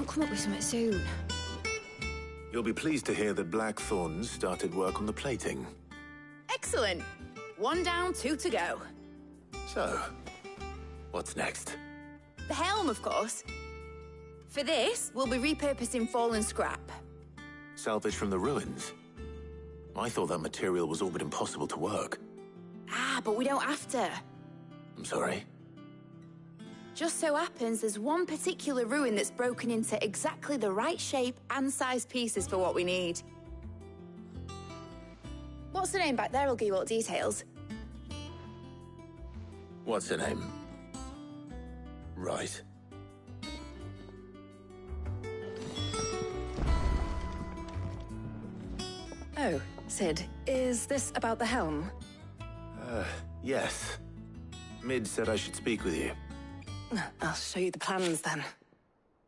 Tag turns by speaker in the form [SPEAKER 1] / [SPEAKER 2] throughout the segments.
[SPEAKER 1] Come up with something soon.
[SPEAKER 2] You'll be pleased to hear that Blackthorn's started work on the plating.
[SPEAKER 1] Excellent. 1 down, 2 to go.
[SPEAKER 2] So, what's next?
[SPEAKER 1] The helm, of course. For this, we'll be repurposing fallen scrap.
[SPEAKER 2] Salvage from the ruins? I thought that material was all but impossible to work.
[SPEAKER 1] Ah, but we don't have to.
[SPEAKER 2] I'm sorry.
[SPEAKER 1] Just so happens there's one particular ruin that's broken into exactly the right shape and size pieces for what we need. What's the name back there? I'll give you all the details.
[SPEAKER 2] What's her name? Right.
[SPEAKER 3] Oh, Sid, is this about the helm?
[SPEAKER 2] Yes. Mid said I should speak with you.
[SPEAKER 3] I'll show you the plans then.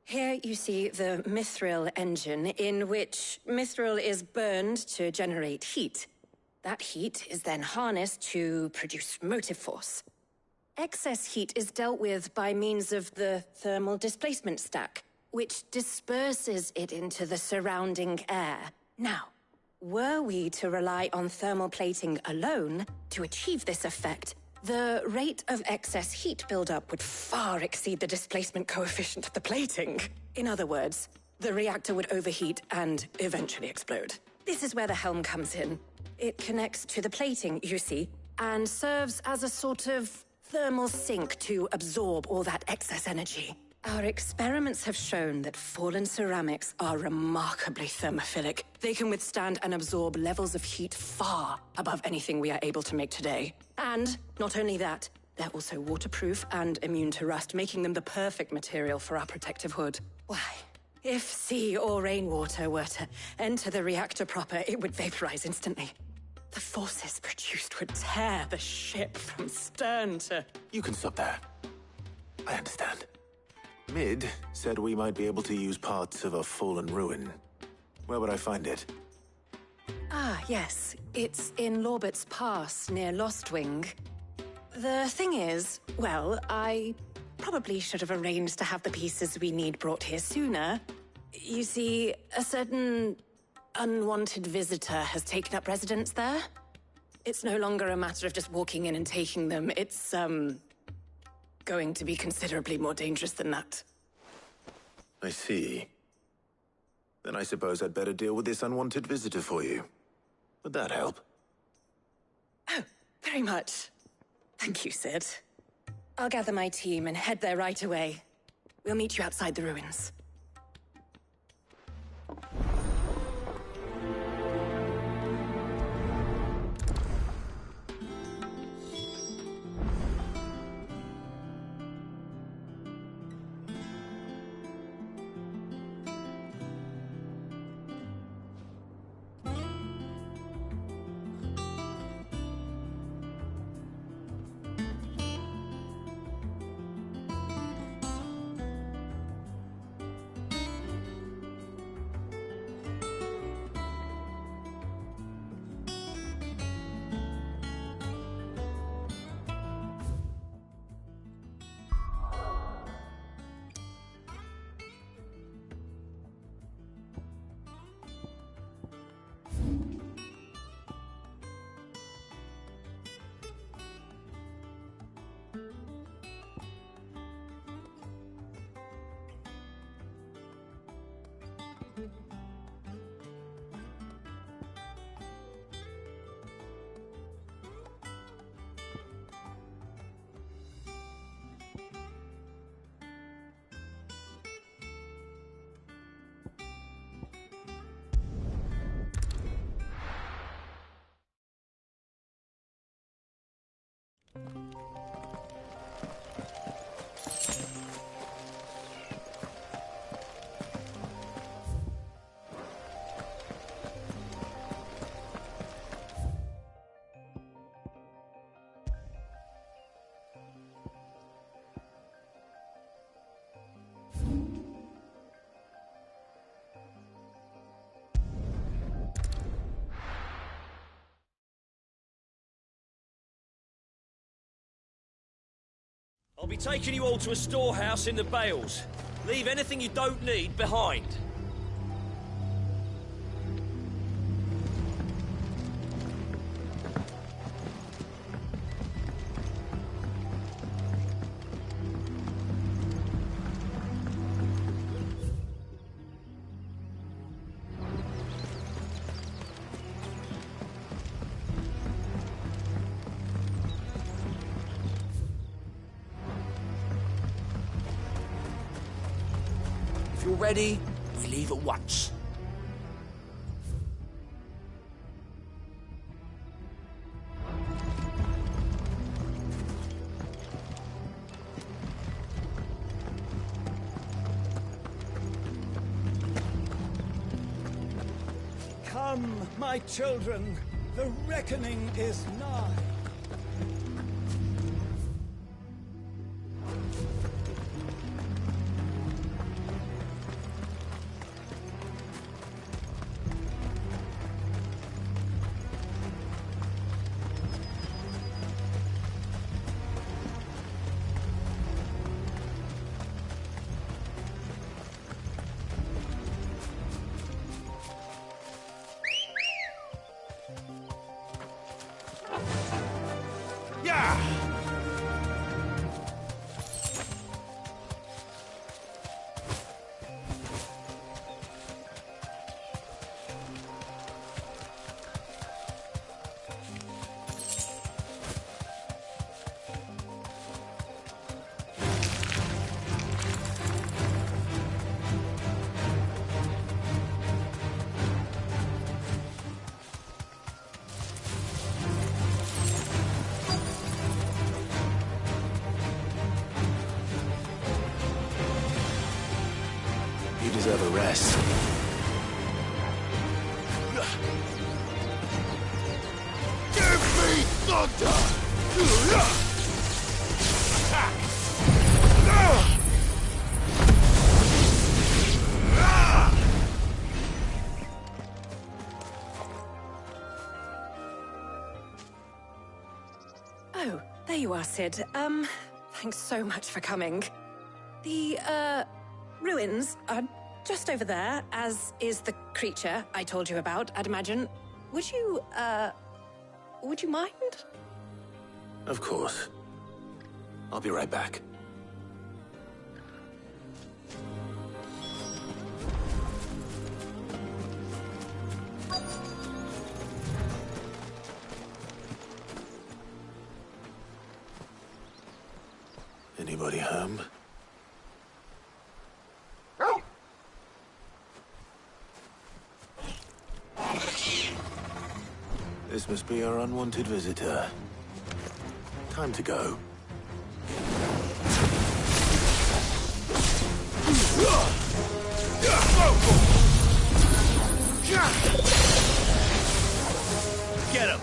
[SPEAKER 3] Here you see the mithril engine, in which mithril is burned to generate heat. That heat is then harnessed to produce motive force. Excess heat is dealt with by means of the thermal displacement stack, which disperses it into the surrounding air. Now, were we to rely on thermal plating alone to achieve this effect, the rate of excess heat buildup would far exceed the displacement coefficient of the plating. In other words, the reactor would overheat and eventually explode. This is where the helm comes in. It connects to the plating, you see, and serves as a sort of thermal sink to absorb all that excess energy. Our experiments have shown that fallen ceramics are remarkably thermophilic. They can withstand and absorb levels of heat far above anything we are able to make today. And not only that, they're also waterproof and immune to rust, making them the perfect material for our protective hood. Why, if sea or rainwater were to enter the reactor proper, it would vaporize instantly. The forces produced would tear the ship from stern to...
[SPEAKER 2] You can stop there. I understand. Mid said we might be able to use parts of a fallen ruin. Where would I find it?
[SPEAKER 3] Ah, yes. It's in Lorbert's Pass, near Lostwing. The thing is, well, I probably should have arranged to have the pieces we need brought here sooner. You see, a certain unwanted visitor has taken up residence there. It's no longer a matter of just walking in and taking them. It's, going to be considerably more dangerous than that.
[SPEAKER 2] I see. Then I suppose I'd better deal with this unwanted visitor for you. Would that help?
[SPEAKER 3] Oh, very much. Thank you, Sid. I'll gather my team and head there right away. We'll meet you outside the ruins.
[SPEAKER 4] I'll be taking you all to a storehouse in the Bales. Leave anything you don't need behind. If you're ready, we leave at once.
[SPEAKER 5] Come, my children, the reckoning is nigh.
[SPEAKER 2] You deserve a rest. Give me thunder! Attack!
[SPEAKER 3] Oh, there you are, Sid. Thanks so much for coming. The, ruins are just over there, as is the creature I told you about, I'd imagine. Would you mind?
[SPEAKER 2] Of course. I'll be right back. Anybody home? This must be our unwanted visitor. Time to go.
[SPEAKER 4] Get him!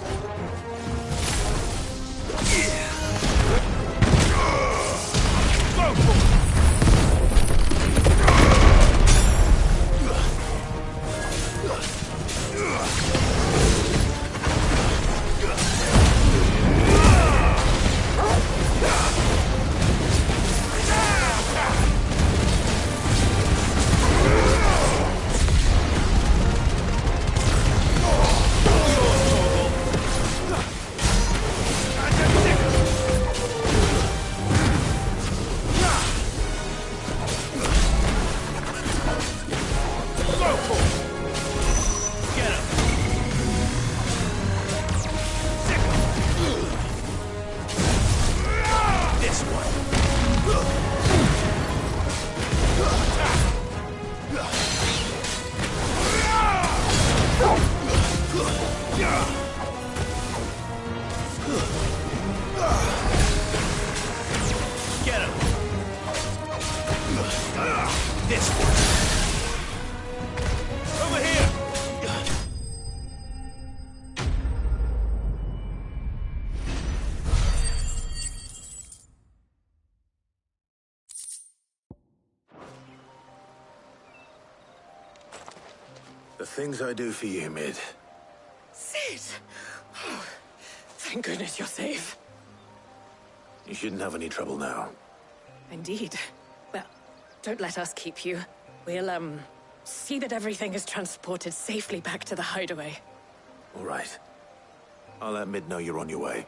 [SPEAKER 2] The things I do for you, Mid.
[SPEAKER 3] Sid! Oh, thank goodness you're safe.
[SPEAKER 2] You shouldn't have any trouble now.
[SPEAKER 3] Indeed. Well, don't let us keep you. We'll, see that everything is transported safely back to the hideaway.
[SPEAKER 2] All right. I'll let Mid know you're on your way.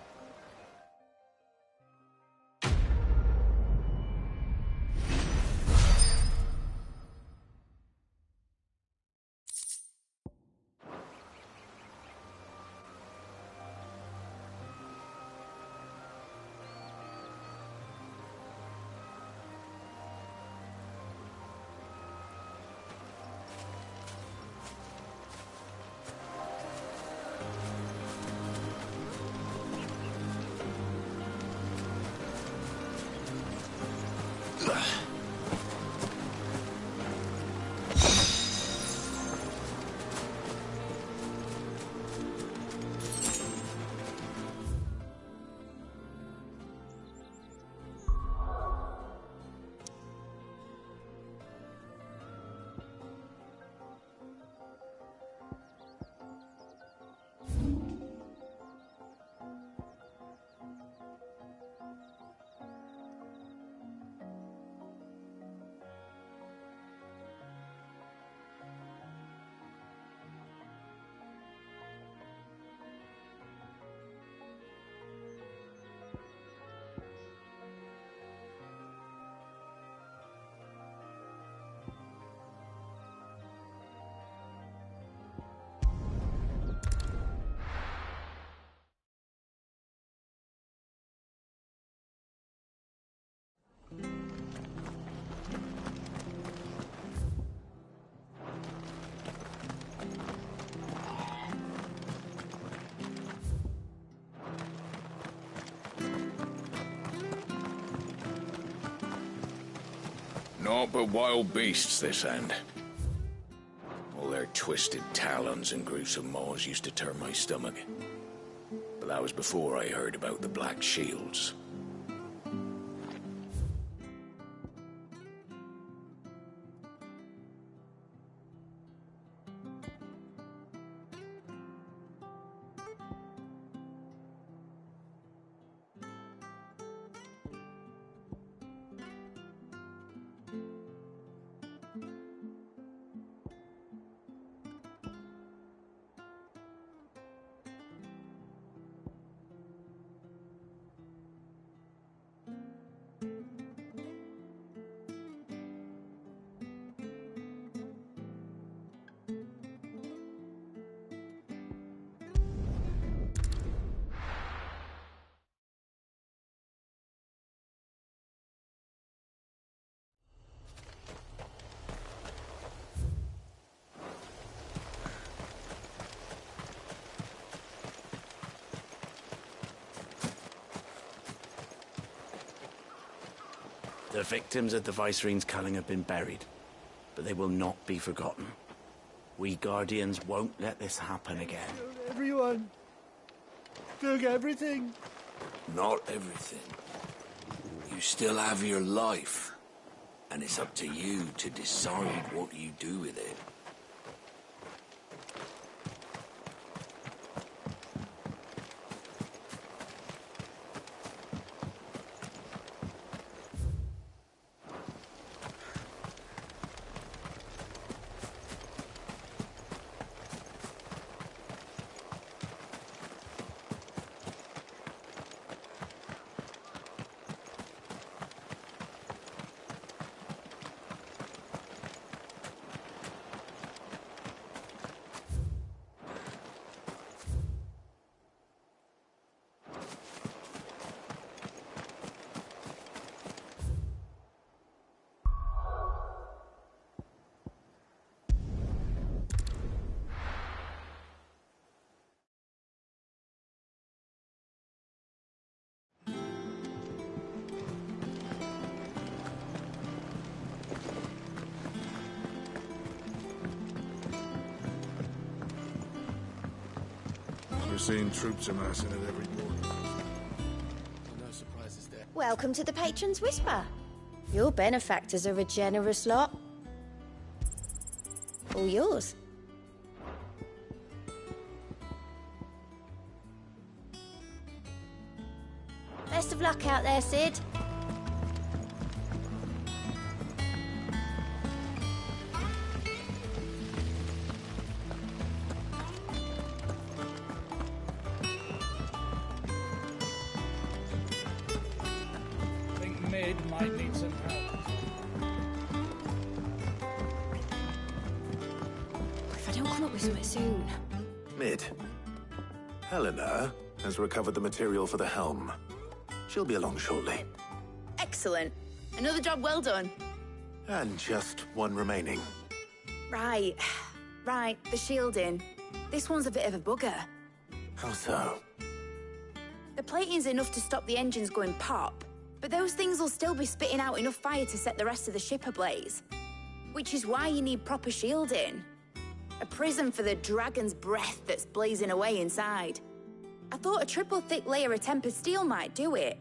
[SPEAKER 6] Naught but wild beasts, this end. All their twisted talons and gruesome maws used to turn my stomach. But that was before I heard about the Black Shields.
[SPEAKER 7] The victims of the Viceroy's culling have been buried, but they will not be forgotten. We Guardians won't let this happen again.
[SPEAKER 5] Everyone took everything.
[SPEAKER 8] Not everything. You still have your life, and it's up to you to decide what you do with it.
[SPEAKER 9] We're seeing troops amassing at every border post. No surprises there.
[SPEAKER 10] Welcome to the Patron's Whisper. Your benefactors are a generous lot. All yours. Best of luck out there, Sid.
[SPEAKER 5] Mid might need some help.
[SPEAKER 3] If I don't come up with something soon.
[SPEAKER 2] Mid. Helena has recovered the material for the helm. She'll be along shortly.
[SPEAKER 1] Excellent. Another job well done.
[SPEAKER 2] And just one remaining.
[SPEAKER 1] Right. Right, the shielding. This one's a bit of a bugger.
[SPEAKER 2] How so?
[SPEAKER 1] The plating's enough to stop the engines going pop, but those things will still be spitting out enough fire to set the rest of the ship ablaze. Which is why you need proper shielding. A prism for the dragon's breath that's blazing away inside. I thought a triple thick layer of tempered steel might do it.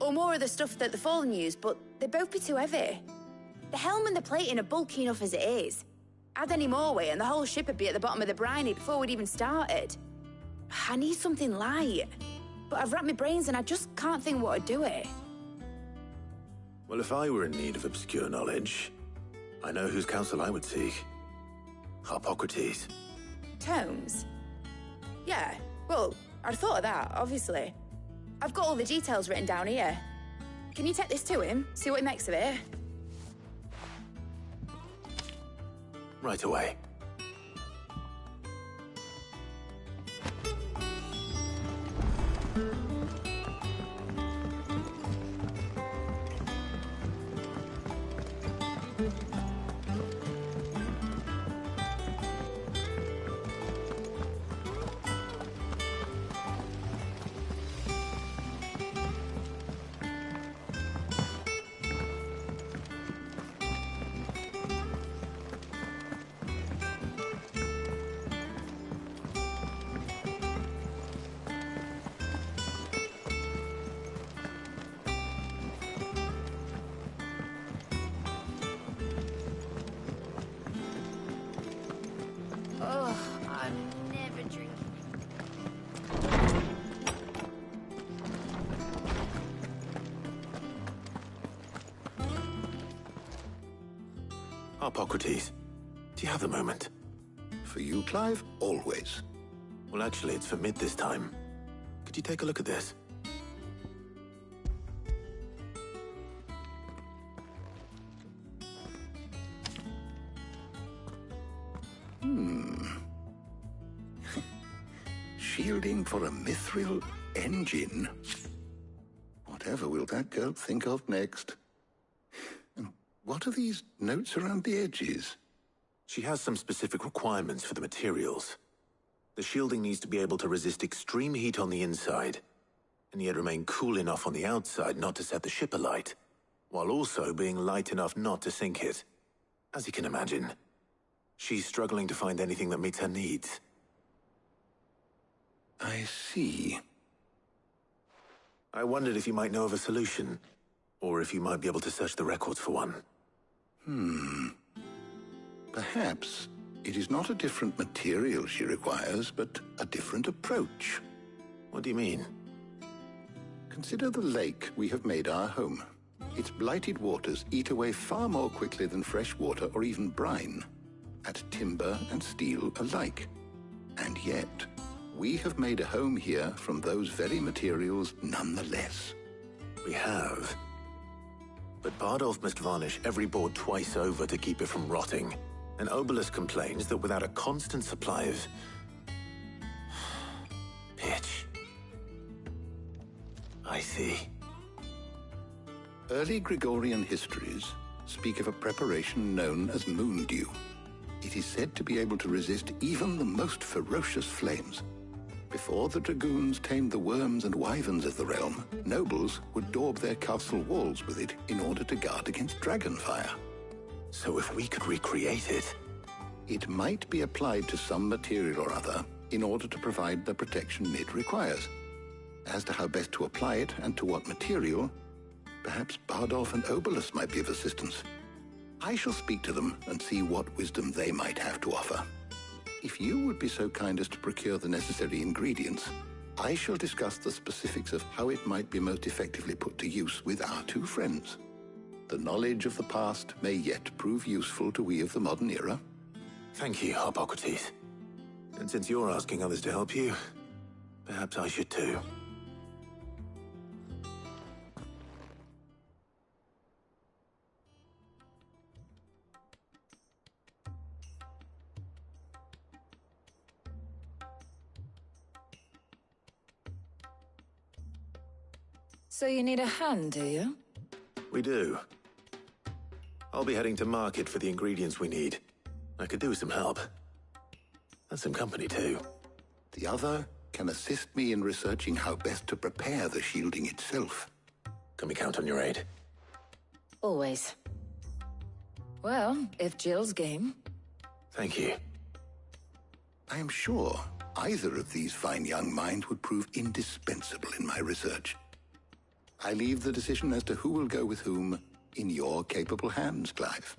[SPEAKER 1] Or more of the stuff that the Fallen use, but they'd both be too heavy. The helm and the plating are bulky enough as it is. Add any more weight and the whole ship would be at the bottom of the briny before we'd even started. I need something light. But I've racked my brains and I just can't think what would do it.
[SPEAKER 2] Well, if I were in need of obscure knowledge, I know whose counsel I would seek. Harpocrates.
[SPEAKER 1] Tomes? Yeah, well, I'd thought of that, obviously. I've got all the details written down here. Can you take this to him, see what he makes of it?
[SPEAKER 2] Right away.
[SPEAKER 1] Oh, I'm never drinking.
[SPEAKER 2] Harpocrates, do you have a moment?
[SPEAKER 11] For you, Clive, always.
[SPEAKER 2] Well, actually, it's for Mid this time. Could you take a look at this?
[SPEAKER 11] Shielding for a mithril engine. Whatever will that girl think of next? And what are these notes around the edges?
[SPEAKER 2] She has some specific requirements for the materials. The shielding needs to be able to resist extreme heat on the inside, and yet remain cool enough on the outside not to set the ship alight, while also being light enough not to sink it. As you can imagine, she's struggling to find anything that meets her needs.
[SPEAKER 11] I see.
[SPEAKER 2] I wondered if you might know of a solution, or if you might be able to search the records for one.
[SPEAKER 11] Perhaps it is not a different material she requires, but a different approach.
[SPEAKER 2] What do you mean?
[SPEAKER 11] Consider the lake we have made our home. Its blighted waters eat away far more quickly than fresh water or even brine, at timber and steel alike. And yet, we have made a home here from those very materials nonetheless.
[SPEAKER 2] We have. But Bardolph must varnish every board twice over to keep it from rotting. And Obelus complains that without a constant supply of pitch. I see.
[SPEAKER 11] Early Gregorian histories speak of a preparation known as moon dew. It is said to be able to resist even the most ferocious flames. Before the dragoons tamed the worms and wyverns of the realm, nobles would daub their castle walls with it in order to guard against dragon fire.
[SPEAKER 2] So if we could recreate it...
[SPEAKER 11] It might be applied to some material or other in order to provide the protection Mid requires. As to how best to apply it and to what material, perhaps Bardolph and Obelus might be of assistance. I shall speak to them and see what wisdom they might have to offer. If you would be so kind as to procure the necessary ingredients, I shall discuss the specifics of how it might be most effectively put to use with our two friends. The knowledge of the past may yet prove useful to we of the modern era.
[SPEAKER 2] Thank you, Harpocrates. And since you're asking others to help you, perhaps I should too.
[SPEAKER 12] So you need a hand, do you?
[SPEAKER 2] We do. I'll be heading to market for the ingredients we need. I could do with some help. And some company, too.
[SPEAKER 11] The other can assist me in researching how best to prepare the shielding itself.
[SPEAKER 2] Can we count on your aid?
[SPEAKER 12] Always. Well, if Jill's game.
[SPEAKER 2] Thank you.
[SPEAKER 11] I am sure either of these fine young minds would prove indispensable in my research. I leave the decision as to who will go with whom in your capable hands, Clive.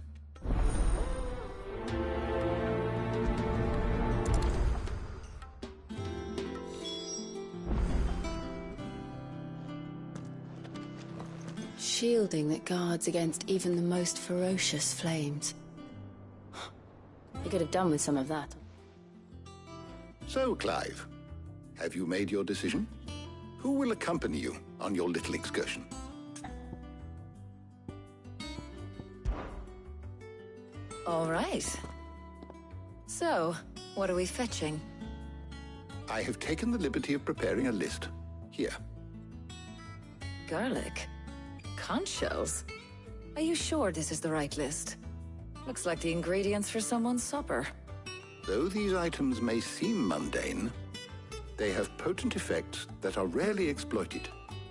[SPEAKER 10] Shielding that guards against even the most ferocious flames. You could have done with some of that.
[SPEAKER 11] So, Clive, have you made your decision? Who will accompany you on your little excursion?
[SPEAKER 12] All right. So, what are we fetching?
[SPEAKER 11] I have taken the liberty of preparing a list. Here.
[SPEAKER 12] Garlic? Conch shells? Are you sure this is the right list? Looks like the ingredients for someone's supper.
[SPEAKER 11] Though these items may seem mundane, they have potent effects that are rarely exploited,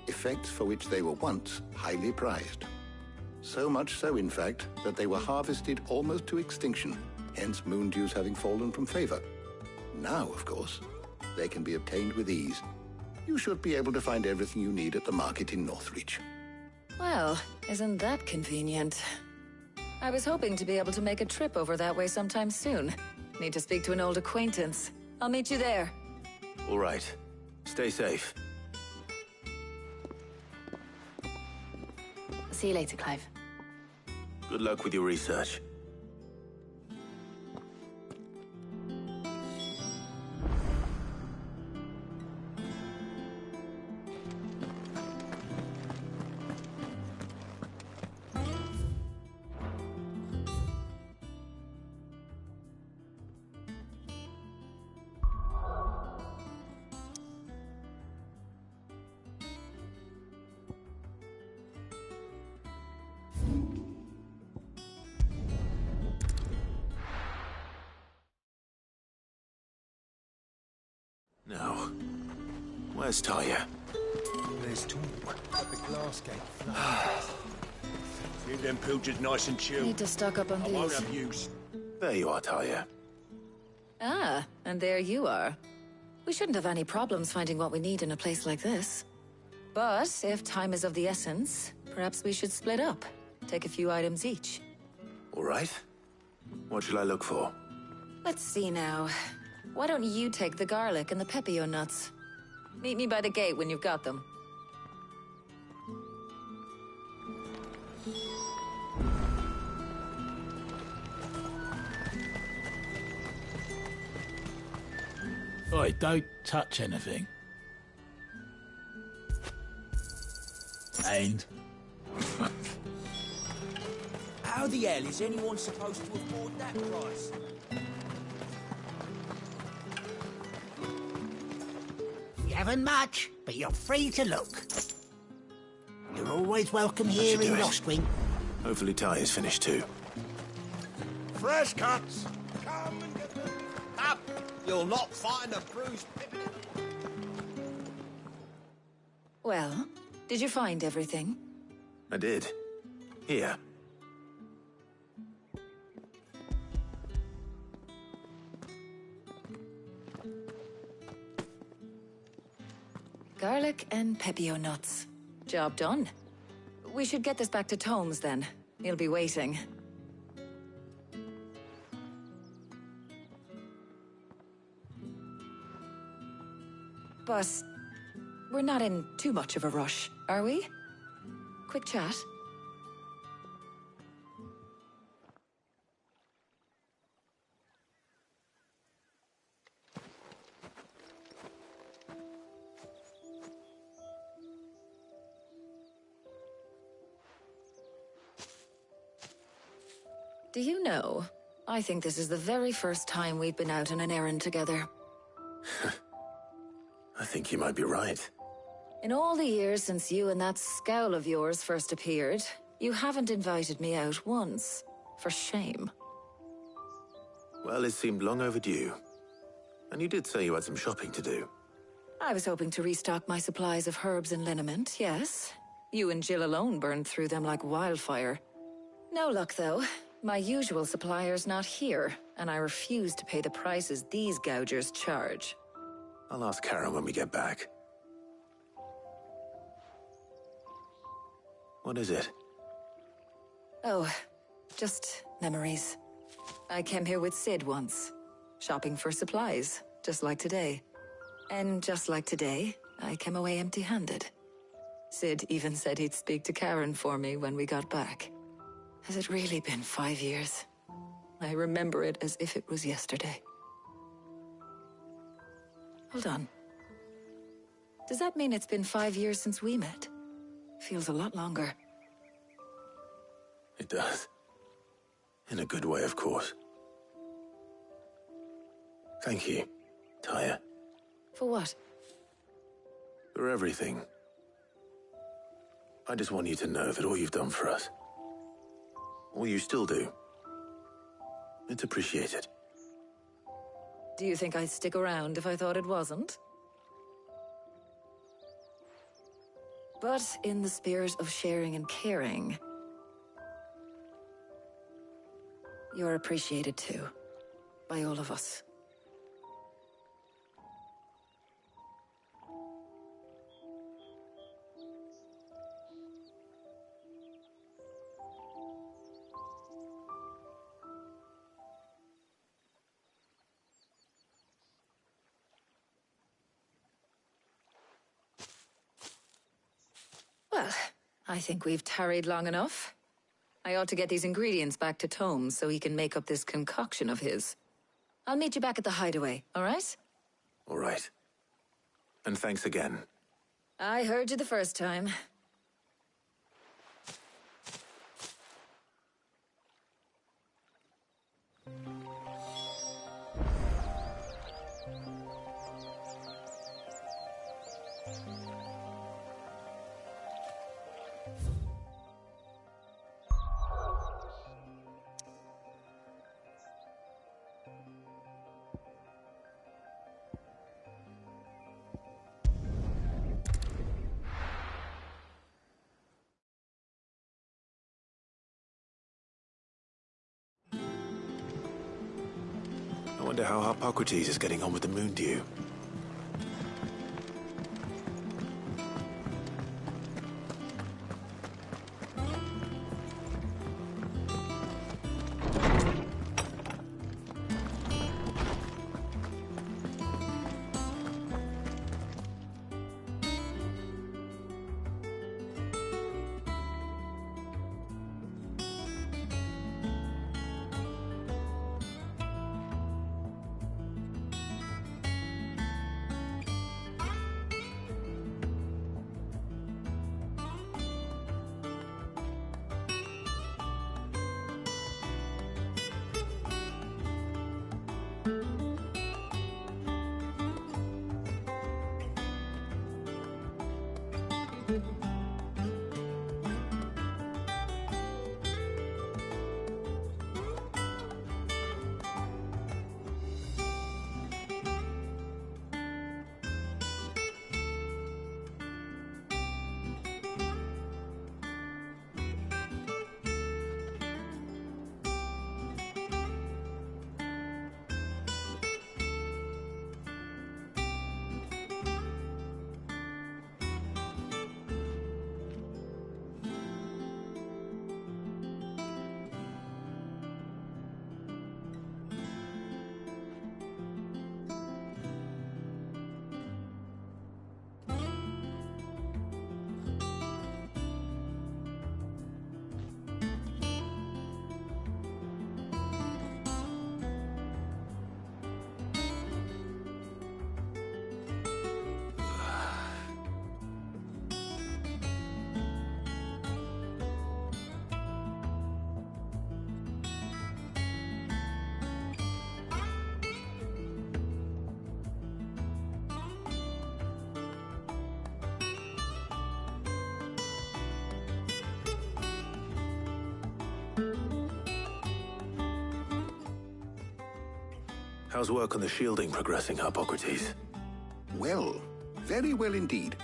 [SPEAKER 11] effects for which they were once highly prized. So much so, in fact, that they were harvested almost to extinction, hence moon dews having fallen from favor. Now, of course, they can be obtained with ease. You should be able to find everything you need at the market in Northreach.
[SPEAKER 12] Well, isn't that convenient? I was hoping to be able to make a trip over that way sometime soon. Need to speak to an old acquaintance. I'll meet you there.
[SPEAKER 2] All right. Stay safe.
[SPEAKER 10] See you later, Clive.
[SPEAKER 2] Good luck with your research. Now, where's Taya?
[SPEAKER 5] There's talk at the glass gate flat.
[SPEAKER 4] Leave them pilchards nice and chill.
[SPEAKER 12] Need to stock up on
[SPEAKER 4] I
[SPEAKER 12] these.
[SPEAKER 4] won't have use.
[SPEAKER 2] There you are, Taya.
[SPEAKER 12] Ah, and there you are. We shouldn't have any problems finding what we need in a place like this. But if time is of the essence, perhaps we should split up. Take a few items each.
[SPEAKER 2] All right. What shall I look for?
[SPEAKER 12] Let's see now. Why don't you take the garlic and the pepio nuts? Meet me by the gate when you've got them.
[SPEAKER 13] Oi, don't touch anything. And?
[SPEAKER 4] How the hell is anyone supposed to afford that price?
[SPEAKER 14] You haven't much, but you're free to look. You're always welcome here in Lostwing.
[SPEAKER 2] Hopefully Taya's finished too.
[SPEAKER 9] Fresh cuts! Come and get them!
[SPEAKER 4] Up! You'll not find a bruised pippin.
[SPEAKER 12] Well, did you find everything?
[SPEAKER 2] I did. Here.
[SPEAKER 12] Garlic and pepio nuts. Job done. We should get this back to Tomes then. He'll be waiting. But we're not in too much of a rush, are we? Quick chat. Do you know, I think this is the very first time we've been out on an errand together.
[SPEAKER 2] I think you might be right.
[SPEAKER 12] In all the years since you and that scowl of yours first appeared, you haven't invited me out once. For shame.
[SPEAKER 2] Well, it seemed long overdue. And you did say you had some shopping to do.
[SPEAKER 12] I was hoping to restock my supplies of herbs and liniment, yes. You and Jill alone burned through them like wildfire. No luck, though. My usual supplier's not here, and I refuse to pay the prices these gougers charge.
[SPEAKER 2] I'll ask Karen when we get back. What is it?
[SPEAKER 12] Oh, just memories. I came here with Sid once, shopping for supplies, just like today. And just like today, I came away empty-handed. Sid even said he'd speak to Karen for me when we got back. Has it really been 5 years? I remember it as if it was yesterday. Hold on. Does that mean it's been 5 years since we met? Feels a lot longer.
[SPEAKER 2] It does. In a good way, of course. Thank you, Tyre.
[SPEAKER 12] For what?
[SPEAKER 2] For everything. I just want you to know that all you've done for us, all you still do, it's appreciated.
[SPEAKER 12] Do you think I'd stick around if I thought it wasn't? But in the spirit of sharing and caring, you're appreciated too, by all of us. Well, I think we've tarried long enough. I ought to get these ingredients back to Tome so he can make up this concoction of his. I'll meet you back at the hideaway, all right?
[SPEAKER 2] All right. And thanks again.
[SPEAKER 12] I heard you the first time.
[SPEAKER 2] I wonder how Hippocrates is getting on with the moon dew. How's work on the shielding progressing, Hippocrates?
[SPEAKER 11] Well, very well indeed.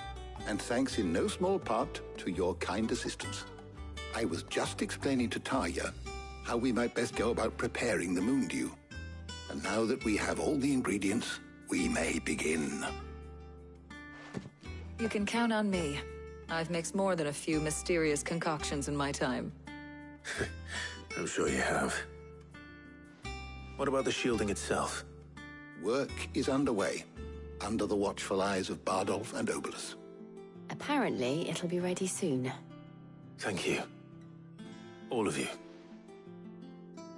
[SPEAKER 11] And thanks in no small part to your kind assistance. I was just explaining to Tarja how we might best go about preparing the moon dew. And now that we have all the ingredients, we may begin.
[SPEAKER 12] You can count on me. I've mixed more than a few mysterious concoctions in my time.
[SPEAKER 2] I'm sure you have. What about the shielding itself?
[SPEAKER 11] Work is underway, under the watchful eyes of Bardolph and Obolus.
[SPEAKER 10] Apparently, it'll be ready soon.
[SPEAKER 2] Thank you. All of you.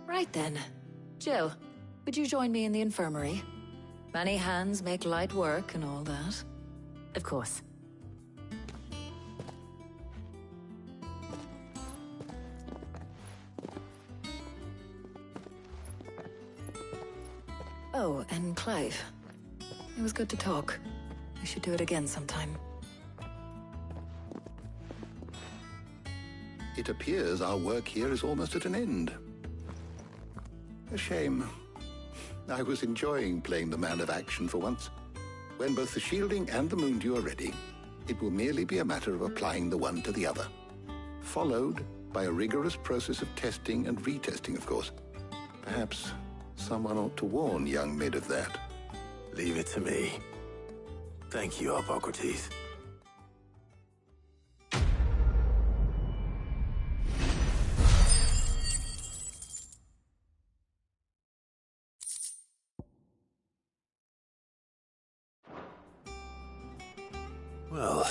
[SPEAKER 12] Right then. Jill, would you join me in the infirmary? Many hands make light work and all that.
[SPEAKER 10] Of course.
[SPEAKER 12] Oh, and Clive. It was good to talk. We should do it again sometime.
[SPEAKER 11] It appears our work here is almost at an end. A shame. I was enjoying playing the man of action for once. When both the shielding and the moon dew are ready, it will merely be a matter of applying the one to the other. Followed by a rigorous process of testing and retesting, of course. Perhaps someone ought to warn young Mid of that.
[SPEAKER 2] Leave it to me. Thank you, Hippocrates. Well,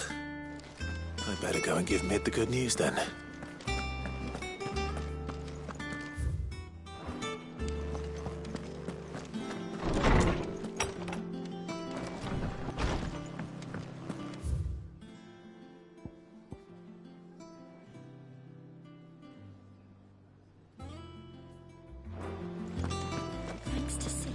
[SPEAKER 2] I better go and give Mid the good news then.
[SPEAKER 10] Thanks to Sid.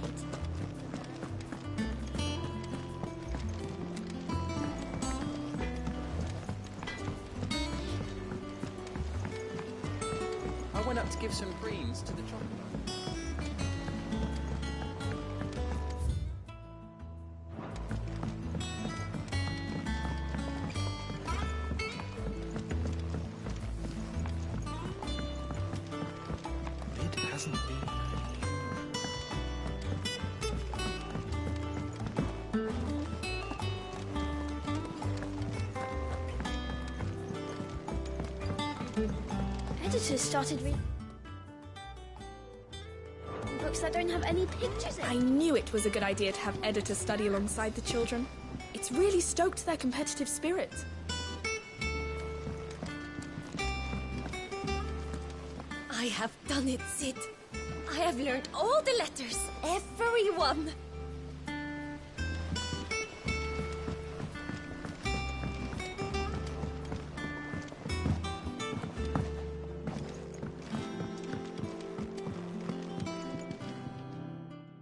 [SPEAKER 15] I went up to give some greens to the chocolate.
[SPEAKER 13] It hasn't been.
[SPEAKER 16] Editors started reading books that don't have any pictures in.
[SPEAKER 17] I knew it was a good idea to have editors study alongside the children. It's really stoked their competitive spirit.
[SPEAKER 16] I have done it, Sid. I have learned all the letters, every one.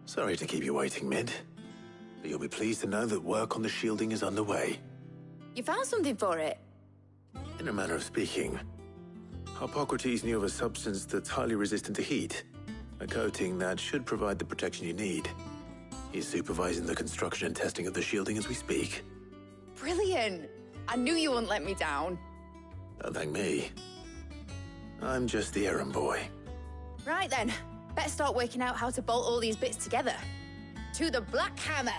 [SPEAKER 2] Sorry to keep you waiting, Mid. But you'll be pleased to know that work on the shielding is underway.
[SPEAKER 1] You found something for it?
[SPEAKER 2] In a manner of speaking, Hippocrates knew of a substance that's highly resistant to heat. A coating that should provide the protection you need. He's supervising the construction and testing of the shielding as we speak.
[SPEAKER 1] Brilliant! I knew you wouldn't let me down.
[SPEAKER 2] Don't thank me. I'm just the errand boy.
[SPEAKER 1] Right then, better start working out how to bolt all these bits together. To the Black Hammer!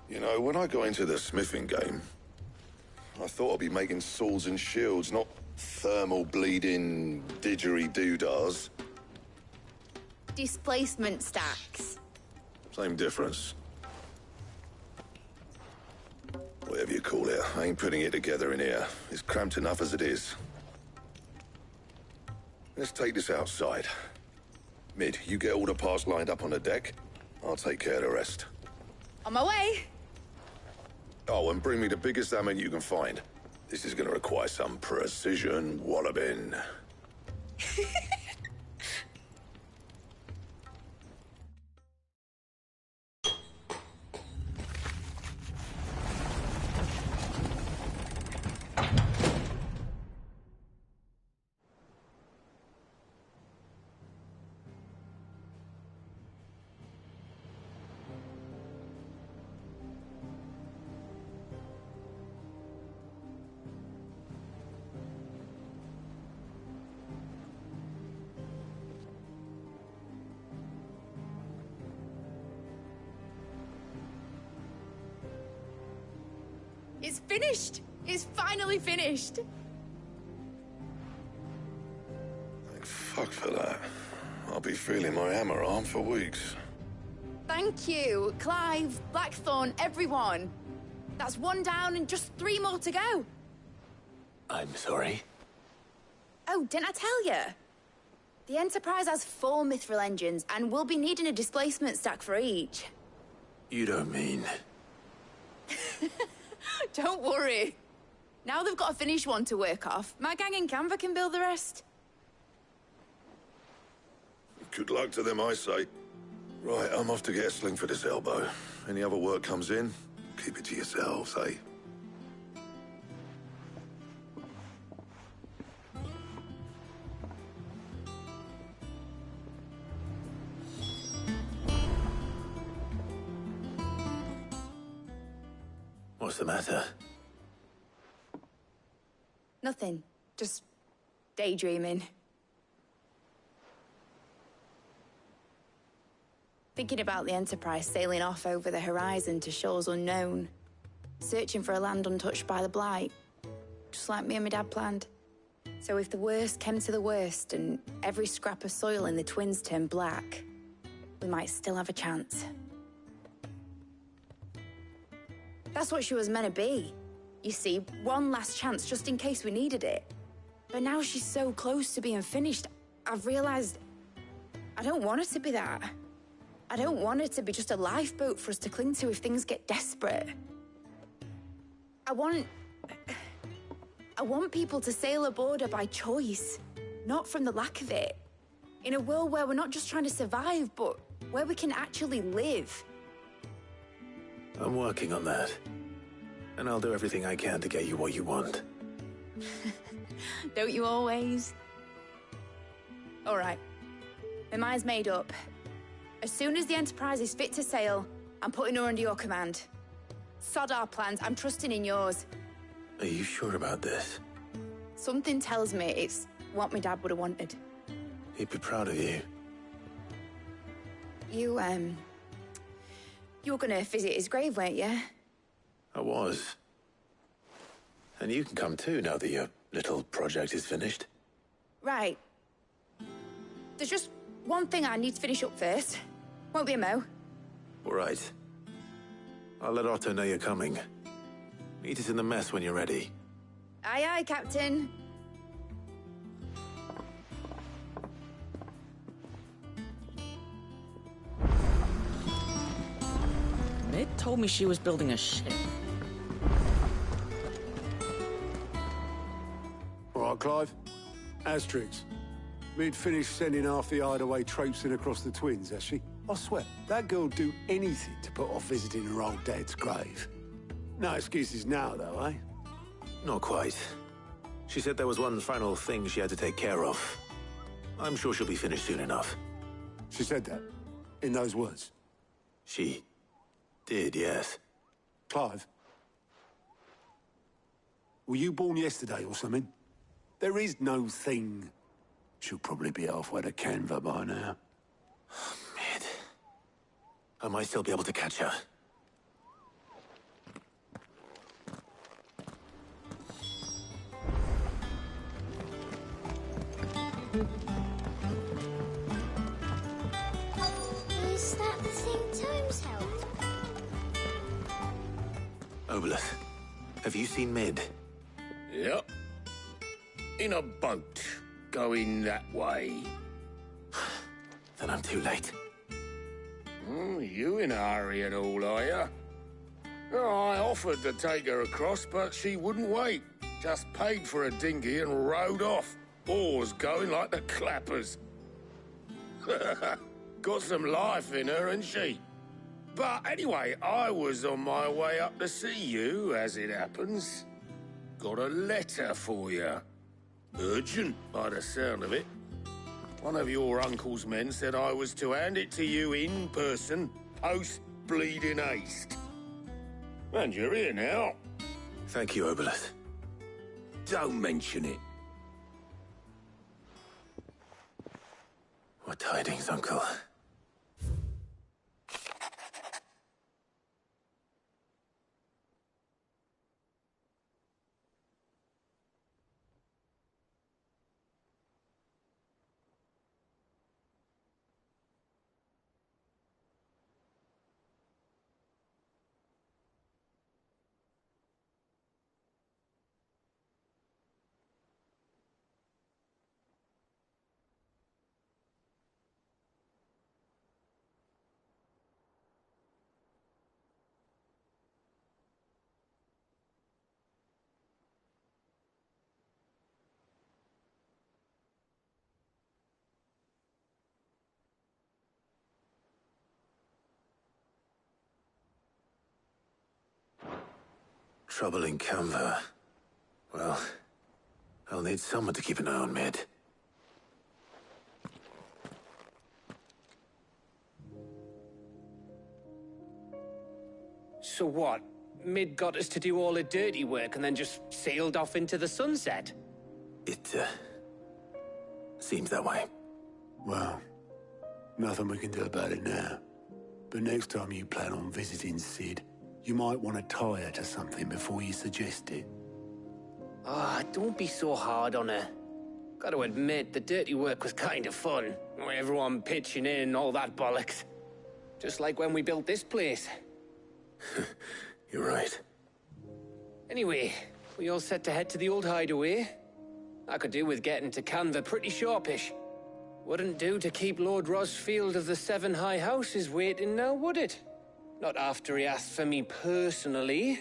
[SPEAKER 9] You know, when I got into the smithing game, I thought I'd be making swords and shields, not thermal bleeding didgeridoo-dahs.
[SPEAKER 1] Displacement stacks.
[SPEAKER 9] Same difference. Whatever you call it, I ain't putting it together in here. It's cramped enough as it is. Let's take this outside. Mid, you get all the parts lined up on the deck. I'll take care of the rest.
[SPEAKER 1] On my way!
[SPEAKER 9] Oh, and bring me the biggest hammer you can find. This is gonna require some precision walloping.
[SPEAKER 1] finished! It's finally finished!
[SPEAKER 9] Thank fuck for that. I'll be feeling my hammer arm for weeks.
[SPEAKER 1] Thank you, Clive, Blackthorn, everyone. That's one down and just 3 more to go.
[SPEAKER 2] I'm sorry.
[SPEAKER 1] Oh, didn't I tell you? The Enterprise has 4 mithril engines, and we'll be needing a displacement stack for each.
[SPEAKER 2] You don't mean...
[SPEAKER 1] Don't worry. Now they've got a finished one to work off, my gang in Canva can build the rest.
[SPEAKER 9] Good luck to them, I say. Right, I'm off to get a sling for this elbow. Any other work comes in, keep it to yourselves, eh?
[SPEAKER 2] What's the matter?
[SPEAKER 1] Nothing. Just daydreaming. Thinking about the Enterprise sailing off over the horizon to shores unknown. Searching for a land untouched by the Blight. Just like me and my dad planned. So if the worst came to the worst and every scrap of soil in the Twins turned black, we might still have a chance. That's what she was meant to be. You see, one last chance just in case we needed it. But now she's so close to being finished, I've realized I don't want her to be that. I don't want her to be just a lifeboat for us to cling to if things get desperate. I want people to sail aboard her by choice, not from the lack of it. In a world where we're not just trying to survive, but where we can actually live.
[SPEAKER 2] I'm working on that. And I'll do everything I can to get you what you want.
[SPEAKER 1] Don't you always? All right. My mind's made up. As soon as the Enterprise is fit to sail, I'm putting her under your command. Sod our plans, I'm trusting in yours.
[SPEAKER 2] Are you sure about this?
[SPEAKER 1] Something tells me it's what my dad would have wanted.
[SPEAKER 2] He'd be proud of you.
[SPEAKER 1] You were gonna visit his grave, weren't you?
[SPEAKER 2] I was. And you can come too now that your little project is finished.
[SPEAKER 1] Right. There's just one thing I need to finish up first. Won't be a mo.
[SPEAKER 2] All right. I'll let Otto know you're coming. Meet us in the mess when you're ready.
[SPEAKER 1] Aye, aye, Captain.
[SPEAKER 15] Mid told me she was building a ship.
[SPEAKER 18] All right, Clive. Asterix. Mid finished sending half the hideaway traipsing across the Twins, has she? I swear, that girl'd do anything to put off visiting her old dad's grave. No excuses now, though, eh?
[SPEAKER 2] Not quite. She said there was one final thing she had to take care of. I'm sure she'll be finished soon enough.
[SPEAKER 18] She said that? In those words?
[SPEAKER 2] She did, yes.
[SPEAKER 18] Clive? Were you born yesterday or something? There is no thing. She'll probably be halfway to Canva by now.
[SPEAKER 2] Mid. I might still be able to catch her.
[SPEAKER 19] Is that the thing Tomes held?
[SPEAKER 2] Obelus, have you seen Mid?
[SPEAKER 6] Yep. In a boat, going that way.
[SPEAKER 2] Then I'm too late.
[SPEAKER 6] You in a hurry at all, are you? I offered to take her across, but she wouldn't wait. Just paid for a dinghy and rowed off. Oars going like the clappers. Got some life in her, ain't she? But anyway, I was on my way up to see you, as it happens. Got a letter for you. Urgent, by the sound of it. One of your uncle's men said I was to hand it to you in person, post-bleeding haste. And you're here now.
[SPEAKER 2] Thank you, Obelus.
[SPEAKER 6] Don't mention it.
[SPEAKER 2] What tidings, Uncle? Trouble in Canva. Well, I'll need someone to keep an eye on Mid.
[SPEAKER 20] So what? Mid got us to do all the dirty work and then just sailed off into the sunset?
[SPEAKER 2] It, seems that way.
[SPEAKER 18] Well, nothing we can do about it now. But next time you plan on visiting Sid, you might want to tie her to something before you suggest it.
[SPEAKER 20] Ah, don't be so hard on her. Gotta admit, the dirty work was kind of fun. Everyone pitching in and all that bollocks. Just like when we built this place.
[SPEAKER 2] You're right.
[SPEAKER 20] Anyway, we all set to head to the old hideaway. I could do with getting to Canva pretty sharpish. Wouldn't do to keep Lord Rosfield of the Seven High Houses waiting now, would it? Not after he asked for me personally.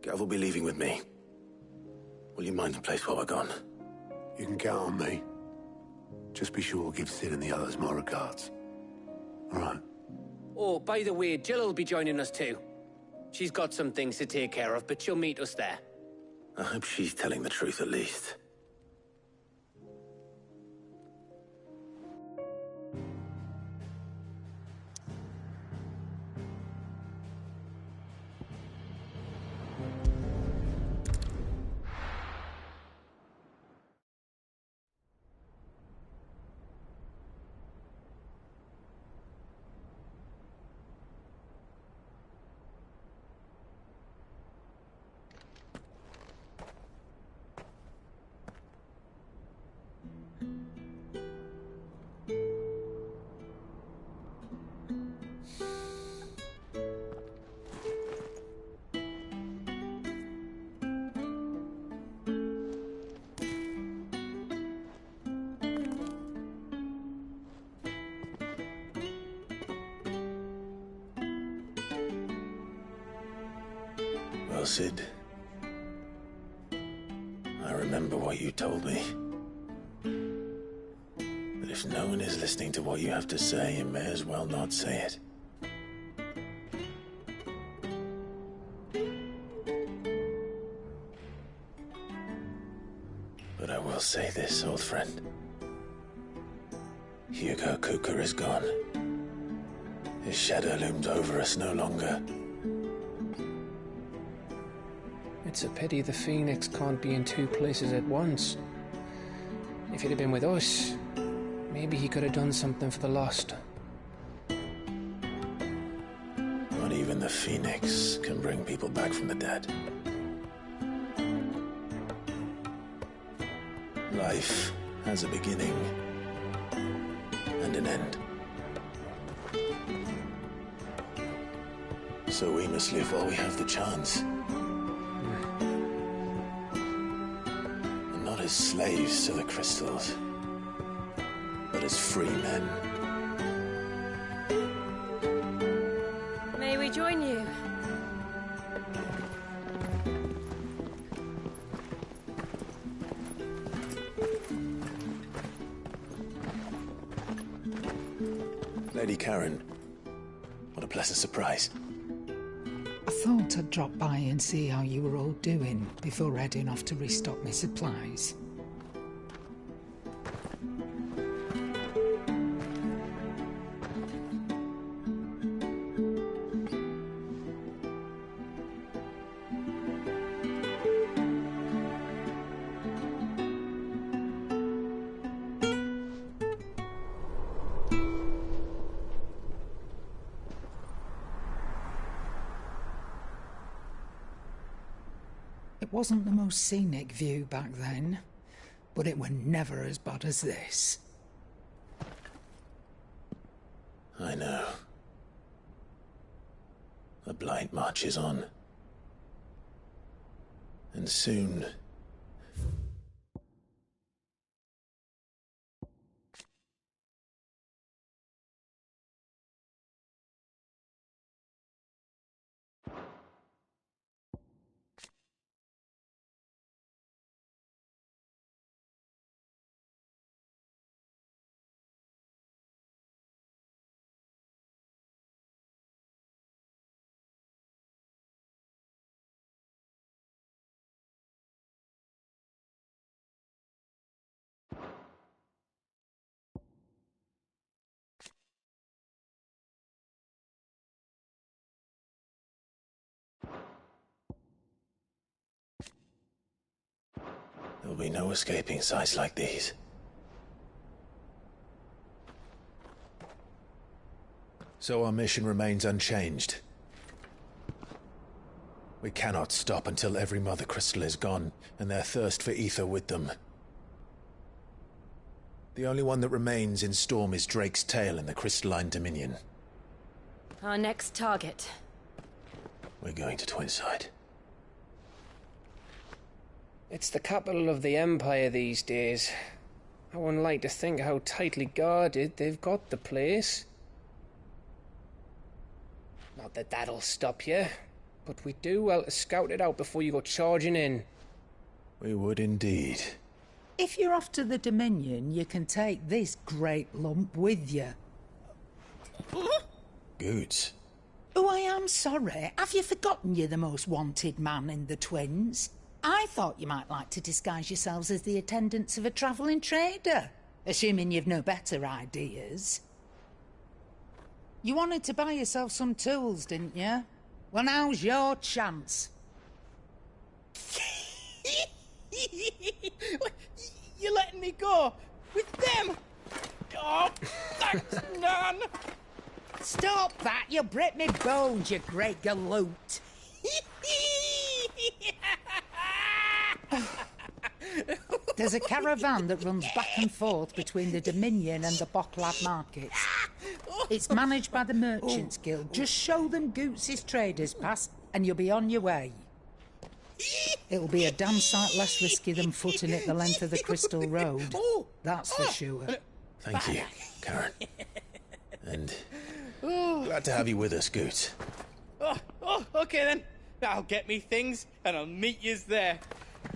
[SPEAKER 2] Gav will be leaving with me. Will you mind the place while we're gone?
[SPEAKER 18] You can count on me. Just be sure to give Sid and the others my regards. All right.
[SPEAKER 20] Oh, by the way, Jill will be joining us too. She's got some things to take care of, but she'll meet us there.
[SPEAKER 2] I hope she's telling the truth at least. Well, Sid, I remember what you told me. But if no one is listening to what you have to say, you may as well not say it. But I will say this, old friend. Hugo Kuka is gone. His shadow looms over us no longer.
[SPEAKER 20] It's a pity the Phoenix can't be in two places at once. If he'd have been with us, maybe he could have done something for the lost.
[SPEAKER 2] Not even the Phoenix can bring people back from the dead. Life has a beginning and an end. So we must live while we have the chance. And not as slaves to the crystals, but as free men.
[SPEAKER 16] May we join you?
[SPEAKER 2] Lady Karen, what a pleasant surprise.
[SPEAKER 21] I thought I'd drop by and see how you were all doing before heading off to restock my supplies. It wasn't the most scenic view back then, but it were never as bad as this.
[SPEAKER 2] I know. The blight marches on. And soon, There'll be no escaping sights like these. So our mission remains unchanged. We cannot stop until every Mother Crystal is gone, and their thirst for ether with them. The only one that remains in Storm is Drake's tail in the Crystalline Dominion.
[SPEAKER 3] Our next target.
[SPEAKER 2] We're going to Twinside.
[SPEAKER 20] It's the capital of the Empire these days. I wouldn't like to think how tightly guarded they've got the place. Not that that'll stop you, but we'd do well to scout it out before you go charging in.
[SPEAKER 2] We would indeed.
[SPEAKER 21] If you're off to the Dominion, you can take this great lump with you.
[SPEAKER 2] Goods.
[SPEAKER 21] Oh, I am sorry. Have you forgotten you're the most wanted man in the Twins? I thought you might like to disguise yourselves as the attendants of a travelling trader, assuming you've no better ideas. You wanted to buy yourself some tools, didn't you? Well, now's your chance.
[SPEAKER 7] You're letting me go with them? Oh, thanks, Nan.
[SPEAKER 21] Stop that! You'll break me bones, you great galoot. There's a caravan that runs back and forth between the Dominion and the Bocklad markets. It's managed by the Merchants Guild. Just show them Goots' traders pass and you'll be on your way. It'll be a damn sight less risky than footing it the length of the Crystal Road. That's for sure.
[SPEAKER 2] Thank you, Karen. And glad to have you with us, Goots.
[SPEAKER 7] Okay then. I'll get me things and I'll meet yous there.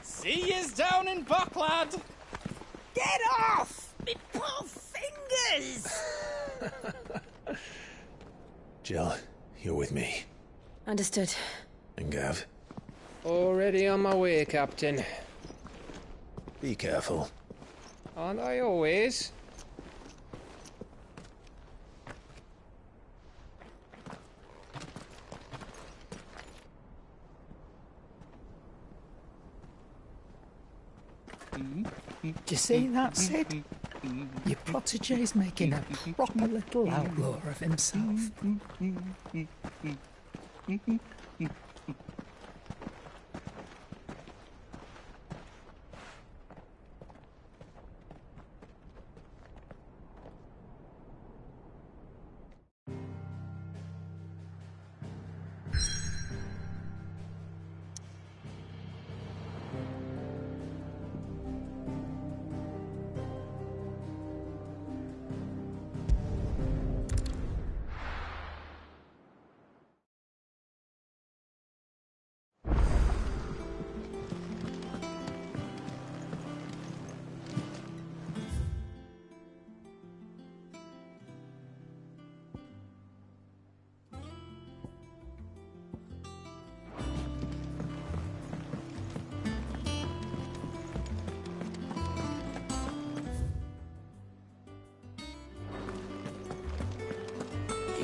[SPEAKER 7] See yous down in Bocklad.
[SPEAKER 21] Get off! Me poor fingers!
[SPEAKER 2] Jill, you're with me.
[SPEAKER 3] Understood.
[SPEAKER 2] And Gav?
[SPEAKER 20] Already on my way, Captain.
[SPEAKER 2] Be careful.
[SPEAKER 20] Aren't I always?
[SPEAKER 21] Do you see that, Sid? Your protege's making a proper little outlaw of himself.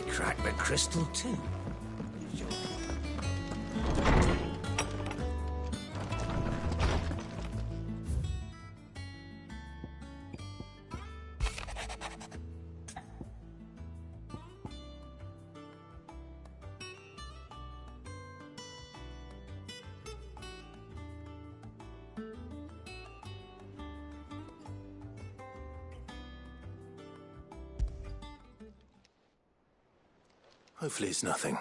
[SPEAKER 14] Crack the crystal too.
[SPEAKER 2] Hopefully it's nothing.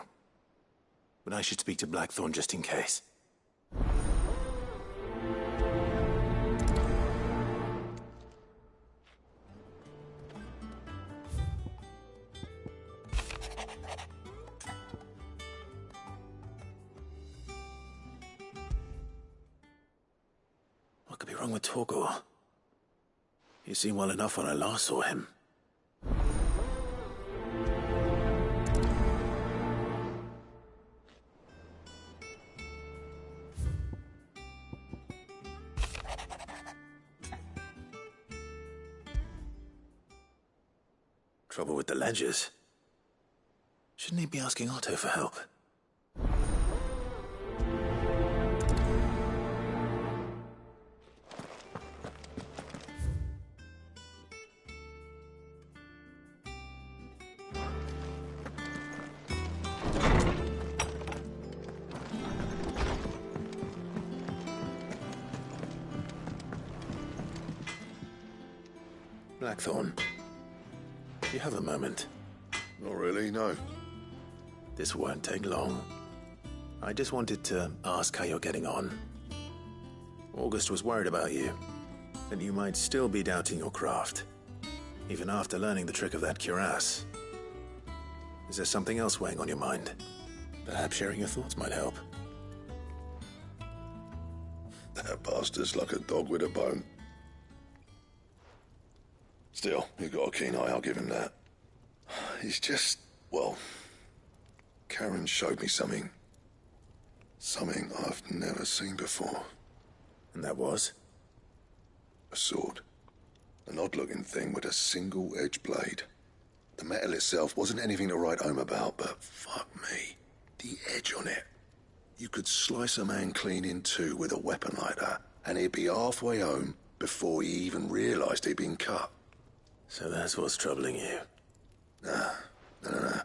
[SPEAKER 2] But I should speak to Blackthorn just in case. What could be wrong with Torgor? He seemed well enough when I last saw him. Trouble with the ledgers. Shouldn't he be asking Otto for help? Blackthorn, do you have a moment?
[SPEAKER 9] Not really, no.
[SPEAKER 2] This won't take long. I just wanted to ask how you're getting on. August was worried about you, that you might still be doubting your craft, even after learning the trick of that cuirass. Is there something else weighing on your mind? Perhaps sharing your thoughts might help.
[SPEAKER 9] That bastard's like a dog with a bone. Still, you've got a keen eye, I'll give him that. He's just, well, Karen showed me something. Something I've never seen before.
[SPEAKER 2] And that was?
[SPEAKER 9] A sword. An odd-looking thing with a single-edged blade. The metal itself wasn't anything to write home about, but fuck me, the edge on it. You could slice a man clean in two with a weapon like that, and he'd be halfway home before he even realised he'd been cut.
[SPEAKER 2] So that's what's troubling you?
[SPEAKER 9] Nah, no.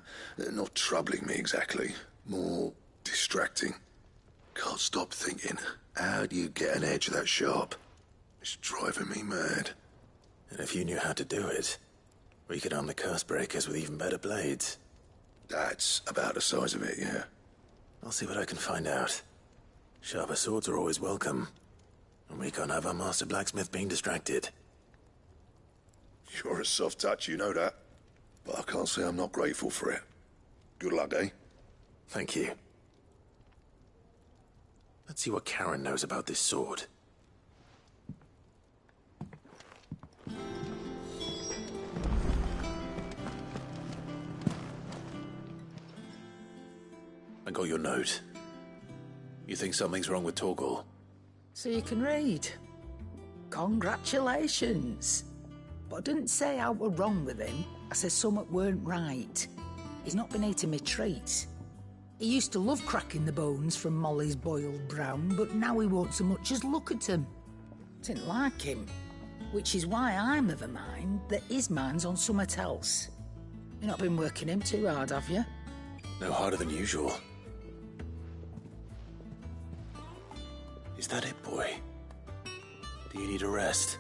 [SPEAKER 9] Not troubling me exactly. More distracting. Can't stop thinking, how do you get an edge that sharp? It's driving me mad.
[SPEAKER 2] And if you knew how to do it, we could arm the curse breakers with even better blades.
[SPEAKER 9] That's about the size of it, yeah.
[SPEAKER 2] I'll see what I can find out. Sharper swords are always welcome. And we can't have our master blacksmith being distracted.
[SPEAKER 9] You're a soft touch, you know that. But I can't say I'm not grateful for it. Good luck, eh?
[SPEAKER 2] Thank you. Let's see what Karen knows about this sword. I got your note. You think something's wrong with Torgal?
[SPEAKER 21] So you can read. Congratulations. But I didn't say how we're wrong with him. I said something weren't right. He's not been eating me treats. He used to love cracking the bones from Molly's boiled brown, but now he won't so much as look at them. Didn't like him. Which is why I'm of a mind that his mind's on something else. You've not been working him too hard, have you?
[SPEAKER 2] No harder than usual. Is that it, boy? Do you need a rest?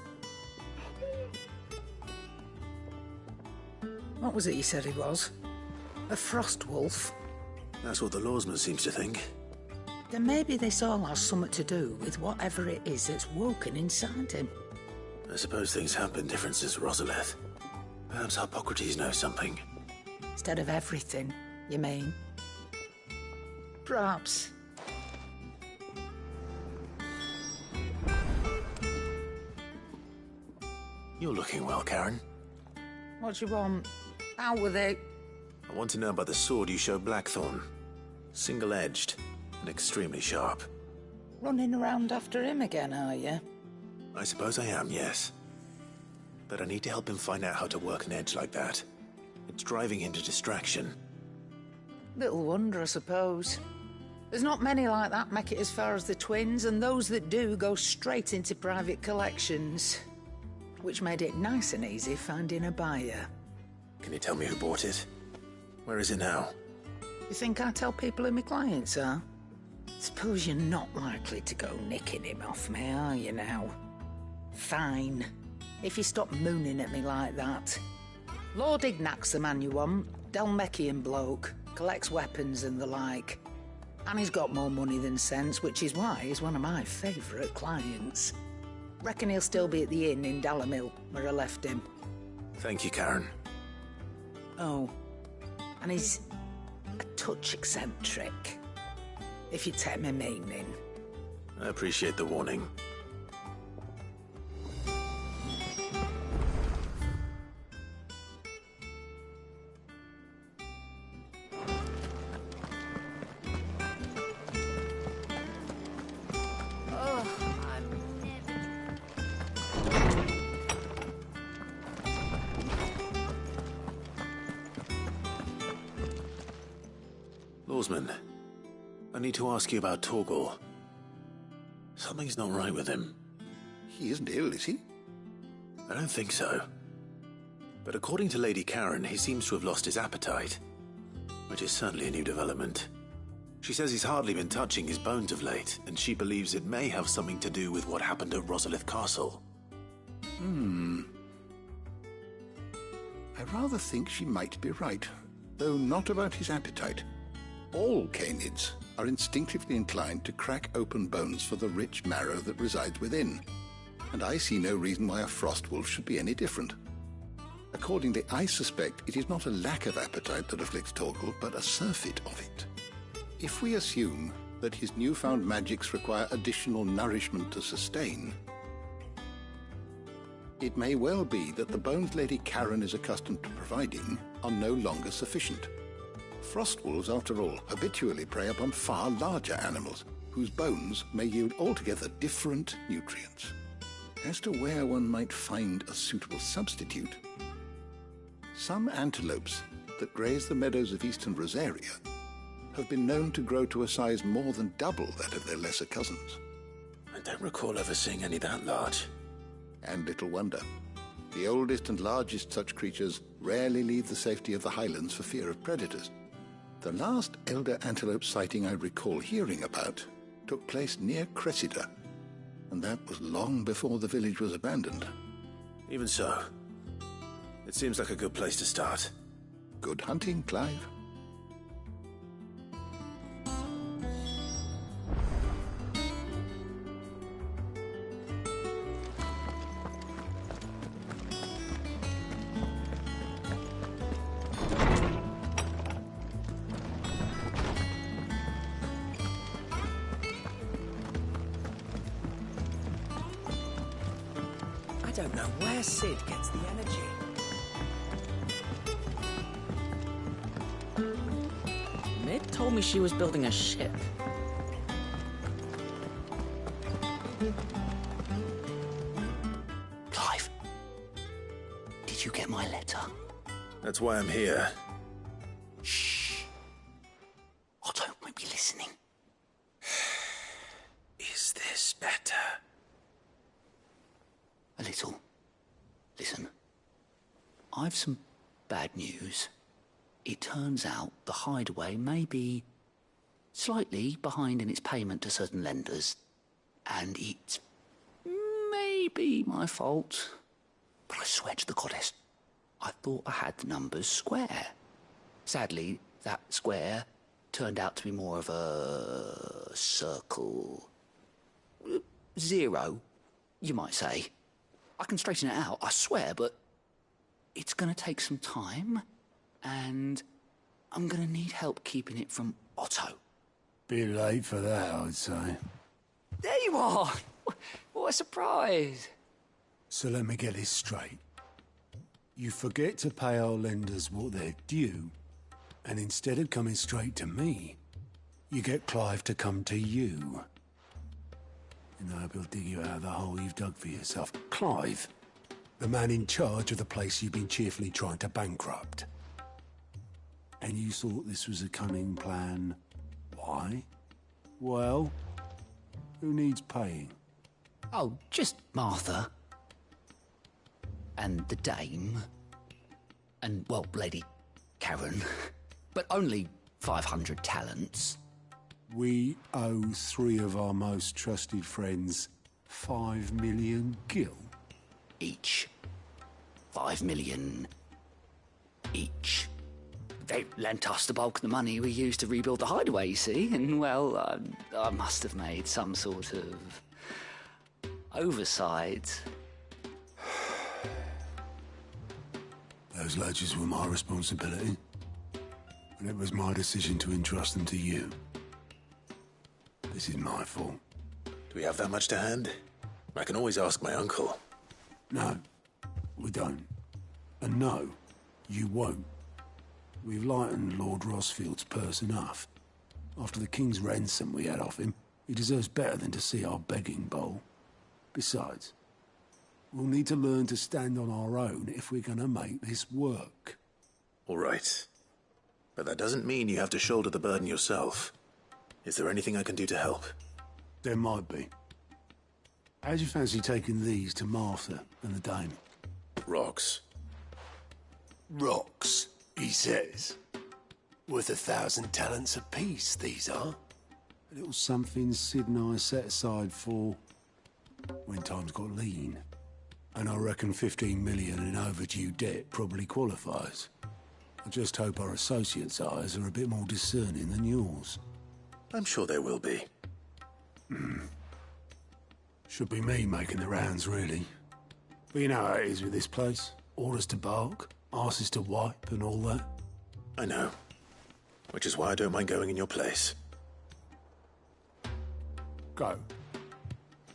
[SPEAKER 21] What was it you said he was? A frost wolf?
[SPEAKER 2] That's what the lawsman seems to think.
[SPEAKER 21] Then maybe this all has something to do with whatever it is that's woken inside him.
[SPEAKER 2] I suppose things have been different since Rosalith. Perhaps Hippocrates knows something.
[SPEAKER 21] Instead of everything, you mean? Perhaps.
[SPEAKER 2] You're looking well, Karen.
[SPEAKER 21] What do you want? Out with it.
[SPEAKER 2] I want to know about the sword you showed Blackthorn. Single-edged and extremely sharp.
[SPEAKER 21] Running around after him again, are you?
[SPEAKER 2] I suppose I am, yes. But I need to help him find out how to work an edge like that. It's driving him to distraction.
[SPEAKER 21] Little wonder, I suppose. There's not many like that make it as far as the twins, and those that do go straight into private collections. Which made it nice and easy finding a buyer.
[SPEAKER 2] Can you tell me who bought it? Where is it now?
[SPEAKER 21] You think I tell people who my clients are? Suppose you're not likely to go nicking him off me, are you now? Fine. If you stop mooning at me like that. Lord Ignac's the man you want. Dalmekian bloke. Collects weapons and the like. And he's got more money than sense, which is why he's one of my favourite clients. Reckon he'll still be at the inn in Dalamil, where I left him.
[SPEAKER 2] Thank you, Karen.
[SPEAKER 21] Oh, and he's a touch eccentric, if you take my meaning.
[SPEAKER 2] I appreciate the warning. Lawsman, I need to ask you about Torgal. Something's not right with him.
[SPEAKER 11] He isn't ill, is he?
[SPEAKER 2] I don't think so. But according to Lady Karen, he seems to have lost his appetite, which is certainly a new development. She says he's hardly been touching his bones of late, and she believes it may have something to do with what happened at Rosalith Castle.
[SPEAKER 11] I rather think she might be right, though not about his appetite. All canids are instinctively inclined to crack open bones for the rich marrow that resides within, and I see no reason why a frost wolf should be any different. Accordingly, I suspect it is not a lack of appetite that afflicts Torgal, but a surfeit of it. If we assume that his newfound magics require additional nourishment to sustain, it may well be that the bones Lady Karen is accustomed to providing are no longer sufficient. Frost wolves, after all, habitually prey upon far larger animals, whose bones may yield altogether different nutrients. As to where one might find a suitable substitute, some antelopes that graze the meadows of eastern Rosaria have been known to grow to a size more than double that of their lesser cousins.
[SPEAKER 2] I don't recall ever seeing any that large.
[SPEAKER 11] And little wonder. The oldest and largest such creatures rarely leave the safety of the highlands for fear of predators. The last elder antelope sighting I recall hearing about took place near Cressida, and that was long before the village was abandoned.
[SPEAKER 2] Even so, it seems like a good place to start.
[SPEAKER 11] Good hunting, Clive.
[SPEAKER 8] I don't know where Sid gets the energy.
[SPEAKER 15] Mid told me she was building a ship.
[SPEAKER 22] Clive, did you get my letter?
[SPEAKER 2] That's why I'm here.
[SPEAKER 22] Shh. Otto won't be listening.
[SPEAKER 2] Is this better?
[SPEAKER 22] A little. Listen, I've some bad news. It turns out the hideaway may be slightly behind in its payment to certain lenders, and it may be my fault. But I swear to the goddess, I thought I had the numbers square. Sadly, that square turned out to be more of a circle. 0, you might say. I can straighten it out, I swear, but it's going to take some time, and I'm going to need help keeping it from Otto.
[SPEAKER 18] Bit late for that, I'd say.
[SPEAKER 22] There you are! What a surprise!
[SPEAKER 18] So let me get this straight. You forget to pay our lenders what they're due, and instead of coming straight to me, you get Clive to come to you. And I hope he'll dig you out of the hole you've dug for yourself. Clive, the man in charge of the place you've been cheerfully trying to bankrupt. And you thought this was a cunning plan. Why? Well, who needs paying?
[SPEAKER 22] Oh, just Martha. And the dame. And, well, Lady Karen. But only 500 talents.
[SPEAKER 18] We owe 3 of our most trusted friends 5 million gil.
[SPEAKER 22] Each. 5 million each. They lent us the bulk of the money we used to rebuild the hideaway, you see, and, well, I must have made some sort of oversight.
[SPEAKER 18] Those ledgers were my responsibility, and it was my decision to entrust them to you. This is my fault.
[SPEAKER 2] Do we have that much to hand? I can always ask my uncle.
[SPEAKER 18] No, we don't. And no, you won't. We've lightened Lord Rosfield's purse enough. After the king's ransom we had off him, he deserves better than to see our begging bowl. Besides, we'll need to learn to stand on our own if we're gonna make this work.
[SPEAKER 2] All right. But that doesn't mean you have to shoulder the burden yourself. Is there anything I can do to help?
[SPEAKER 18] There might be. How'd you fancy taking these to Martha and the dame?
[SPEAKER 2] Rocks.
[SPEAKER 23] Rocks, he says. Worth 1,000 talents apiece, these are.
[SPEAKER 18] A little something Sid and I set aside for when times got lean. And I reckon 15 million in overdue debt probably qualifies. I just hope our associates' eyes are a bit more discerning than yours.
[SPEAKER 2] I'm sure there will be.
[SPEAKER 18] Should be me making the rounds, really. But you know how it is with this place. Orders to bark, arses to wipe, and all that.
[SPEAKER 2] I know. Which is why I don't mind going in your place.
[SPEAKER 18] Go.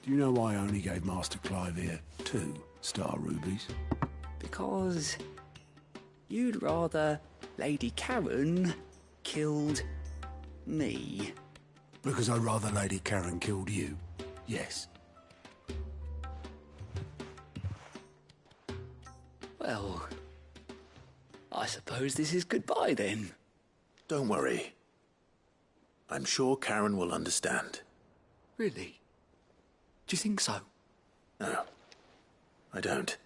[SPEAKER 18] Do you know why I only gave Master Clive here 2 star rubies?
[SPEAKER 22] Because you'd rather Lady Karen killed me.
[SPEAKER 18] Because I'd rather Lady Karen killed you. Yes.
[SPEAKER 22] Well, I suppose this is goodbye then.
[SPEAKER 2] Don't worry. I'm sure Karen will understand.
[SPEAKER 22] Really? Do you think so?
[SPEAKER 2] No, I don't.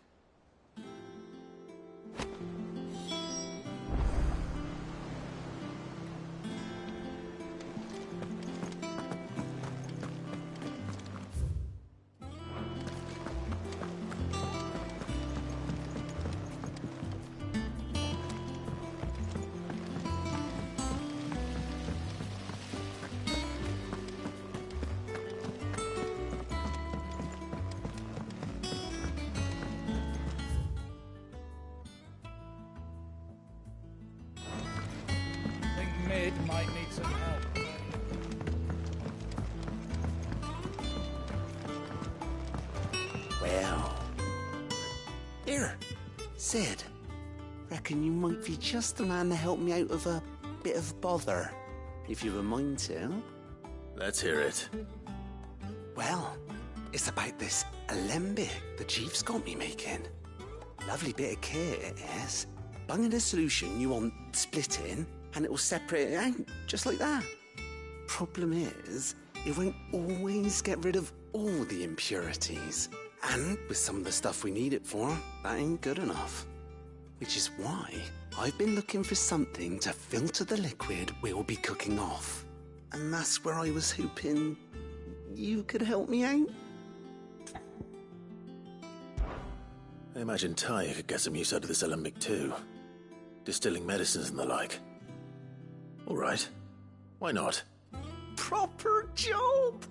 [SPEAKER 13] Mid might need some help.
[SPEAKER 14] Well. Here, Sid. Reckon you might be just the man to help me out of a bit of bother, if you've a mind to.
[SPEAKER 2] Let's hear it.
[SPEAKER 14] Well, it's about this alembic the chief's got me making. Lovely bit of kit it is. Bung in a solution you want splitting, and it will separate it out, just like that. Problem is, it won't always get rid of all the impurities. And with some of the stuff we need it for, that ain't good enough. Which is why I've been looking for something to filter the liquid we'll be cooking off. And that's where I was hoping you could help me out.
[SPEAKER 2] I imagine Ty could get some use out of this alembic too. Distilling medicines and the like. All right. Why not?
[SPEAKER 14] Proper job!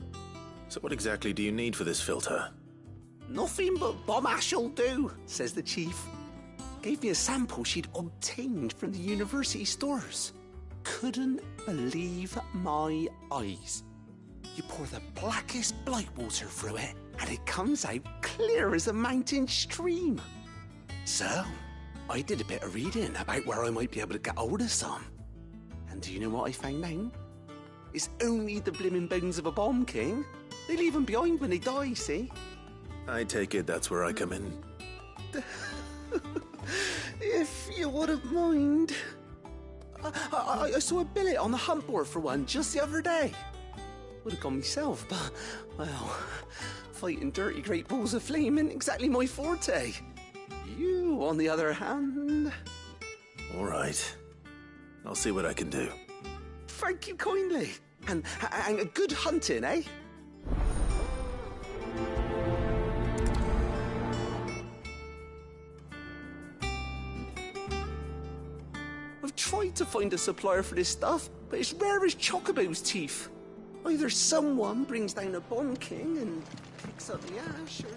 [SPEAKER 2] So what exactly do you need for this filter?
[SPEAKER 14] Nothing but bomb ash'll do, says the chief. Gave me a sample she'd obtained from the university stores. Couldn't believe my eyes. You pour the blackest blight water through it, and it comes out clear as a mountain stream. So, I did a bit of reading about where I might be able to get hold of some. And do you know what I found out? It's only the blimmin' bones of a bomb king. They leave them behind when they die, see?
[SPEAKER 2] I take it that's where I come in.
[SPEAKER 14] If you wouldn't mind. I saw a billet on the hunt board for one just the other day. Would have gone myself, but, well, fighting dirty great balls of flame ain't exactly my forte. You, on the other hand...
[SPEAKER 2] All right. I'll see what I can do.
[SPEAKER 14] Thank you kindly. And a good hunting, eh? I've tried to find a supplier for this stuff, but it's rare as Chocobo's teeth. Either someone brings down a bomb king and picks up the ash, or...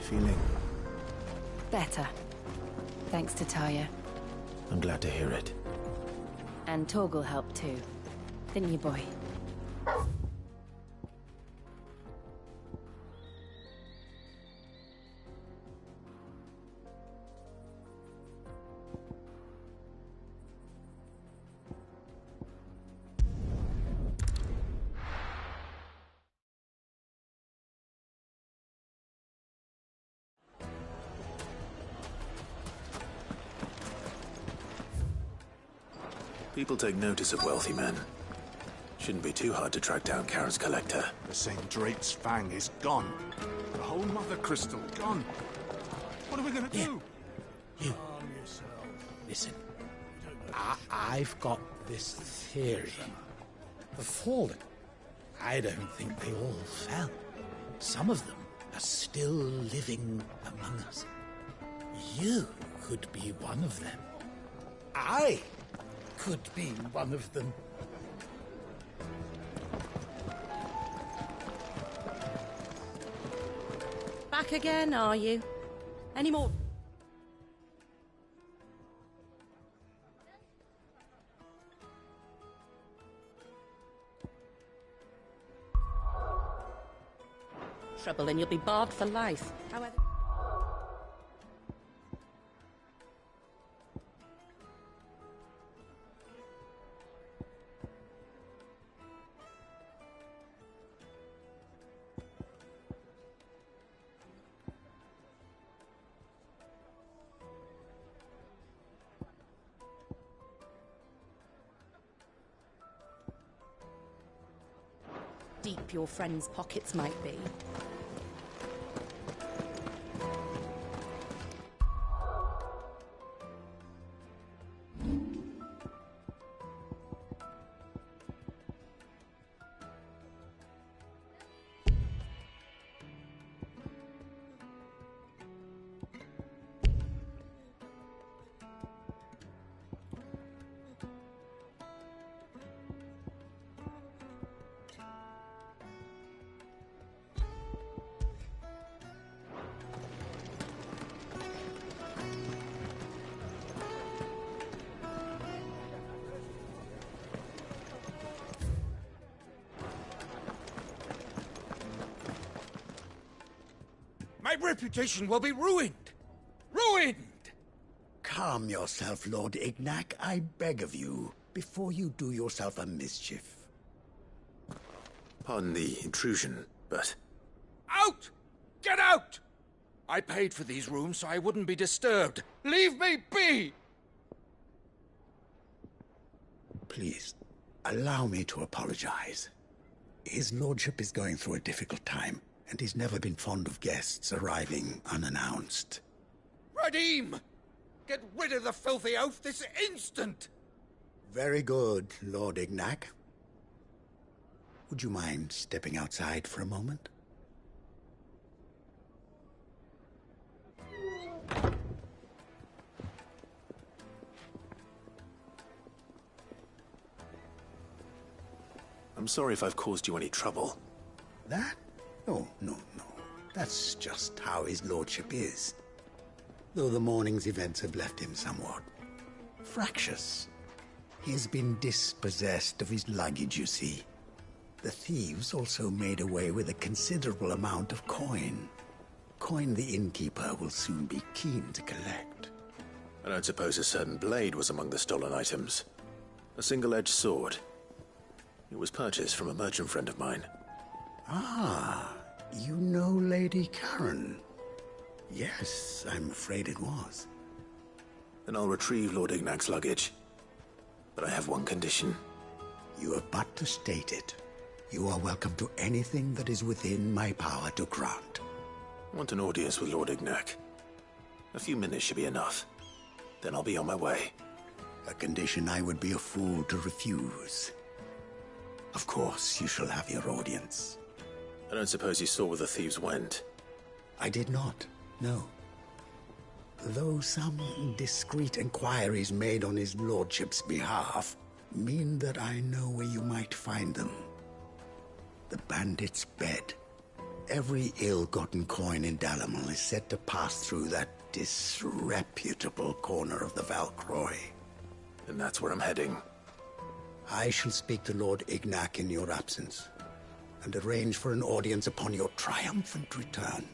[SPEAKER 2] Feeling?
[SPEAKER 10] Better. Thanks to Taya.
[SPEAKER 2] I'm glad to hear it.
[SPEAKER 10] And Torgal helped too. Didn't you, boy?
[SPEAKER 2] People take notice of wealthy men. Shouldn't be too hard to track down Karen's collector.
[SPEAKER 4] The St. Drake's Fang is gone. The whole Mother Crystal gone. What are we gonna do?
[SPEAKER 5] You. Listen. I've got this theory. The Fallen. I don't think they all fell. Some of them are still living among us. You could be one of them. I could be one of them.
[SPEAKER 16] Back again, are you? Any more? Trouble and you'll be barred for life. However... deep your friends' pockets might be.
[SPEAKER 1] My reputation will be ruined. Ruined!
[SPEAKER 12] Calm yourself, Lord Ignac, I beg of you, before you do yourself a mischief.
[SPEAKER 2] Pardon the intrusion, but...
[SPEAKER 1] Out! Get out! I paid for these rooms so I wouldn't be disturbed. Leave me be!
[SPEAKER 12] Please, allow me to apologize. His lordship is going through a difficult time, and he's never been fond of guests arriving unannounced.
[SPEAKER 1] Radim! Get rid of the filthy oaf this instant!
[SPEAKER 12] Very good, Lord Ignac. Would you mind stepping outside for a moment?
[SPEAKER 2] I'm sorry if I've caused you any trouble.
[SPEAKER 12] That? No. That's just how his lordship is. Though the morning's events have left him somewhat fractious. He has been dispossessed of his luggage, you see. The thieves also made away with a considerable amount of coin. Coin the innkeeper will soon be keen to collect.
[SPEAKER 2] I don't suppose a certain blade was among the stolen items. A single-edged sword. It was purchased from a merchant friend of mine.
[SPEAKER 12] Ah, you know Lady Karen. Yes, I'm afraid it was.
[SPEAKER 2] Then I'll retrieve Lord Ignac's luggage. But I have one condition.
[SPEAKER 12] You have but to state it. You are welcome to anything that is within my power to grant.
[SPEAKER 2] I want an audience with Lord Ignac. A few minutes should be enough. Then I'll be on my way.
[SPEAKER 12] A condition I would be a fool to refuse. Of course, you shall have your audience.
[SPEAKER 2] I don't suppose you saw where the thieves went?
[SPEAKER 12] I did not, no. Though some discreet inquiries made on his lordship's behalf mean that I know where you might find them. The bandit's bed. Every ill-gotten coin in Dalamel is said to pass through that disreputable corner of the Valcroy.
[SPEAKER 2] And that's where I'm heading.
[SPEAKER 12] I shall speak to Lord Ignac in your absence, and arrange for an audience upon your triumphant return.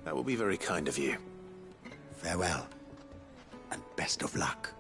[SPEAKER 2] That will be very kind of you.
[SPEAKER 12] Farewell, and best of luck.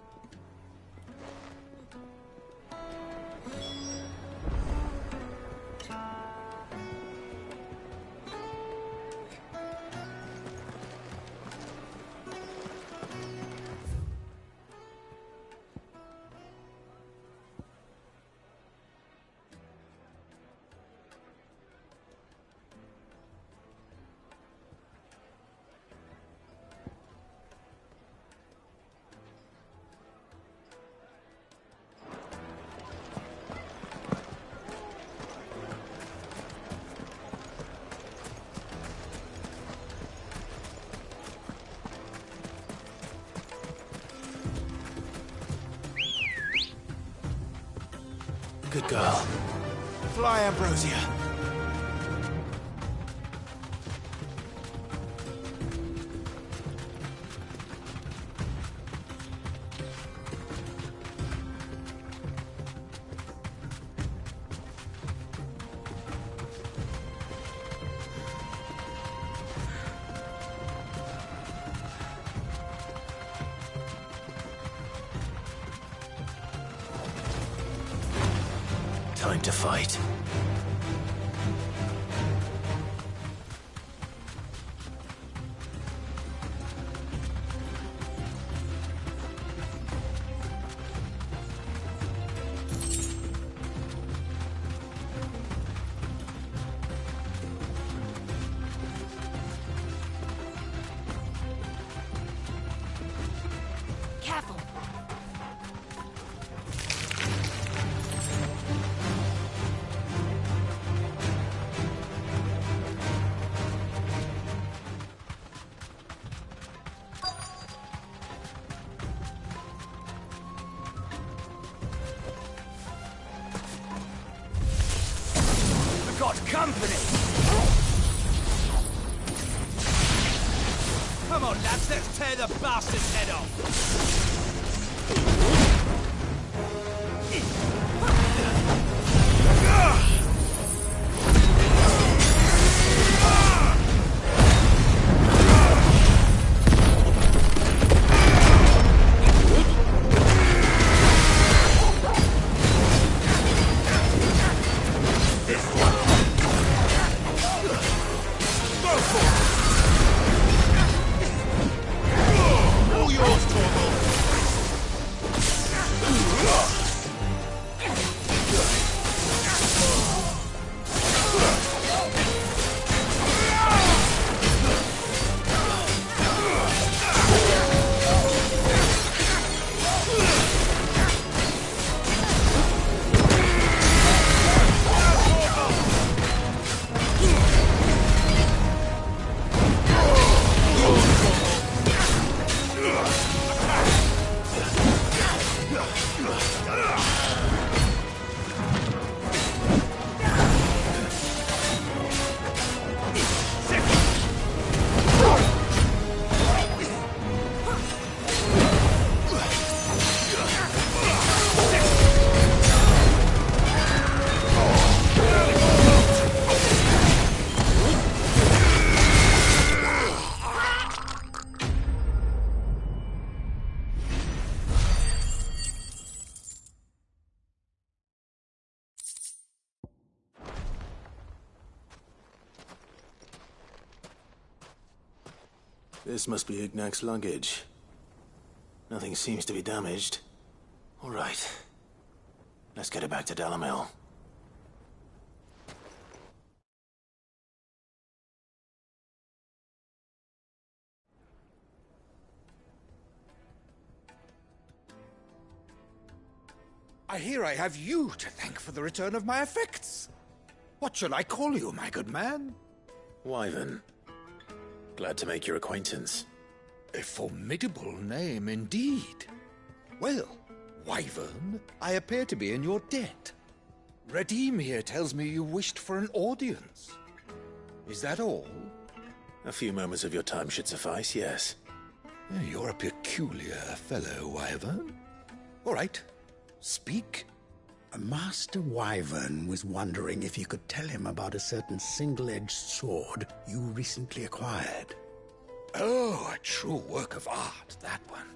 [SPEAKER 2] Good girl.
[SPEAKER 1] Fly, Ambrosia.
[SPEAKER 2] Time to fight.
[SPEAKER 16] Careful.
[SPEAKER 1] Got company! Come on, lads, let's tear the bastard's head off!
[SPEAKER 2] This must be Ignac's luggage. Nothing seems to be damaged. All right. Let's get it back to Dalamel.
[SPEAKER 1] I hear I have you to thank for the return of my effects. What shall I call you, my good man?
[SPEAKER 2] Wyvern. Glad to make your acquaintance.
[SPEAKER 1] A formidable name indeed. Well, Wyvern, I appear to be in your debt. Redeem here tells me you wished for an audience. Is that all?
[SPEAKER 2] A few moments of your time should suffice, yes.
[SPEAKER 1] You're a peculiar fellow, Wyvern. All right, speak.
[SPEAKER 12] Master Wyvern was wondering if you could tell him about a certain single-edged sword you recently acquired.
[SPEAKER 1] Oh, a true work of art, that one.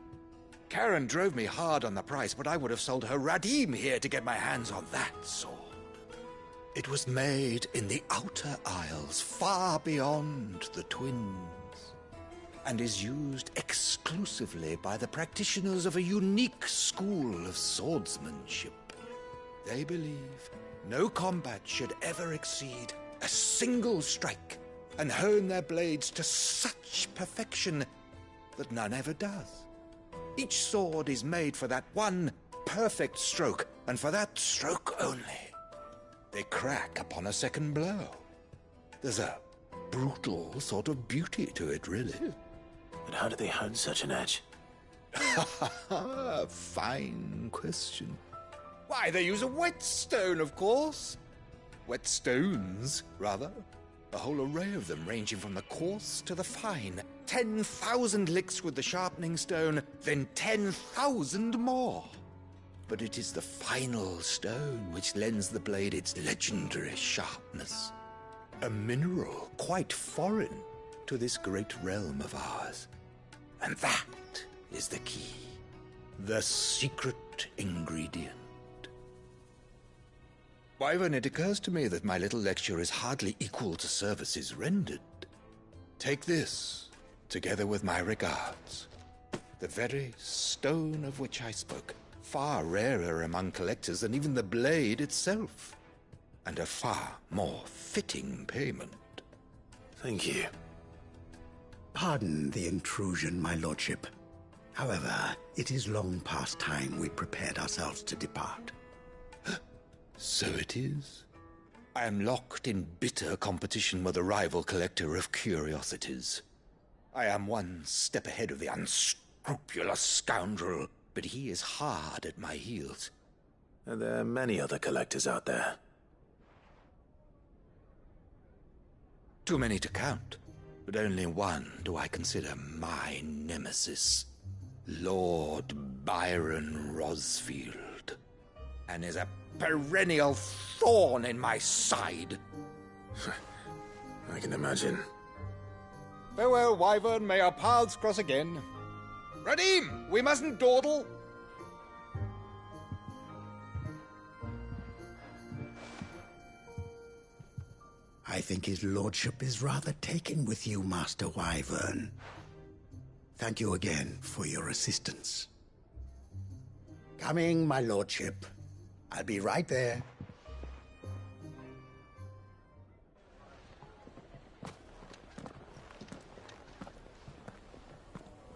[SPEAKER 1] Karen drove me hard on the price, but I would have sold her Radim here to get my hands on that sword. It was made in the Outer Isles, far beyond the Twins, and is used exclusively by the practitioners of a unique school of swordsmanship. They believe no combat should ever exceed a single strike, and hone their blades to such perfection that none ever does. Each sword is made for that one perfect stroke, and for that stroke only. They crack upon a second blow. There's a brutal sort of beauty to it, really.
[SPEAKER 2] But how do they hone such an edge?
[SPEAKER 1] Fine question. Why, they use a whetstone, of course. Whetstones, rather. A whole array of them, ranging from the coarse to the fine. 10,000 licks with the sharpening stone, then 10,000 more. But it is the final stone which lends the blade its legendary sharpness. A mineral quite foreign to this great realm of ours. And that is the key. The secret ingredient. Wyvern, it occurs to me that my little lecture is hardly equal to services rendered. Take this, together with my regards. The very stone of which I spoke, far rarer among collectors than even the blade itself, and a far more fitting payment.
[SPEAKER 2] Thank you.
[SPEAKER 12] Pardon the intrusion, my lordship. However, it is long past time we prepared ourselves to depart.
[SPEAKER 1] So it is. I am locked in bitter competition with a rival collector of curiosities. I am one step ahead of the unscrupulous scoundrel, but he is hard at my heels.
[SPEAKER 2] Are there many other collectors out there?
[SPEAKER 1] Too many to count, but only one do I consider my nemesis. Lord Byron Rosfield, and is a perennial thorn in my side.
[SPEAKER 2] I can imagine.
[SPEAKER 1] Farewell, Wyvern. May our paths cross again. Radim, we mustn't dawdle.
[SPEAKER 12] I think his lordship is rather taken with you, Master Wyvern. Thank you again for your assistance. Coming, my lordship. I'll be right there.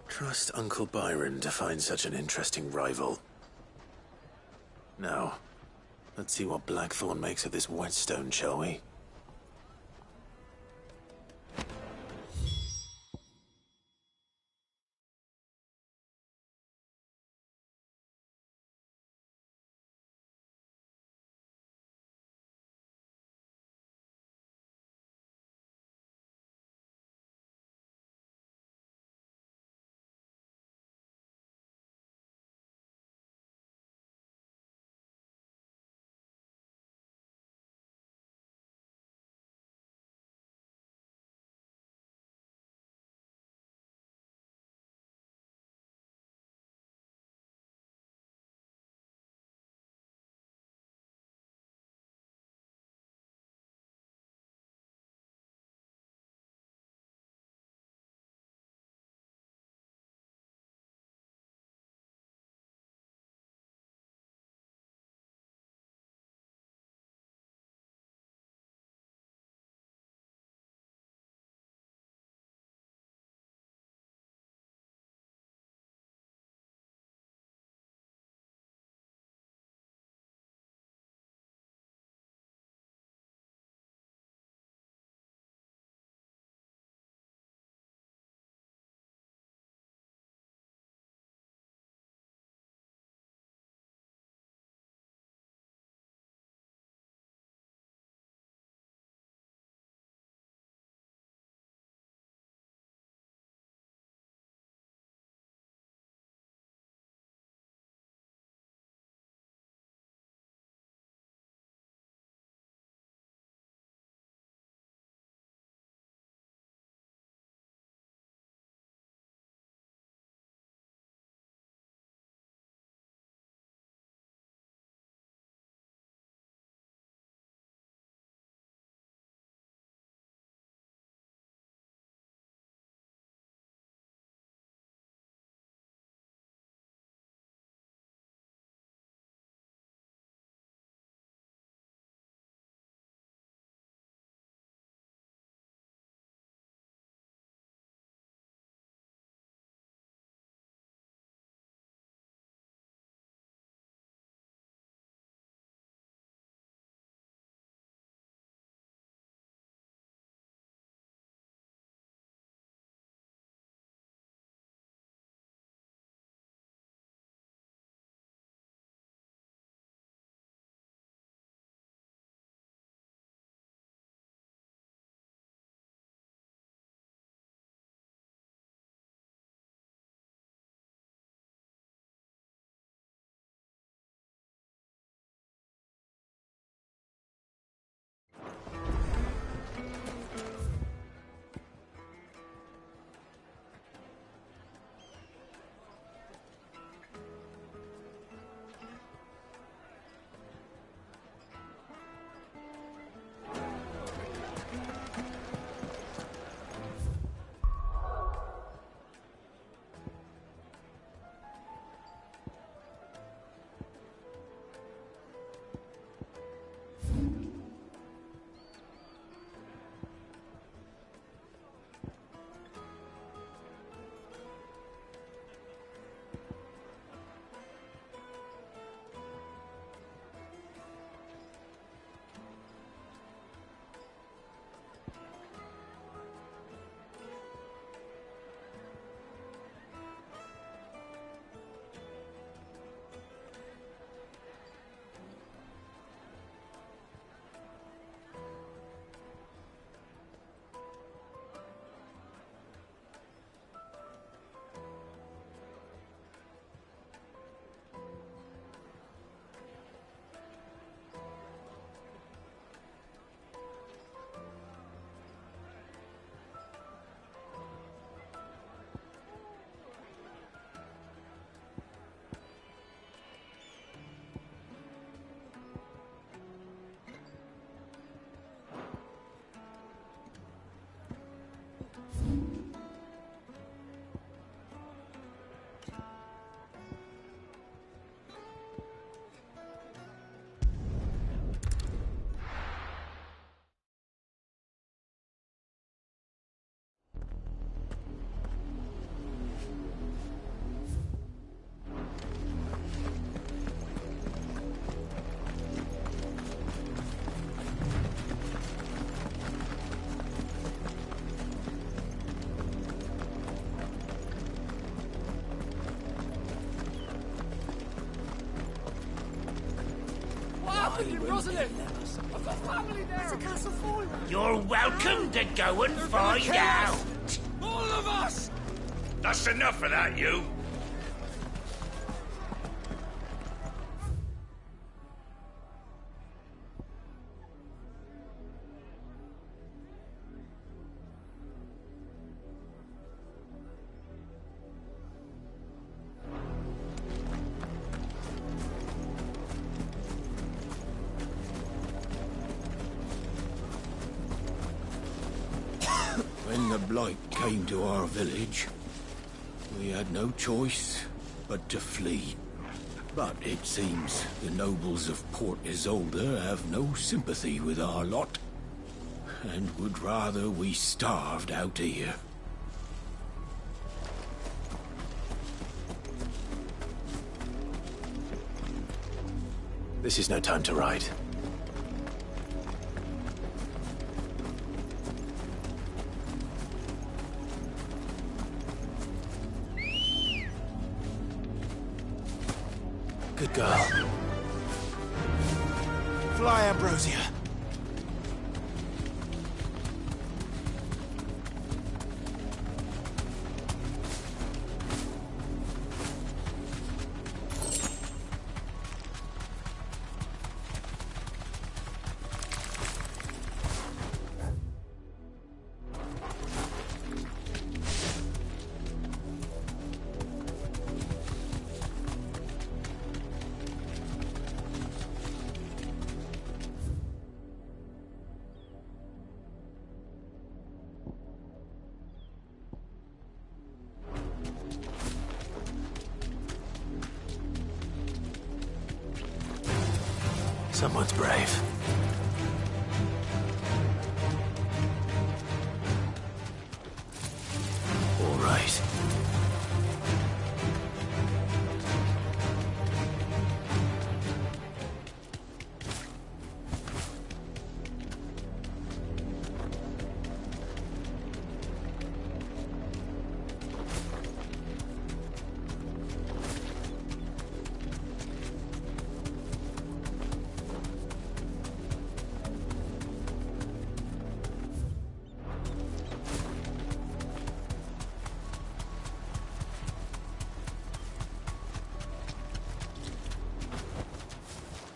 [SPEAKER 2] Trust Uncle Byron to find such an interesting rival. Now, let's see what Blackthorn makes of this whetstone, shall we?
[SPEAKER 7] Rosalind! I've got family there! It's a castle falling!
[SPEAKER 6] You're welcome to go and find out!
[SPEAKER 7] All of us!
[SPEAKER 6] That's enough of that, you!
[SPEAKER 1] When the Blight came to our village, we had no choice but to flee. But it seems the nobles of Port Isolde have no sympathy with our lot, and would rather we starved out here.
[SPEAKER 2] This is no time to ride. Good girl.
[SPEAKER 6] Fly, Ambrosia.
[SPEAKER 2] Someone's brave. All right.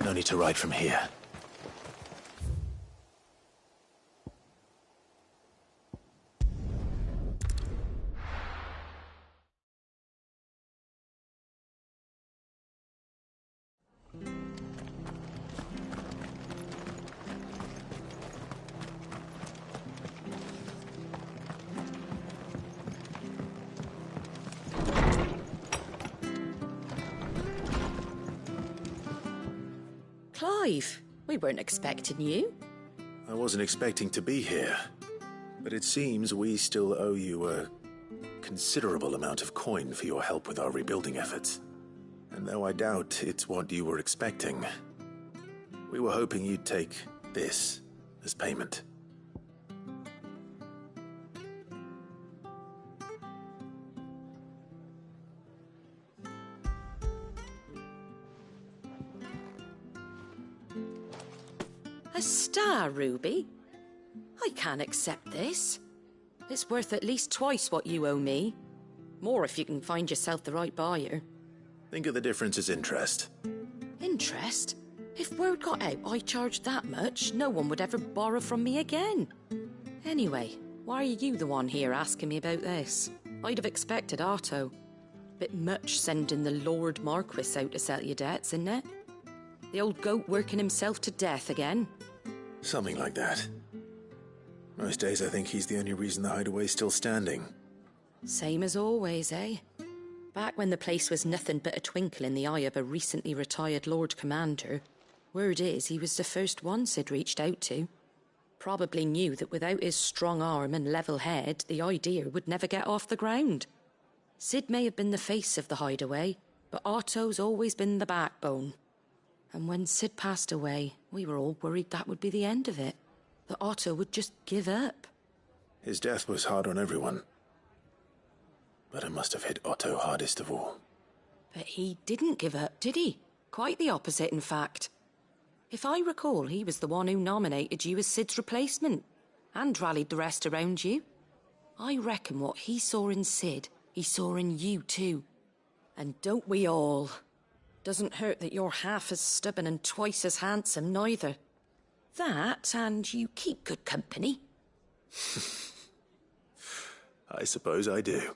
[SPEAKER 2] No need to ride from here.
[SPEAKER 15] Clive, we weren't expecting you.
[SPEAKER 2] I wasn't expecting to be here, but it seems we still owe you a considerable amount of coin for your help with our rebuilding efforts. And though I doubt it's what you were expecting, we were hoping you'd take this as payment.
[SPEAKER 15] A star ruby? I can't accept this. It's worth at least twice what you owe me. More if you can find yourself the right buyer.
[SPEAKER 2] Think of the difference as interest.
[SPEAKER 15] Interest? If word got out I charged that much, no one would ever borrow from me again. Anyway, why are you the one here asking me about this? I'd have expected Otto. Bit much sending the Lord Marquis out to settle your debts, isn't it? The old goat working himself to death again.
[SPEAKER 2] Something like that. Most days I think he's the only reason the hideaway's still standing.
[SPEAKER 15] Same as always, eh? Back when the place was nothing but a twinkle in the eye of a recently retired Lord Commander, word is he was the first one Sid reached out to. Probably knew that without his strong arm and level head, the idea would never get off the ground. Sid may have been the face of the hideaway, but Otto's always been the backbone. And when Sid passed away, we were all worried that would be the end of it. That Otto would just give up.
[SPEAKER 2] His death was hard on everyone. But it must have hit Otto hardest of all.
[SPEAKER 15] But he didn't give up, did he? Quite the opposite, in fact. If I recall, he was the one who nominated you as Sid's replacement, and rallied the rest around you. I reckon what he saw in Sid, he saw in you too. And don't we all? Doesn't hurt that you're half as stubborn and twice as handsome, neither. That, and you keep good company.
[SPEAKER 2] I suppose I do.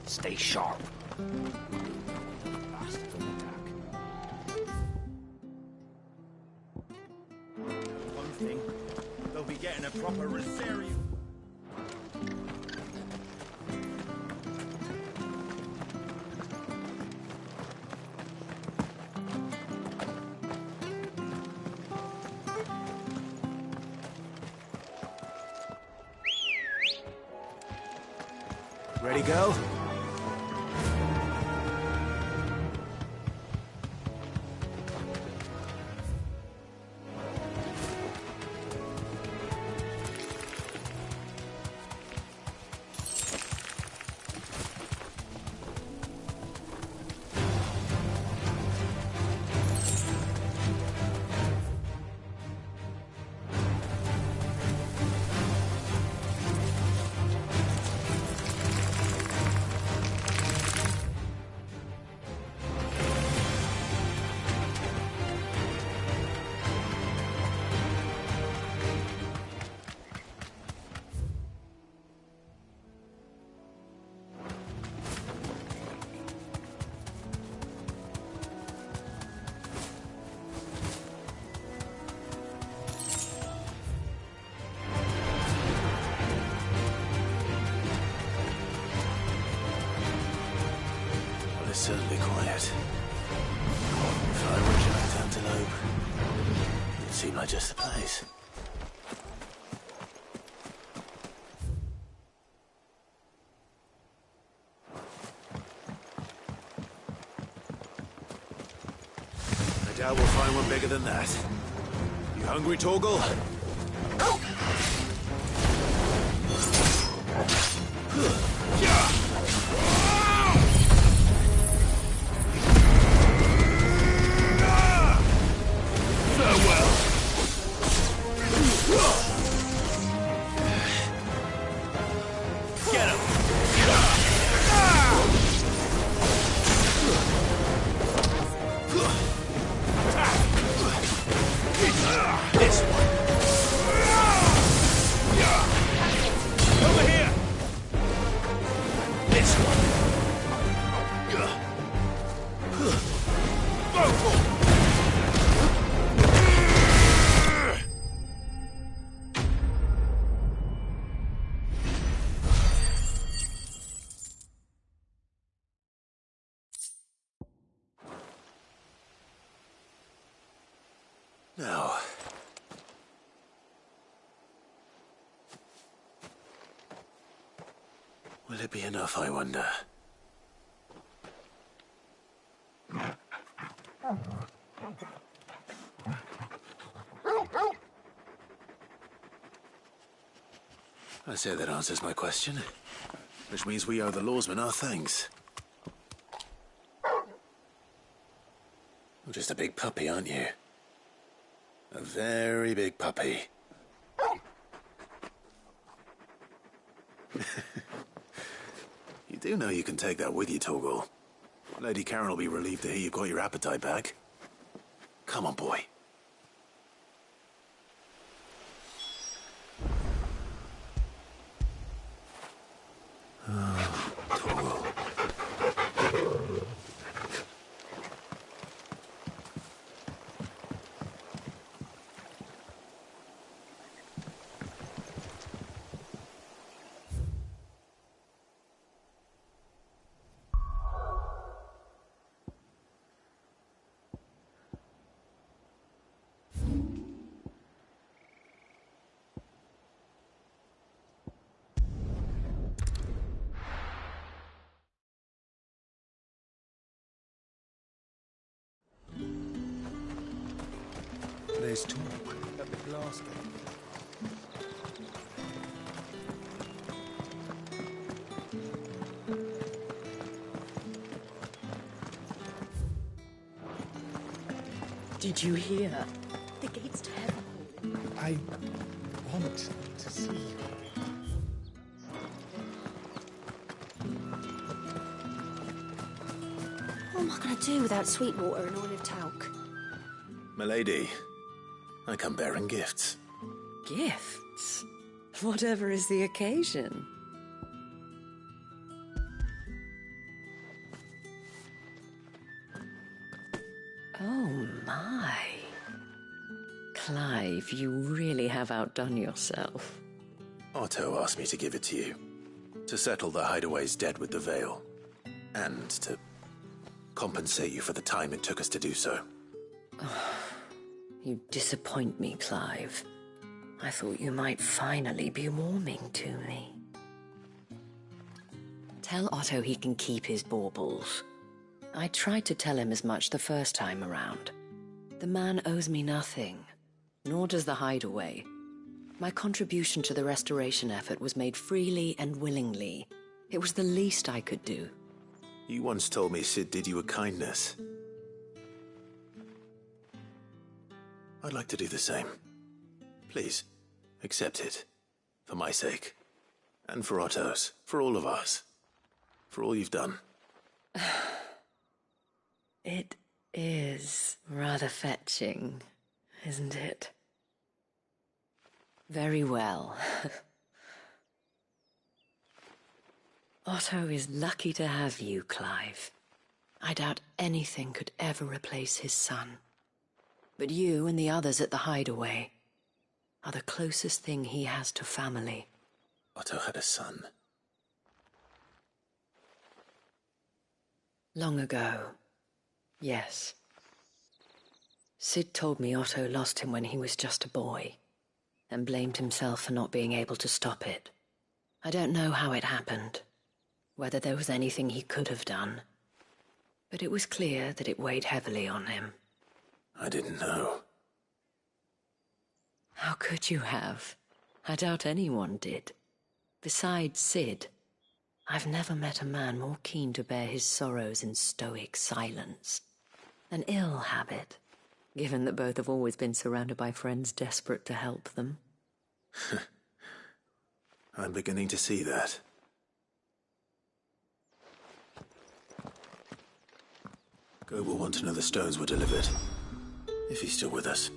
[SPEAKER 6] Stay sharp.
[SPEAKER 13] Bastards on attack.
[SPEAKER 6] One thing, they'll be getting a proper Rosario. Ready, go?
[SPEAKER 2] Well, it's certainly quiet. If I were a giant antelope, it seemed like just the place. I doubt we'll find one bigger than that. You hungry, Torgal? Now, will it be enough, I wonder? I say that answers my question, which means we owe the lawsmen our thanks. You're just a big puppy, aren't you? A very big puppy. You do know you can take that with you, Torgal. Lady Karen will be relieved to hear you've got your appetite back. Come on, boy. Oh, Torgal.
[SPEAKER 5] There's talk at the glass gate.
[SPEAKER 15] Did you hear?
[SPEAKER 16] The gate's to heaven.
[SPEAKER 5] I want to see you.
[SPEAKER 10] What am I going to do without Sweetwater and Olive Talc?
[SPEAKER 2] Milady, I come bearing gifts.
[SPEAKER 15] Gifts? Whatever is the occasion. Oh my. Clive, you really have outdone yourself.
[SPEAKER 2] Otto asked me to give it to you. To settle the Hideaway's debt with the Veil. And to compensate you for the time it took us to do so.
[SPEAKER 15] You disappoint me, Clive. I thought you might finally be warming to me. Tell Otto he can keep his baubles. I tried to tell him as much the first time around. The man owes me nothing, nor does the Hideaway. My contribution to the restoration effort was made freely and willingly. It was the least I could do.
[SPEAKER 2] You once told me Sid did you a kindness. I'd like to do the same. Please, accept it. For my sake. And for Otto's. For all of us. For all you've done.
[SPEAKER 15] It is rather fetching, isn't it? Very well. Otto is lucky to have you, Clive. I doubt anything could ever replace his son. But you and the others at the Hideaway are the closest thing he has to family.
[SPEAKER 2] Otto had a son.
[SPEAKER 15] Long ago, yes. Sid told me Otto lost him when he was just a boy, and blamed himself for not being able to stop it. I don't know how it happened, whether there was anything he could have done, but it was clear that it weighed heavily on him.
[SPEAKER 2] I didn't know.
[SPEAKER 15] How could you have? I doubt anyone did. Besides Sid, I've never met a man more keen to bear his sorrows in stoic silence. An ill habit, given that both have always been surrounded by friends desperate to help them.
[SPEAKER 2] I'm beginning to see that. Go will want to know the stones were delivered. If he's still with us.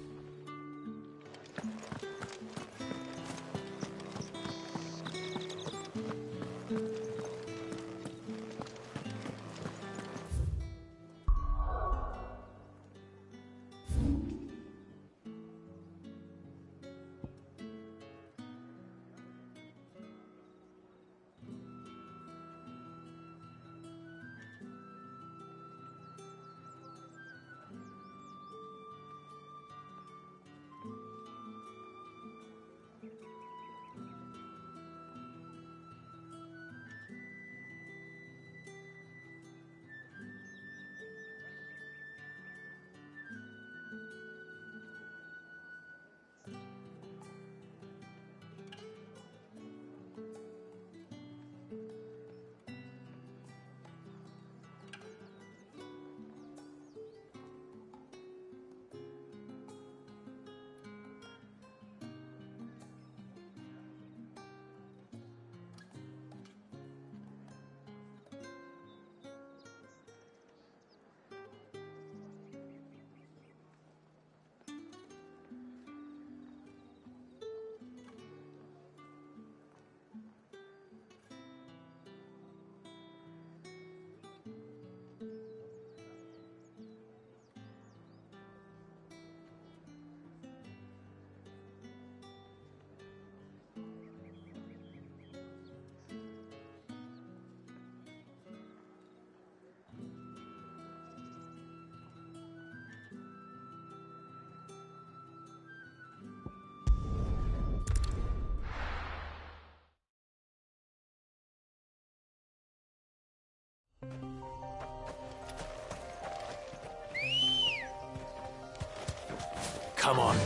[SPEAKER 23] Come on.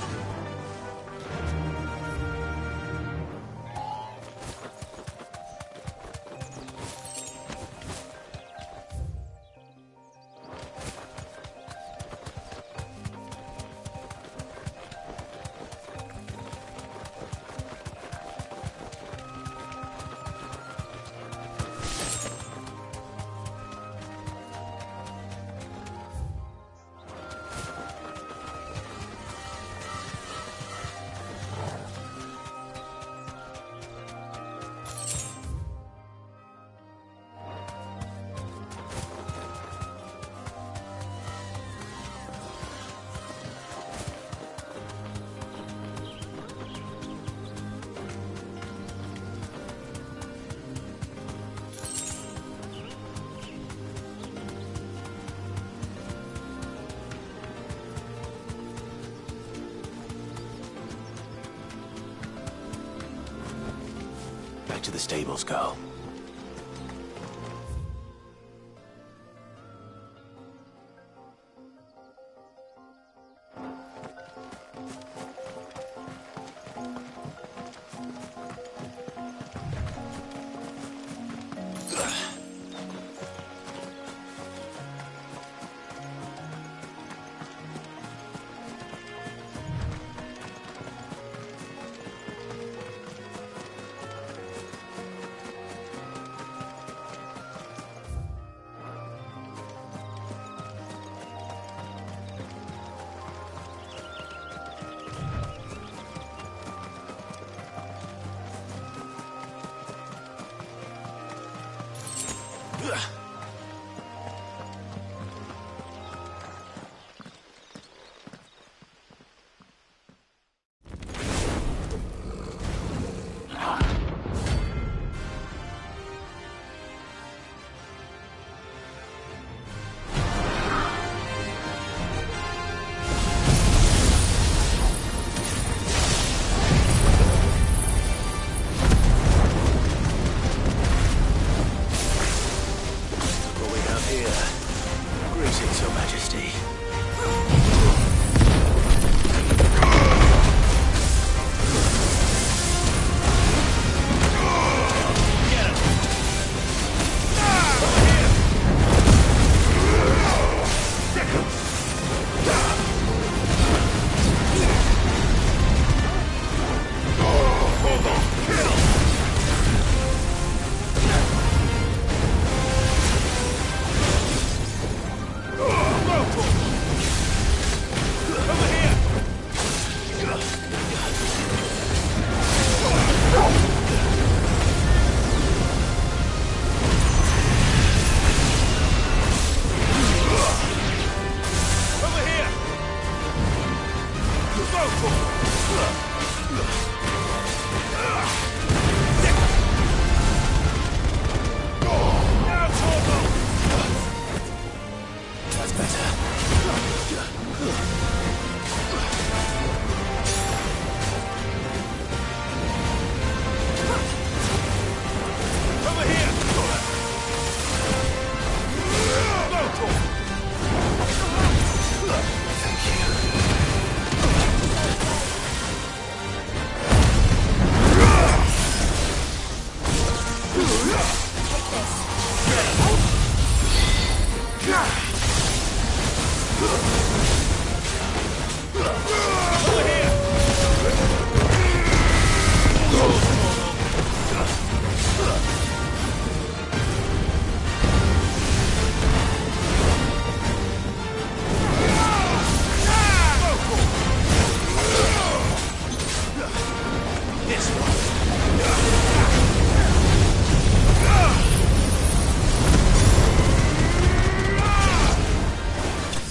[SPEAKER 2] Back to the stables, girl.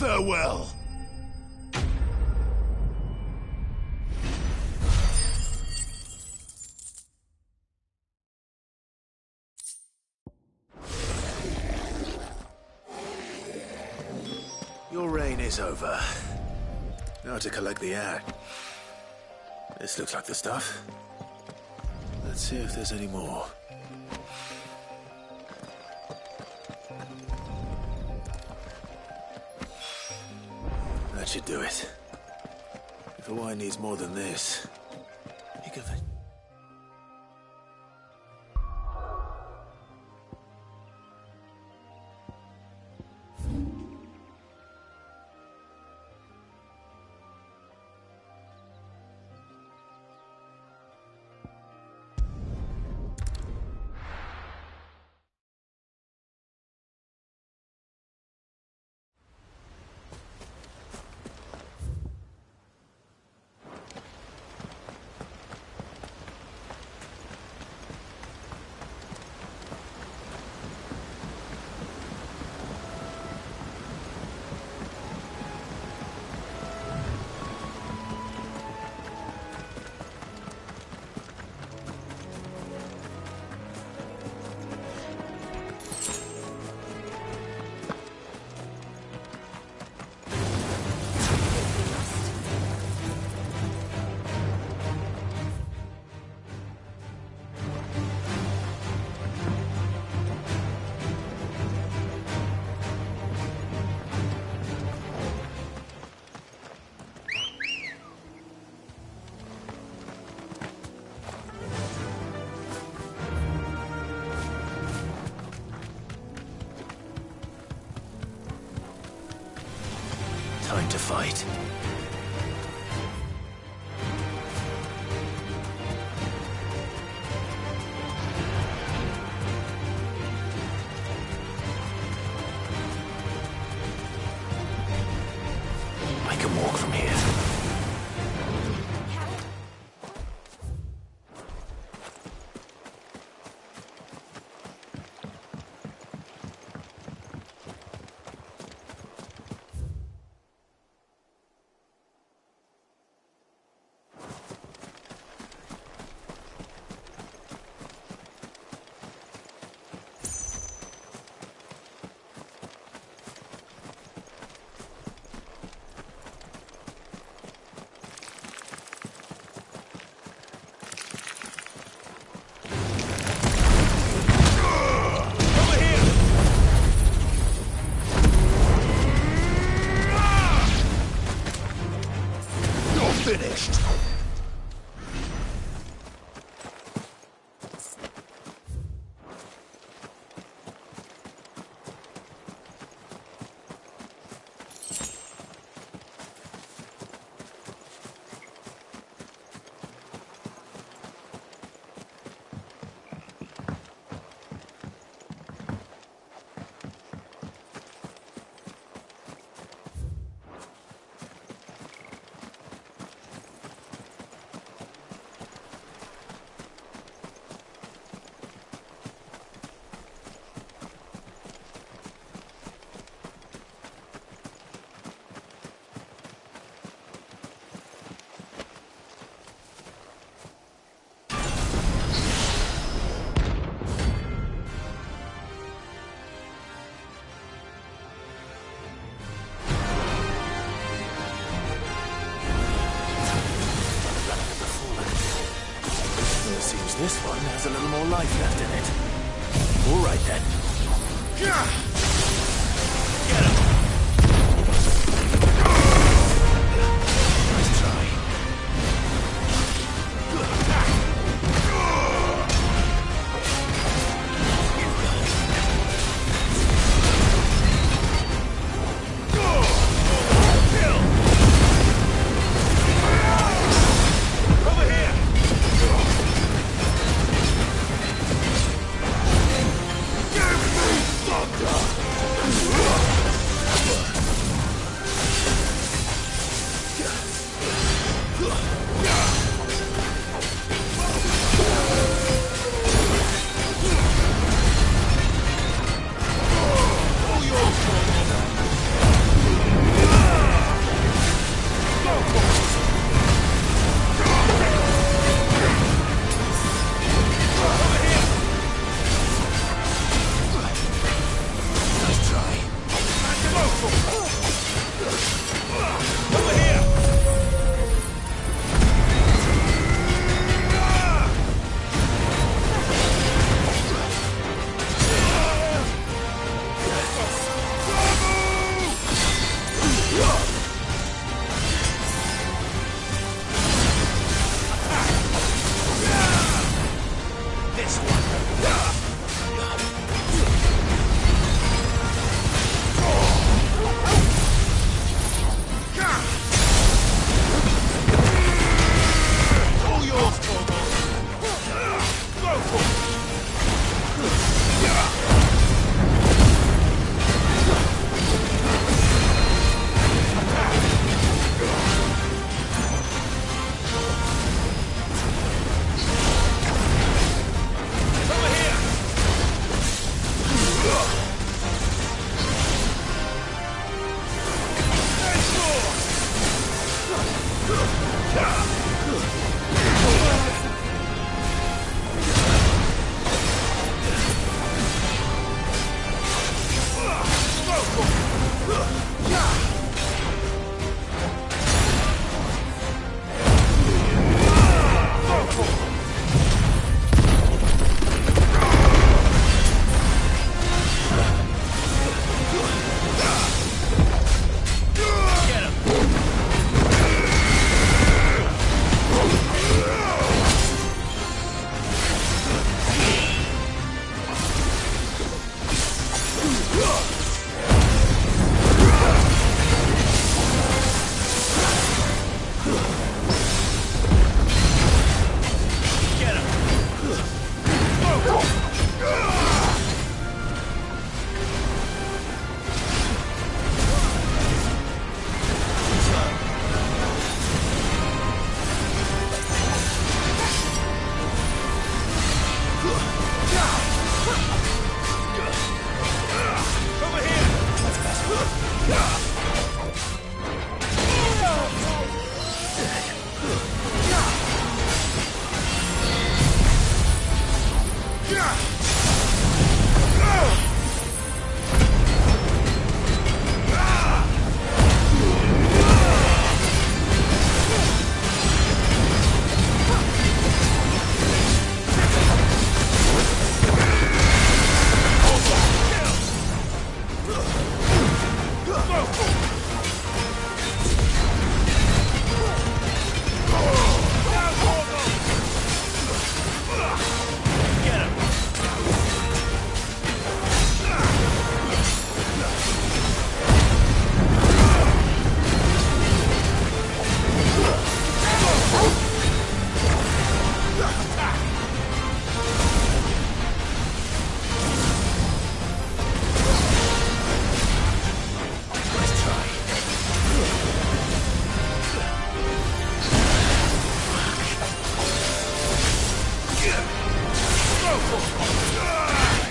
[SPEAKER 23] Farewell.
[SPEAKER 2] Your reign is over. Now to collect the ad. This looks like the stuff. Let's see if there's any more. That should do it. The wine needs more than this. Think of it. Time to fight. I can walk from here. Finished. This one has a little more life left in it. All right, then. Get him! Nice try. Over here! Give me thunder!
[SPEAKER 9] I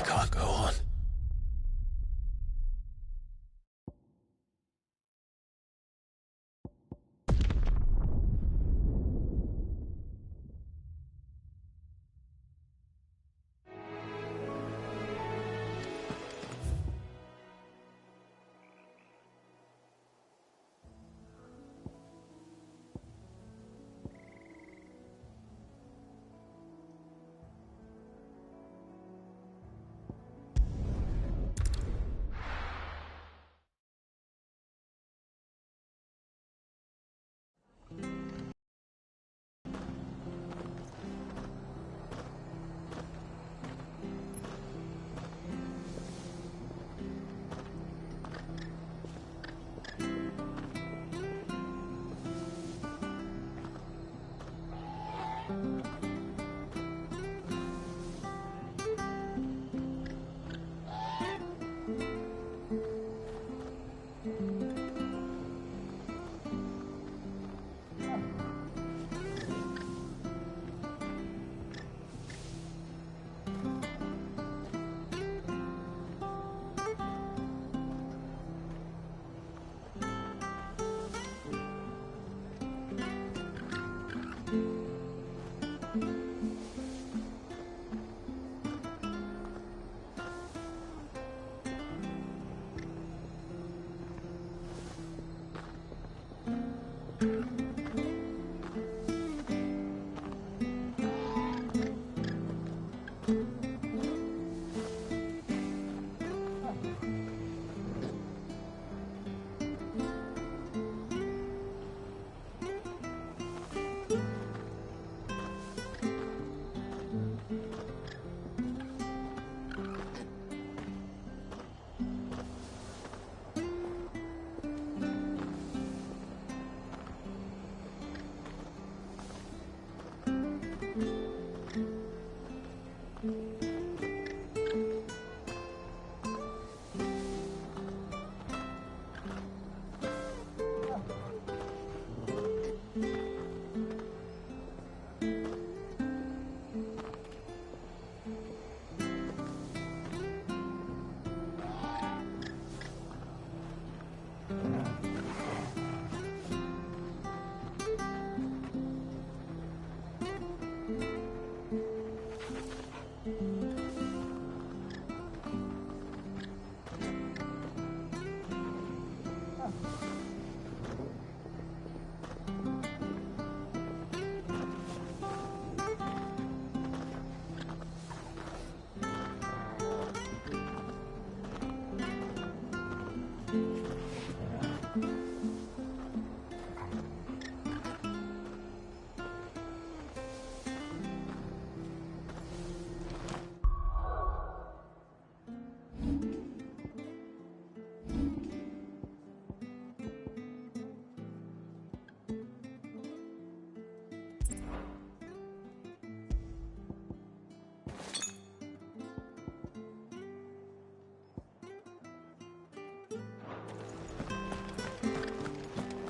[SPEAKER 9] can't go on.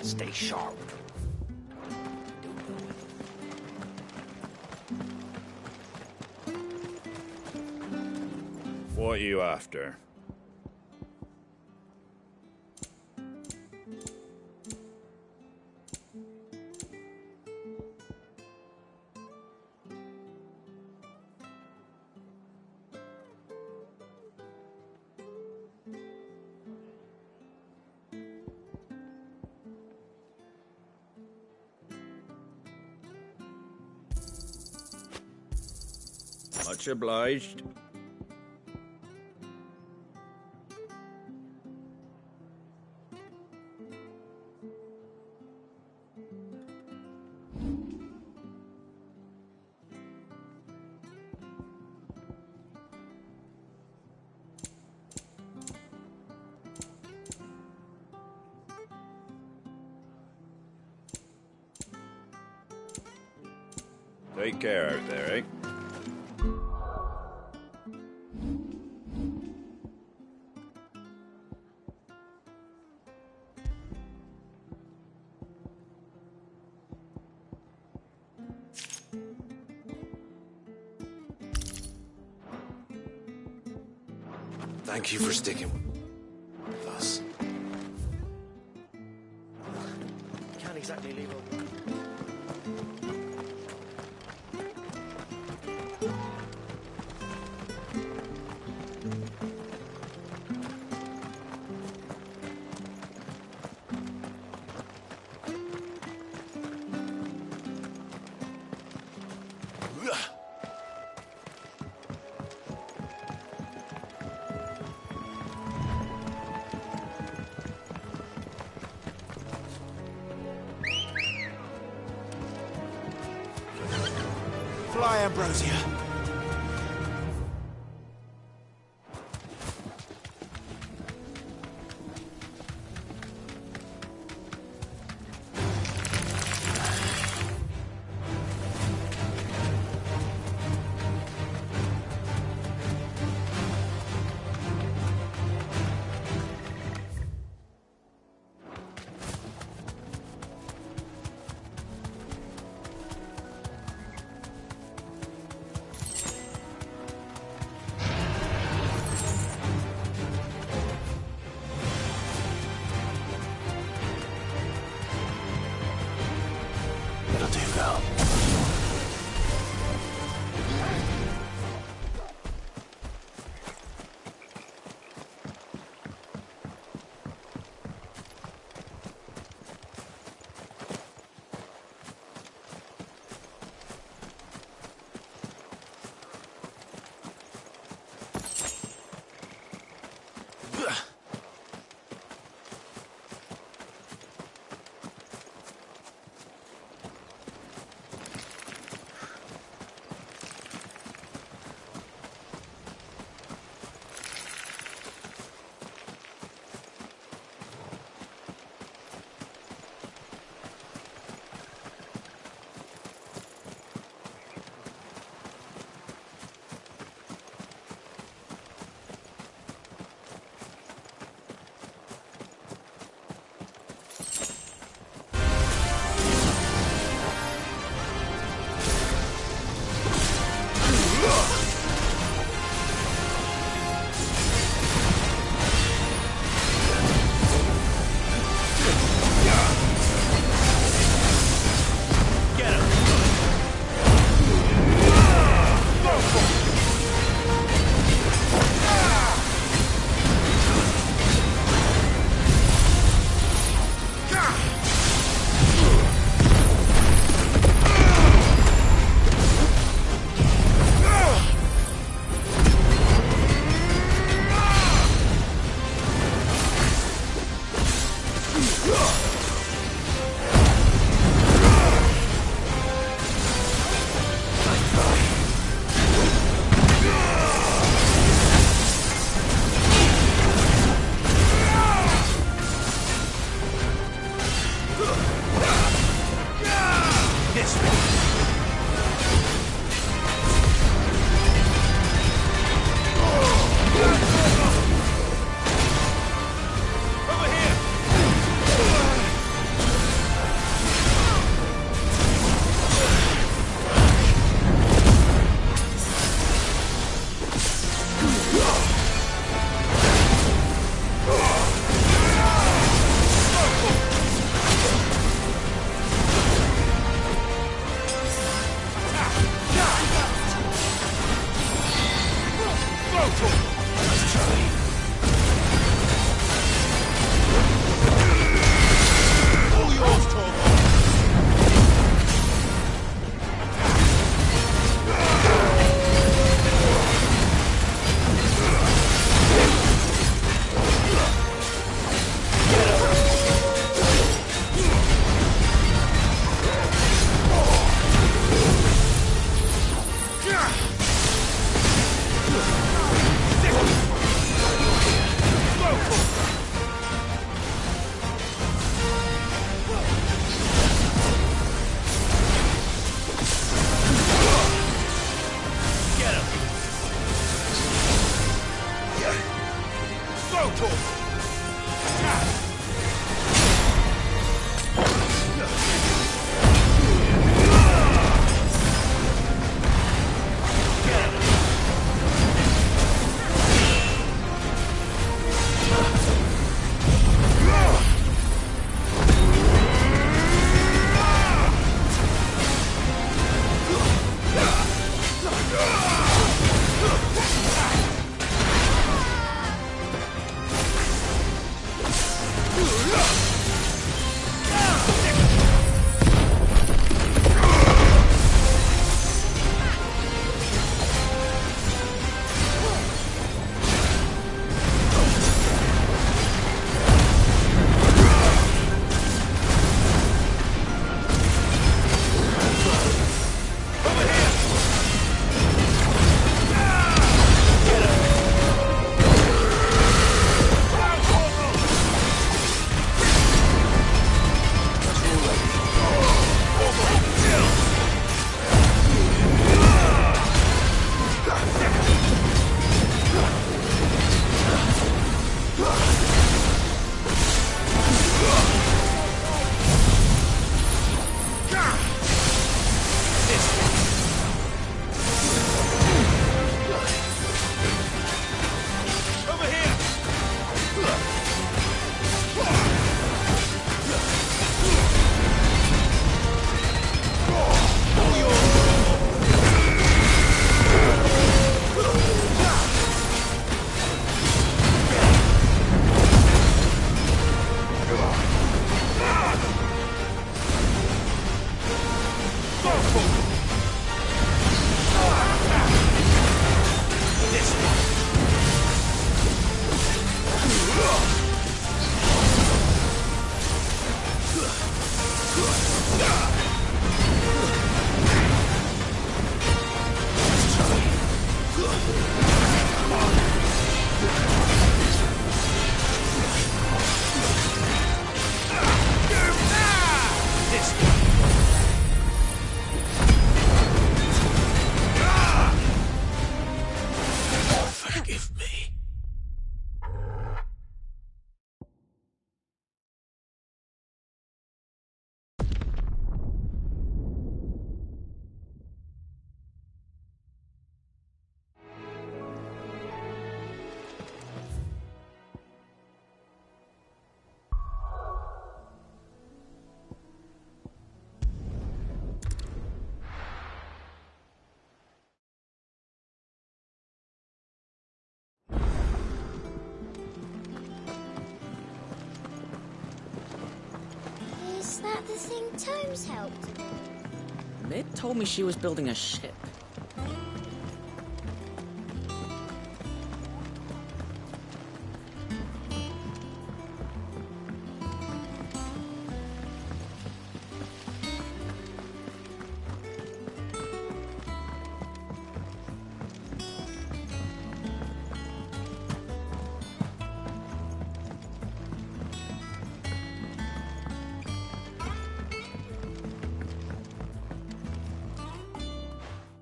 [SPEAKER 22] Stay sharp.
[SPEAKER 3] What are you after? Much obliged. Take care out there, eh?
[SPEAKER 17] Thank you for sticking with us.
[SPEAKER 19] Can't exactly leave a...
[SPEAKER 17] Fly, Ambrosia.
[SPEAKER 9] Forgive me.
[SPEAKER 16] Is that the thing Tomes helped?
[SPEAKER 8] Mid told me she was building a ship.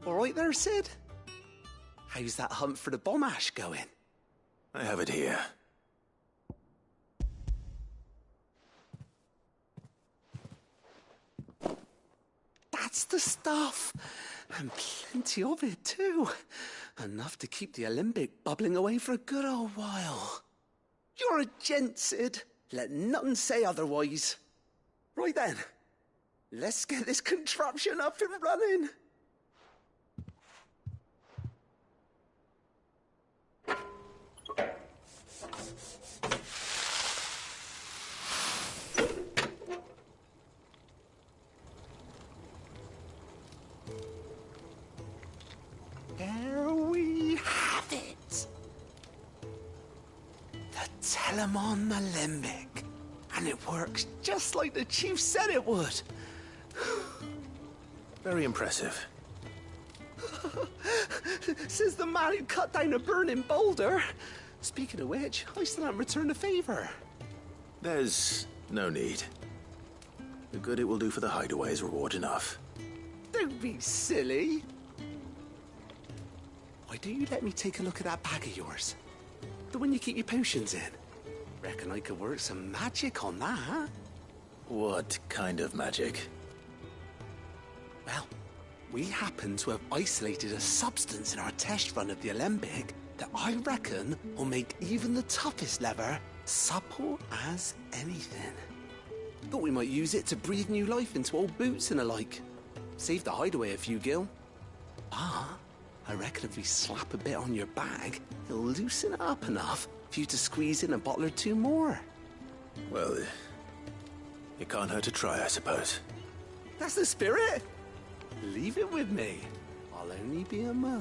[SPEAKER 14] All right there, Sid? How's that hunt for the bomb ash going?
[SPEAKER 2] I have it here.
[SPEAKER 14] That's the stuff. And plenty of it, too. Enough to keep the Olympic bubbling away for a good old while. You're a gent, Sid. Let nothing say otherwise. Right then. Let's get this contraption up and running. There we have it. The Telemon Alembic. And it works just like the chief said it would.
[SPEAKER 2] Very impressive.
[SPEAKER 14] Says the man who cut down a burning boulder. Speaking of which, I still haven't returned the favor.
[SPEAKER 2] There's no need. The good it will do for the hideaway is reward enough.
[SPEAKER 14] Don't be silly. Why don't you let me take a look at that bag of yours? The one you keep your potions in. Reckon I could work some magic on that.
[SPEAKER 2] What kind of magic?
[SPEAKER 14] Well, we happen to have isolated a substance in our test run of the Alembic that I reckon will make even the toughest leather supple as anything. Thought we might use it to breathe new life into old boots and the like. Save the hideaway a few gil. Ah, I reckon if we slap a bit on your bag, it'll loosen it up enough for you to squeeze in a bottle or two more.
[SPEAKER 2] Well, it can't hurt to try, I suppose.
[SPEAKER 14] That's the spirit. Leave it with me. I'll only be a mo.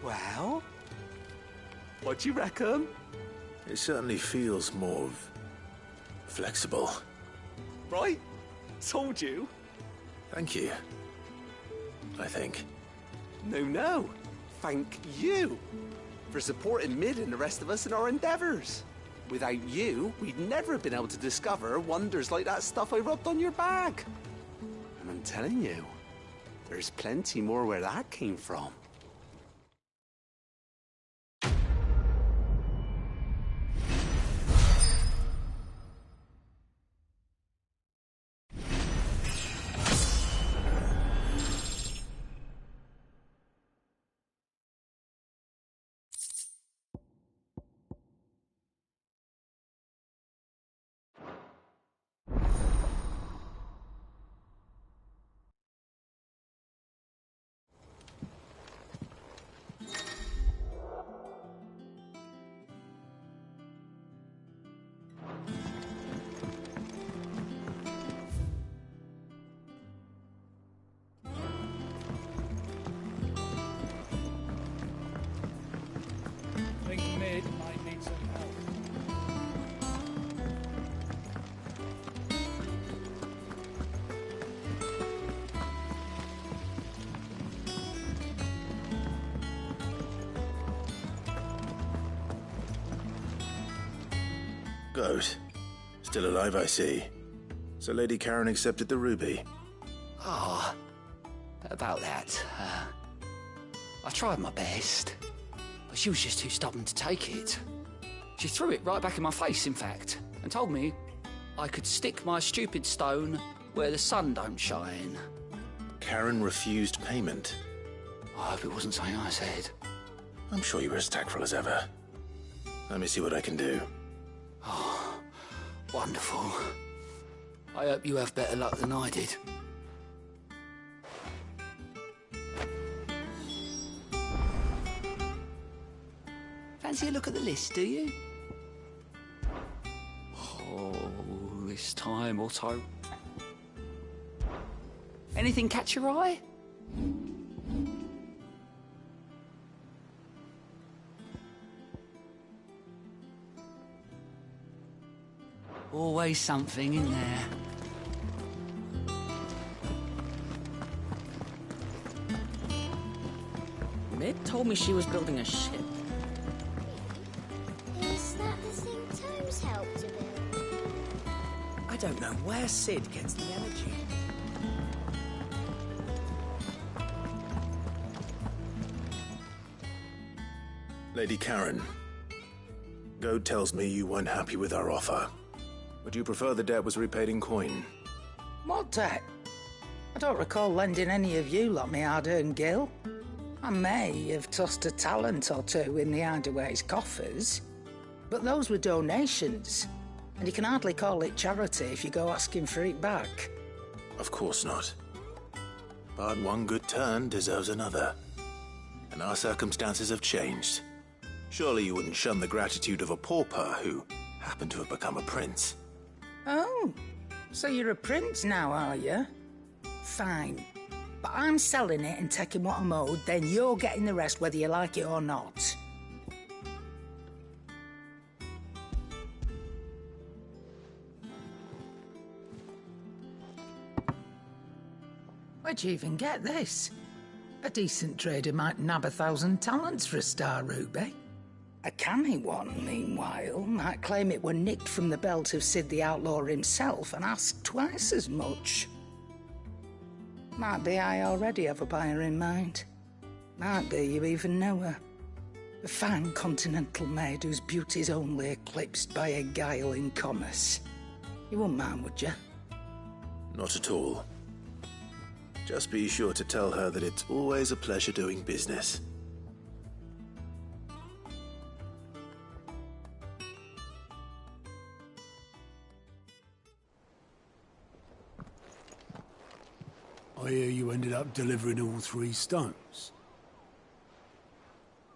[SPEAKER 14] Well, what do you reckon?
[SPEAKER 2] It certainly feels more flexible.
[SPEAKER 14] Right? Told you.
[SPEAKER 2] Thank you. I think.
[SPEAKER 14] No. Thank you for supporting Mid and the rest of us in our endeavors. Without you, we'd never have been able to discover wonders like that stuff I rubbed on your bag. And I'm telling you, there's plenty more where that came from.
[SPEAKER 2] Goat. Still alive, I see. So Lady Karen accepted the ruby.
[SPEAKER 22] Ah, about that. I tried my best, but she was just too stubborn to take it. She threw it right back in my face, in fact, and told me I could stick my stupid stone where the sun don't shine.
[SPEAKER 2] Karen refused payment.
[SPEAKER 22] I hope it wasn't something I said.
[SPEAKER 2] I'm sure you were as tactful as ever. Let me see what I can do.
[SPEAKER 22] Oh, wonderful. I hope you have better luck than I did. Fancy a look at the list, do you? Oh, this time, Otto. Anything catch your eye? Always something in there.
[SPEAKER 8] Mid told me she was building a ship.
[SPEAKER 16] Is that the thing Tomes helped to build?
[SPEAKER 11] I don't know where Sid gets the energy.
[SPEAKER 2] Lady Karen, Goad tells me you weren't happy with our offer. Would you prefer the debt was repaid in coin?
[SPEAKER 11] What debt? I don't recall lending any of you lot me hard-earned gil. I may have tossed a talent or two in the Hideaway's coffers, but those were donations, and you can hardly call it charity if you go asking for it back.
[SPEAKER 2] Of course not. But one good turn deserves another. And our circumstances have changed. Surely you wouldn't shun the gratitude of a pauper who happened to have become a prince.
[SPEAKER 11] Oh, so you're a prince now, are you? Fine. But I'm selling it and taking what I'm owed, then you're getting the rest whether you like it or not. Where'd you even get this? A decent trader might nab 1,000 talents for a star ruby. A canny one, meanwhile, might claim it were nicked from the belt of Sid the Outlaw himself and ask twice as much. Might be I already have a buyer in mind. Might be you even know her. A fine continental maid whose beauty's only eclipsed by a guile in commerce. You wouldn't mind, would you?
[SPEAKER 2] Not at all. Just be sure to tell her that it's always a pleasure doing business.
[SPEAKER 18] I hear you ended up delivering all 3 stones.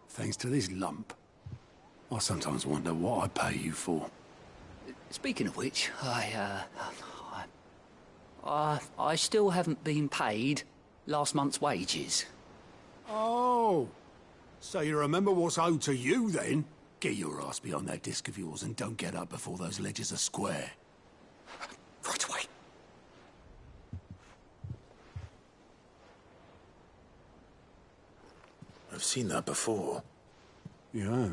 [SPEAKER 18] Thanks to this lump. I sometimes wonder what I pay you for.
[SPEAKER 22] Speaking of which, I still haven't been paid last month's wages.
[SPEAKER 18] Oh, so you remember what's owed to you then? Get your ass behind that disc of yours and don't get up before those ledgers are square.
[SPEAKER 22] Right away.
[SPEAKER 2] I've seen that before.
[SPEAKER 18] Yeah.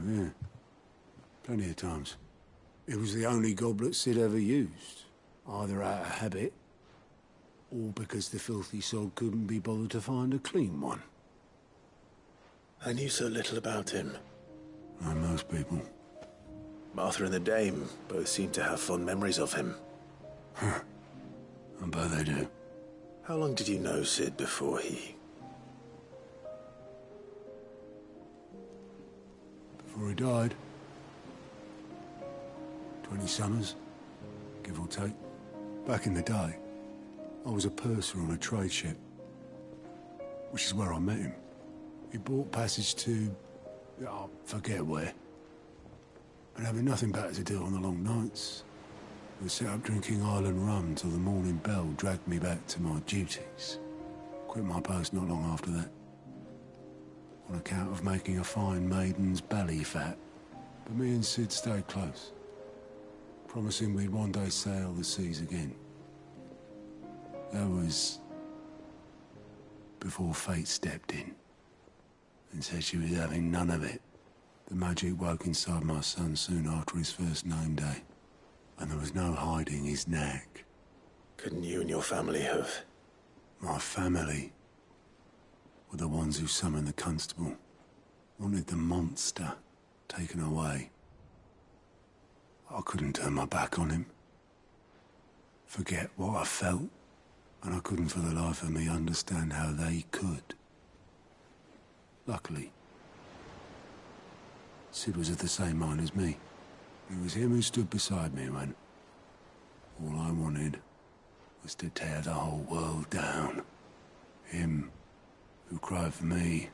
[SPEAKER 18] Plenty of times. It was the only goblet Sid ever used. Either out of habit, or because the filthy sod couldn't be bothered to find a clean one.
[SPEAKER 2] I knew so little about him.
[SPEAKER 18] Like most people.
[SPEAKER 2] Martha and the Dame both seem to have fond memories of him.
[SPEAKER 18] I bet they do.
[SPEAKER 2] How long did you know Sid before he...
[SPEAKER 18] Before he died? 20 summers, give or take. Back in the day, I was a purser on a trade ship, which is where I met him. He bought passage to... I forget where. But having nothing better to do on the long nights, we set up drinking island rum till the morning bell dragged me back to my duties. Quit my post not long after that, on account of making a fine maiden's belly fat. But me and Sid stayed close, promising we'd one day sail the seas again. That was before fate stepped in and said she was having none of it. The magic woke inside my son soon after his first name day. And there was no hiding his knack.
[SPEAKER 2] Couldn't you and your family have...
[SPEAKER 18] My family were the ones who summoned the constable. Wanted the monster taken away. I couldn't turn my back on him. Forget what I felt. And I couldn't for the life of me understand how they could. Luckily, Sid was of the same mind as me. It was him who stood beside me when all I wanted was to tear the whole world down. Him who cried for me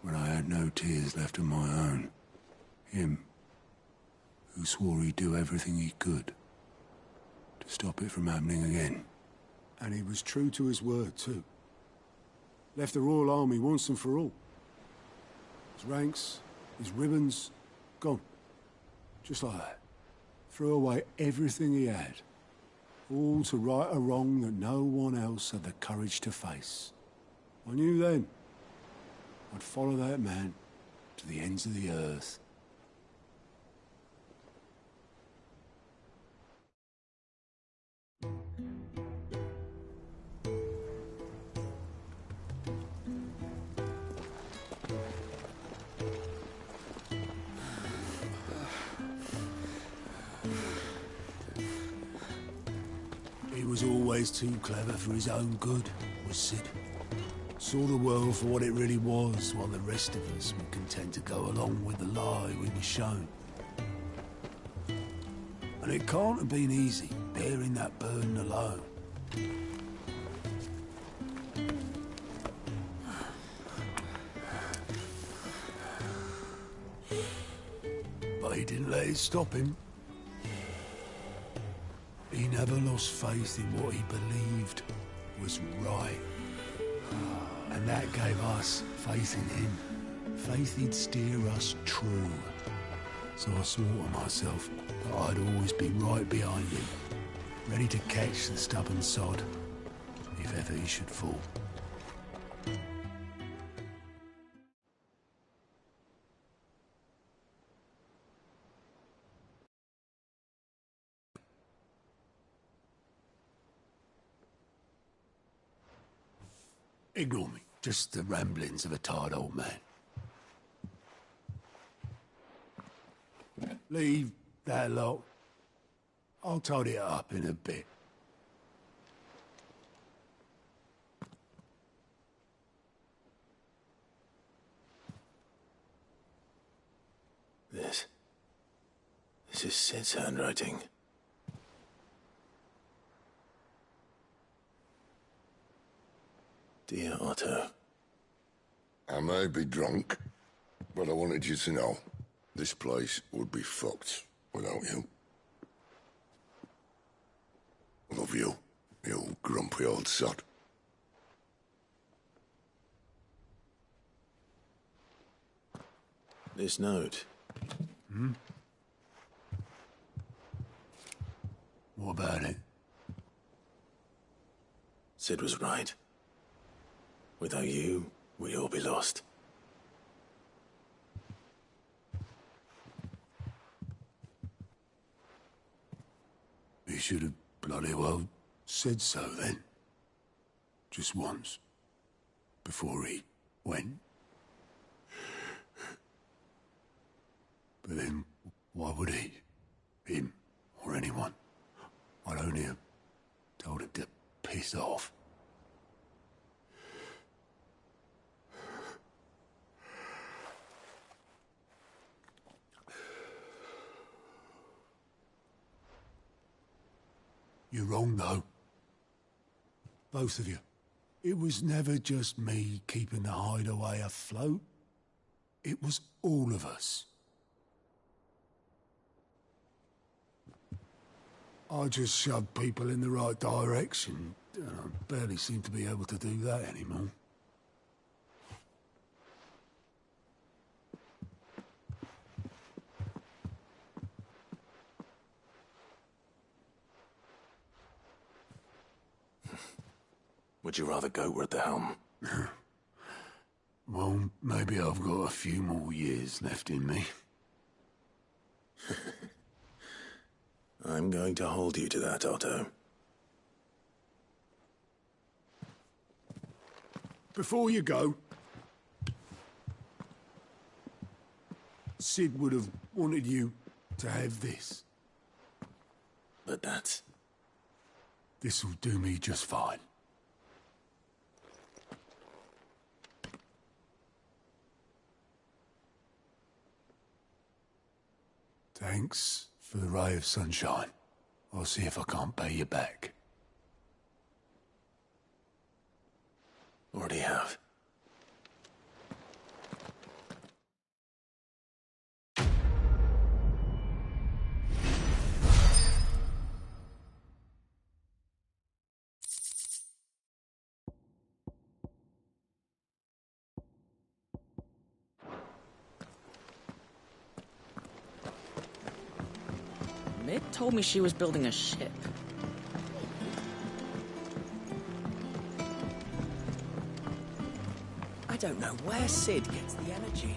[SPEAKER 18] when I had no tears left of my own. Him who swore he'd do everything he could to stop it from happening again. And he was true to his word, too. Left the Royal Army once and for all. His ranks, his ribbons, gone. Just like that. Threw away everything he had. All to right a wrong that no one else had the courage to face. I knew then I'd follow that man to the ends of the earth. He was always too clever for his own good, was Sid. Saw the world for what it really was, while the rest of us were content to go along with the lie we were shown. And it can't have been easy, bearing that burden alone. But he didn't let it stop him. He never lost faith in what he believed was right. And that gave us faith in him. Faith he'd steer us true. So I swore to myself that I'd always be right behind him, ready to catch the stubborn sod, if ever he should fall. Ignore me. Just the ramblings of a tired old man. Leave that lot. I'll tidy it up in a bit.
[SPEAKER 2] This is Sid's handwriting. Dear Otto.
[SPEAKER 9] I may be drunk, but I wanted you to know this place would be fucked without you. I love you, you grumpy old sod.
[SPEAKER 2] This note.
[SPEAKER 18] Hmm? What about it?
[SPEAKER 2] Sid was right. Without you, we'd all be lost.
[SPEAKER 18] He should have bloody well said so then. Just once. Before he went. But then, why would he? Him, or anyone? I'd only have told him to piss off. You're wrong, though. Both of you. It was never just me keeping the hideaway afloat. It was all of us. I just shoved people in the right direction, and I barely seem to be able to do that anymore.
[SPEAKER 2] Would you rather goat were at the helm?
[SPEAKER 18] Well, maybe I've got a few more years left in me.
[SPEAKER 2] I'm going to hold you to that, Otto.
[SPEAKER 18] Before you go, Sid would have wanted you to have this.
[SPEAKER 2] But that's...
[SPEAKER 18] This'll do me just fine. Thanks for the ray of sunshine. I'll see if I can't pay you back.
[SPEAKER 2] Already have.
[SPEAKER 8] Mid told me she was building a ship.
[SPEAKER 19] I don't know where Sid gets the energy.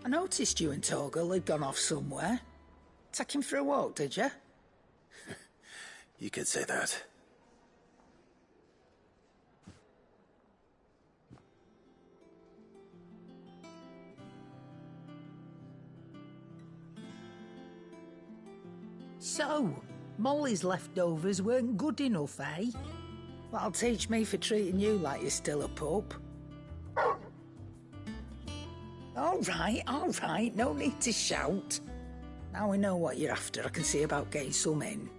[SPEAKER 11] I noticed you and Torgal had gone off somewhere. Take him for a walk, did you?
[SPEAKER 2] You could say that.
[SPEAKER 11] So, Molly's leftovers weren't good enough, eh? That'll teach me for treating you like you're still a pup. All right, no need to shout. Now we know what you're after, I can see about getting some in.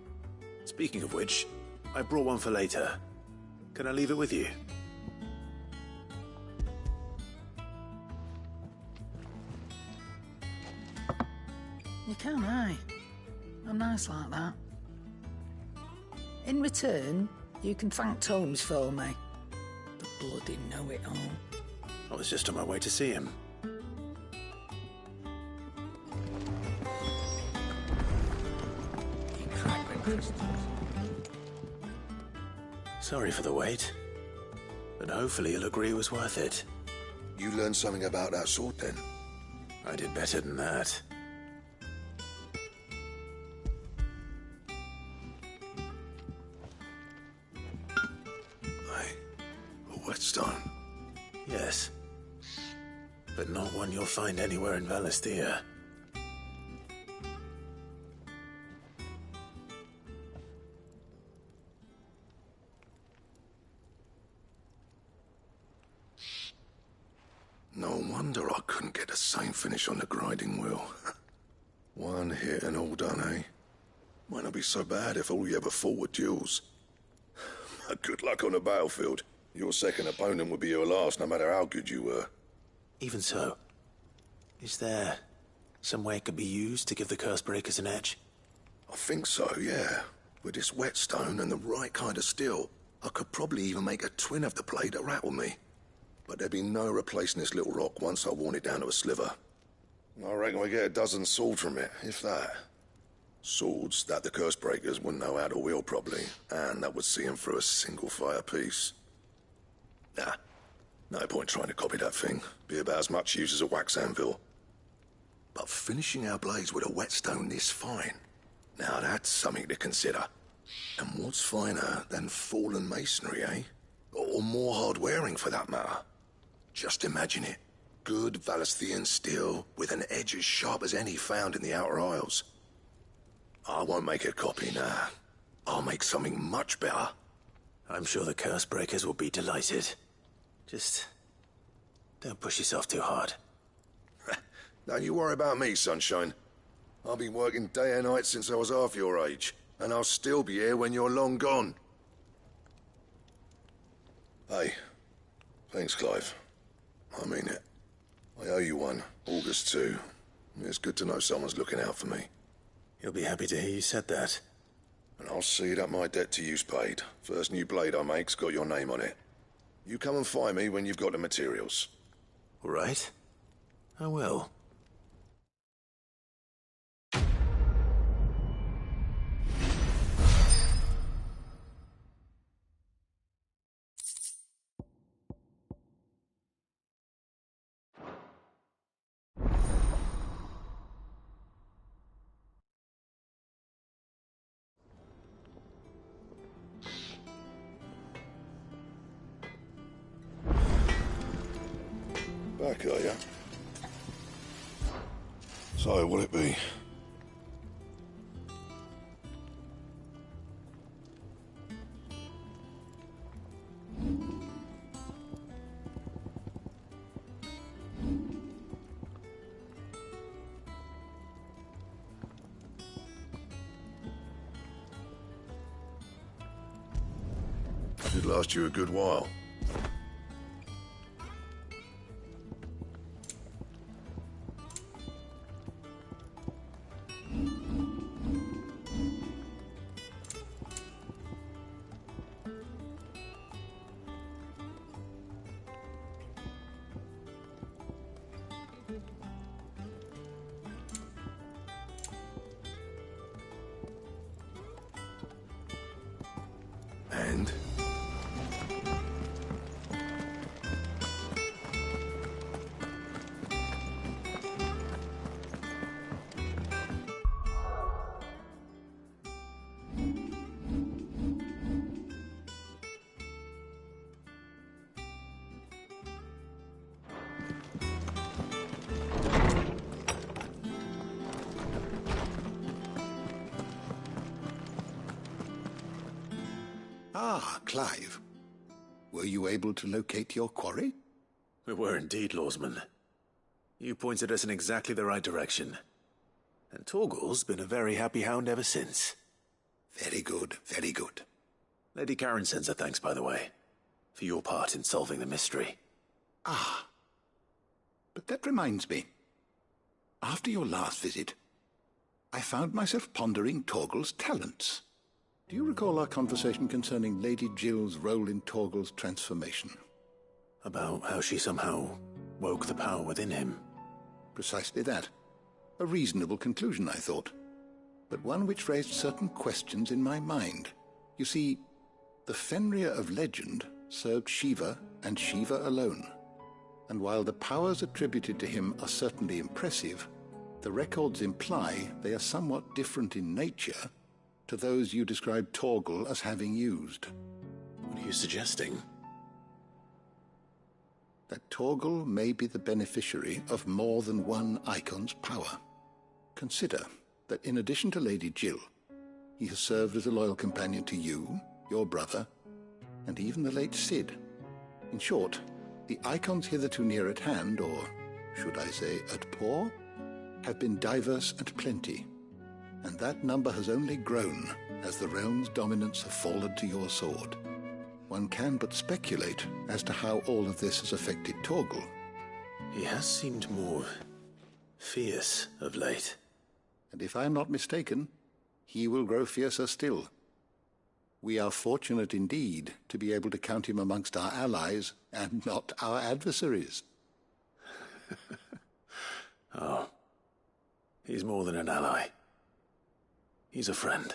[SPEAKER 2] Speaking of which, I brought one for later. Can I leave it with you?
[SPEAKER 11] You can, aye. I'm nice like that. In return, you can thank Tomes for me. The bloody know-it-all.
[SPEAKER 2] I was just on my way to see him. Sorry for the wait, but hopefully you'll agree it was worth it.
[SPEAKER 9] You learned something about that sword, then?
[SPEAKER 2] I did better than that.
[SPEAKER 9] A whetstone?
[SPEAKER 2] Yes. But not one you'll find anywhere in Valisthea.
[SPEAKER 9] No wonder I couldn't get the same finish on the grinding wheel. One hit and all done, eh? Might not be so bad if all you ever fought were duels. Good luck on the battlefield. Your second opponent would be your last, no matter how good you were.
[SPEAKER 2] Even so, is there some way it could be used to give the curse breakers an edge?
[SPEAKER 9] I think so, yeah. With this whetstone and the right kind of steel, I could probably even make a twin of the blade that rattled me. But there'd be no replacing this little rock once I worn it down to a sliver. I reckon we get a dozen swords from it, if that. Swords that the curse breakers wouldn't know how to wield properly, and that would see them through a single fire piece. Nah, no point trying to copy that thing. Be about as much use as a wax anvil. But finishing our blades with a whetstone this fine, now that's something to consider. And what's finer than fallen masonry, eh? Or more hard-wearing, for that matter. Just imagine it. Good Valisthean steel with an edge as sharp as any found in the Outer Isles. I won't make a copy, nah. I'll make something much better.
[SPEAKER 2] I'm sure the curse breakers will be delighted. Just don't push yourself too hard.
[SPEAKER 9] Don't you worry about me, Sunshine. I've been working day and night since I was half your age, and I'll still be here when you're long gone. Hey, thanks, Clive. I mean it. I owe you one, August too. It's good to know someone's looking out for me.
[SPEAKER 2] He'll be happy to hear you said that.
[SPEAKER 9] And I'll see that my debt to you's paid. First new blade I make's got your name on it. You come and find me when you've got the materials.
[SPEAKER 2] All right. I will.
[SPEAKER 9] Back, are you? So, what'll it be? Should last you a good while. And?
[SPEAKER 4] Ah, Clive. Were you able to locate your quarry?
[SPEAKER 2] We were indeed, Lawsman. You pointed us in exactly the right direction. And Torgal's been a very happy hound ever since.
[SPEAKER 4] Very good, very good.
[SPEAKER 2] Lady Karen sends her thanks, by the way, for your part in solving the mystery.
[SPEAKER 4] Ah. But that reminds me. After your last visit, I found myself pondering Torgal's talents. Do you recall our conversation concerning Lady Jill's role in Torgal's transformation?
[SPEAKER 2] About how she somehow woke the power within him.
[SPEAKER 4] Precisely that. A reasonable conclusion, I thought. But one which raised certain questions in my mind. You see, the Fenrir of legend served Shiva and Shiva alone. And while the powers attributed to him are certainly impressive, the records imply they are somewhat different in nature to those you described Torgal as having used.
[SPEAKER 2] What are you suggesting?
[SPEAKER 4] That Torgal may be the beneficiary of more than one icon's power. Consider that in addition to Lady Jill, he has served as a loyal companion to you, your brother, and even the late Cid. In short, the icons hitherto near at hand, or should I say at paw, have been diverse and plenty, and that number has only grown as the realm's dominance have fallen to your sword. One can but speculate as to how all of this has affected Torgal.
[SPEAKER 2] He has seemed more fierce of late.
[SPEAKER 4] And if I am not mistaken, he will grow fiercer still. We are fortunate indeed to be able to count him amongst our allies and not our adversaries.
[SPEAKER 2] Oh, he's more than an ally. He's a friend.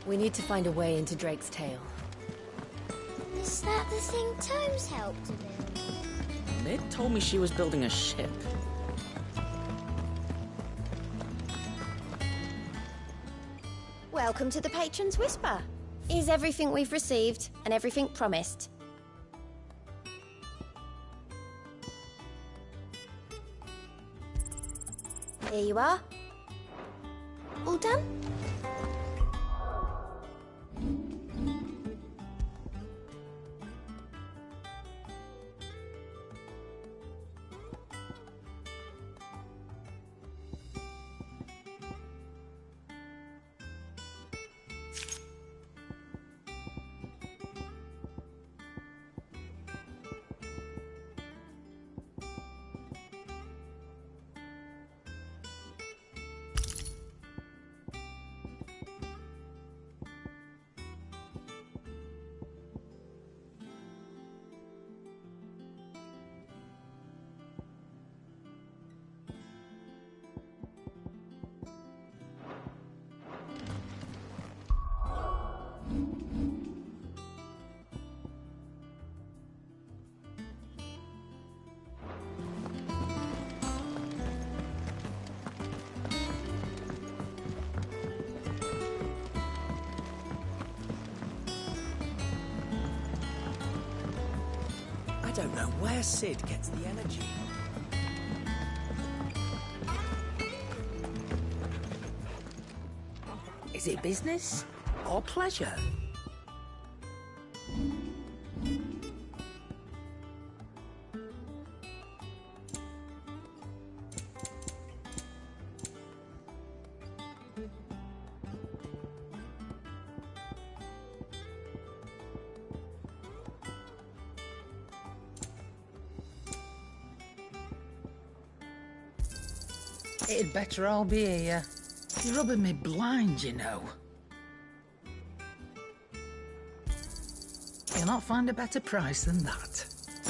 [SPEAKER 10] We need to find a way into Drake's tail.
[SPEAKER 16] Is that the thing Tomes helped to build?
[SPEAKER 8] Mid told me she was building a ship.
[SPEAKER 16] Welcome to the Patron's Whisper. Is everything we've received and everything promised? Here you are. All done?
[SPEAKER 19] don't know where Sid gets the energy.
[SPEAKER 11] Is it business or pleasure? It'd better all be here. You're rubbing me blind, you know. You'll not find a better price than that.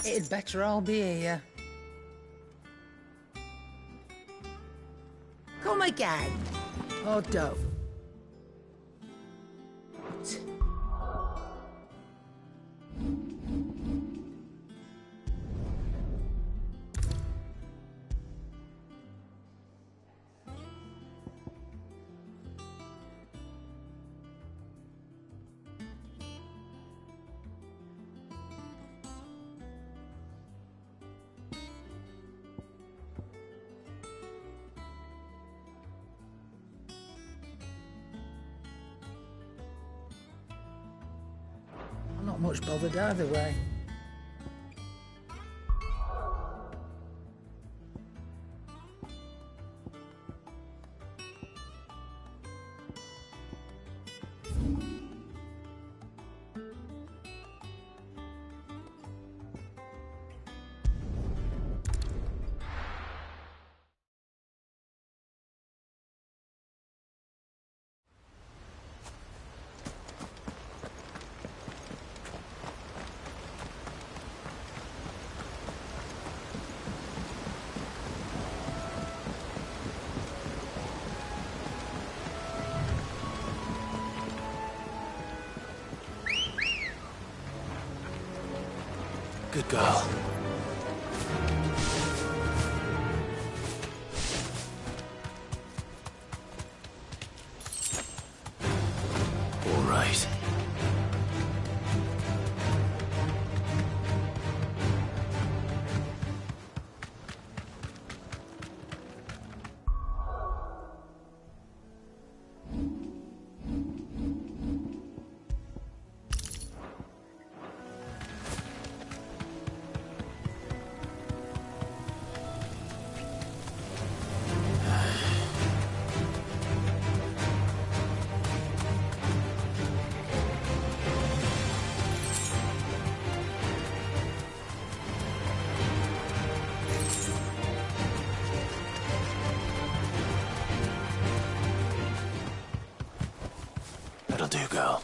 [SPEAKER 11] It'd better all be here. Come again. Or don't. I'm not much bothered either way.
[SPEAKER 17] Good girl. All right. That'll do, girl.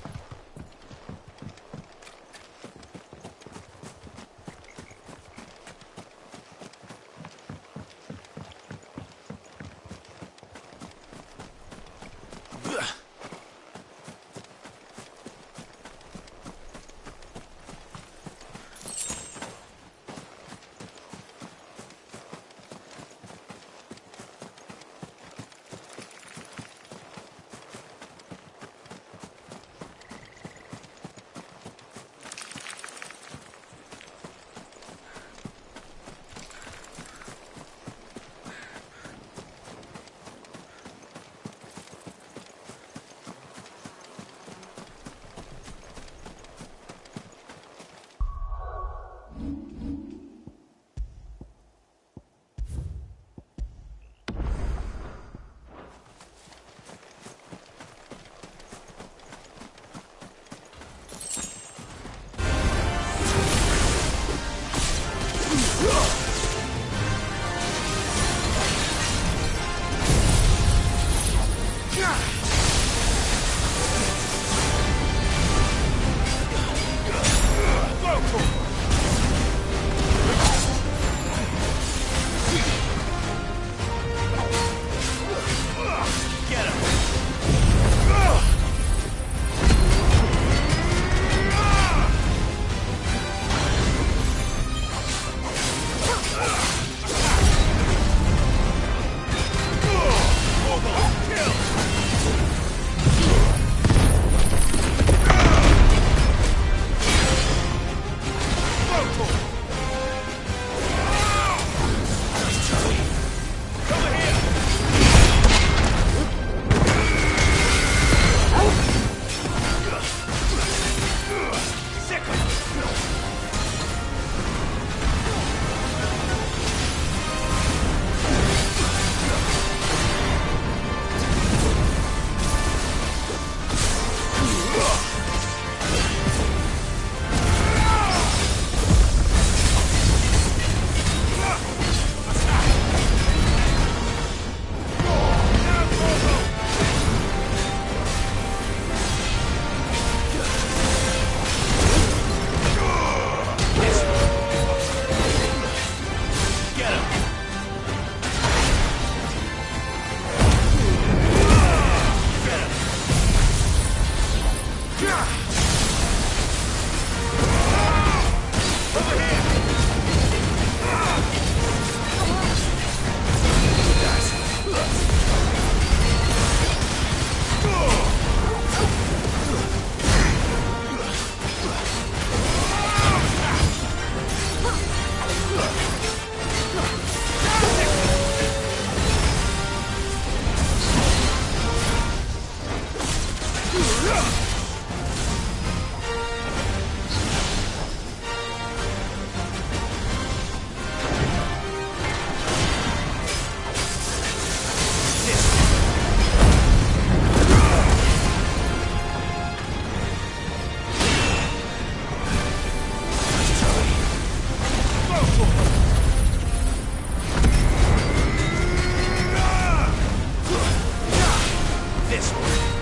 [SPEAKER 6] this one.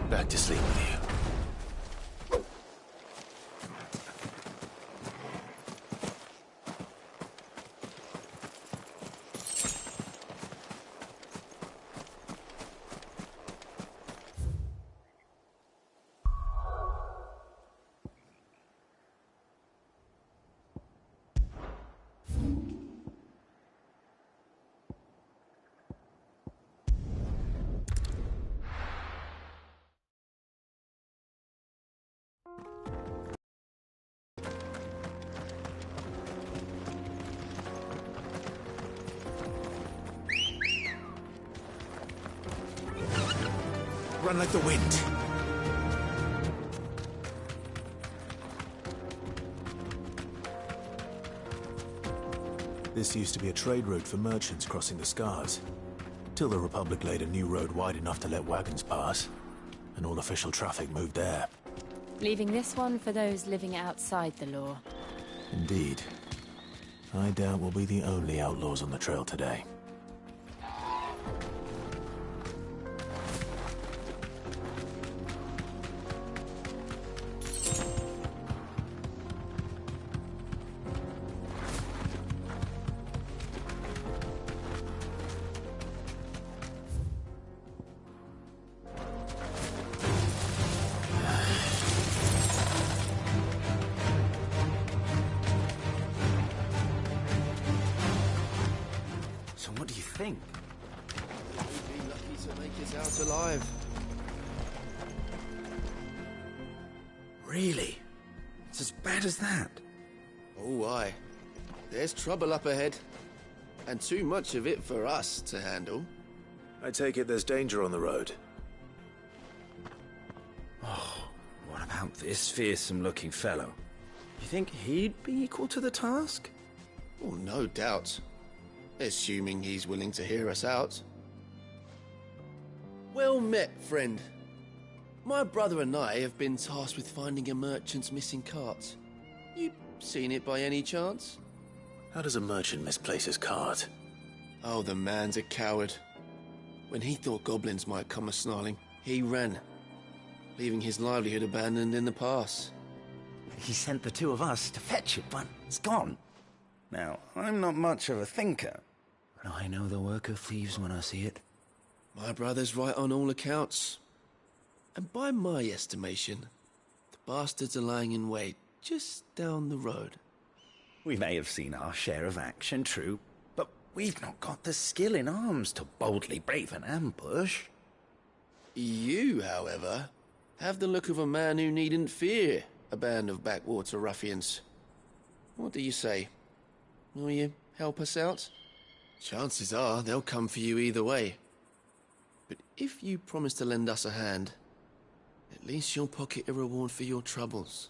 [SPEAKER 2] Back to sleep with you.
[SPEAKER 17] Run like the wind.
[SPEAKER 12] This used to be a trade route for merchants crossing the Scars, till the Republic laid a new road wide enough to let wagons pass, and all official traffic moved there.
[SPEAKER 10] Leaving this one for those living outside the law.
[SPEAKER 12] Indeed. I doubt we'll be the only outlaws on the trail today.
[SPEAKER 6] Think. We'd be lucky to make it out alive.
[SPEAKER 5] Really?
[SPEAKER 7] It's as bad as that.
[SPEAKER 17] Oh, aye. There's trouble up ahead. And too much of it for us to handle.
[SPEAKER 2] I take it there's danger on the road.
[SPEAKER 7] Oh, what about this fearsome-looking fellow? You think he'd be equal to the task?
[SPEAKER 17] Oh, no doubt. Assuming he's willing to hear us out. Well met, friend. My brother and I have been tasked with finding a merchant's missing cart. You seen it by any chance?
[SPEAKER 2] How does a merchant misplace his cart?
[SPEAKER 17] Oh, the man's a coward. When he thought goblins might come a-snarling, he ran, leaving his livelihood abandoned in the pass.
[SPEAKER 7] He sent the two of us to fetch it, but it's gone. Now, I'm not much of a thinker, but I know the work of thieves when I see it.
[SPEAKER 17] My brother's right on all accounts. And by my estimation, the bastards are lying in wait just down the road.
[SPEAKER 7] We may have seen our share of action, true, but we've not got the skill in arms to boldly brave an ambush.
[SPEAKER 17] You, however, have the look of a man who needn't fear a band of backwater ruffians. What do you say? Will you help us out? Chances are they'll come for you either way. But if you promise to lend us a hand, at least you'll pocket a reward for your troubles.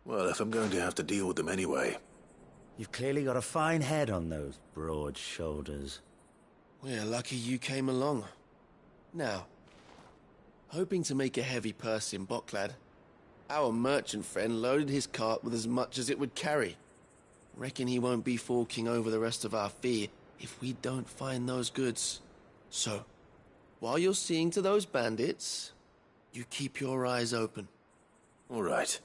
[SPEAKER 2] Well, if I'm going to have to deal with them anyway.
[SPEAKER 7] You've clearly got a fine head on those broad shoulders.
[SPEAKER 17] We're lucky you came along. Now, hoping to make a heavy purse in Bocklad, our merchant friend loaded his cart with as much as it would carry. Reckon he won't be forking over the rest of our fee if we don't find those goods. So, while you're seeing to those bandits, you keep your eyes open.
[SPEAKER 2] All right.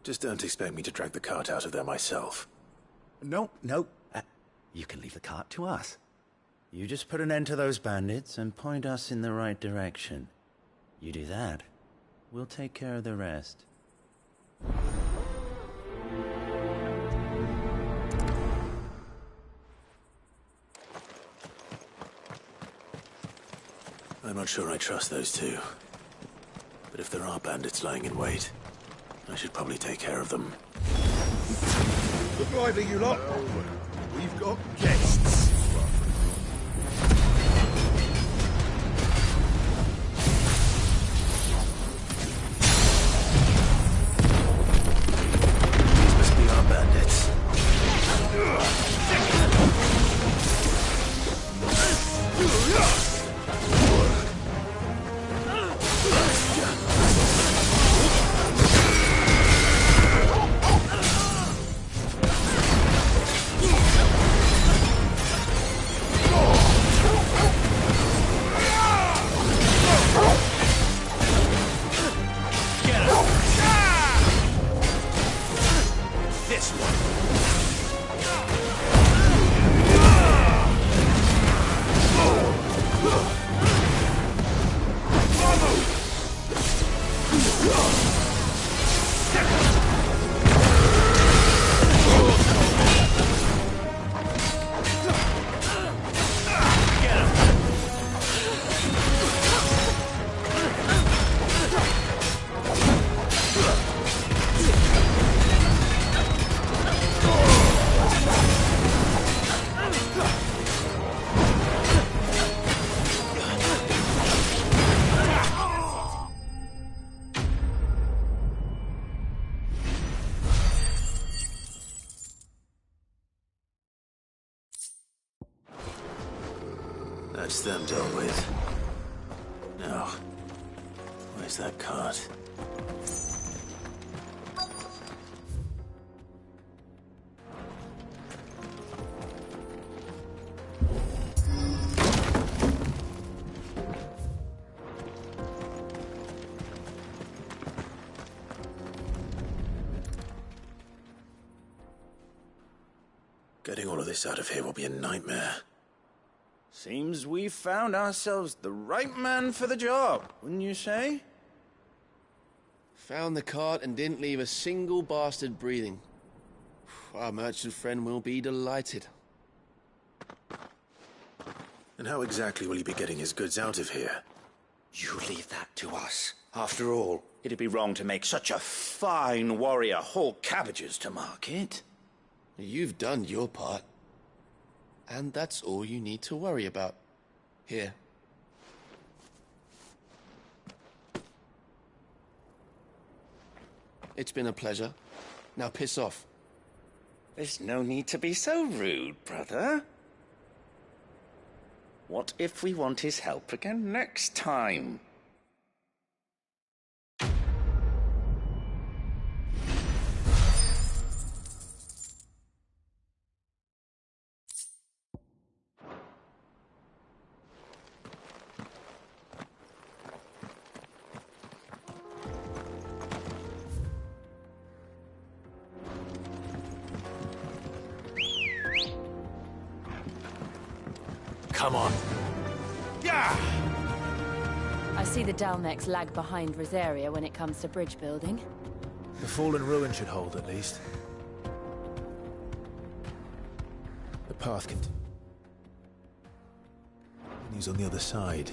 [SPEAKER 2] Just don't expect me to drag the cart out of there myself.
[SPEAKER 7] No. You can leave the cart to us. You just put an end to those bandits and point us in the right direction. You do that, we'll take care of the rest.
[SPEAKER 2] I'm not sure I trust those two. But if there are bandits lying in wait, I should probably take care of them.
[SPEAKER 9] Look lively, you lot. We've got guests.
[SPEAKER 2] These must be our bandits. That's them dealt with. Now, where's that cart? Getting all of this out of here will be a nightmare.
[SPEAKER 3] Seems we found ourselves the right man for the job, wouldn't you say?
[SPEAKER 17] Found the cart and didn't leave a single bastard breathing. Our merchant friend will be delighted.
[SPEAKER 2] And how exactly will he be getting his goods out of here?
[SPEAKER 1] You leave that to us. After all, it'd be wrong to make such a fine warrior haul cabbages to market.
[SPEAKER 17] You've done your part. And that's all you need to worry about. Here. It's been a pleasure. Now piss off.
[SPEAKER 1] There's no need to be so rude, brother. What if we want his help again next time?
[SPEAKER 12] Come on.
[SPEAKER 10] I see the Dalnecs lag behind Rosaria when it comes to bridge building.
[SPEAKER 12] The fallen ruin should hold, at least. The path continues on the other side.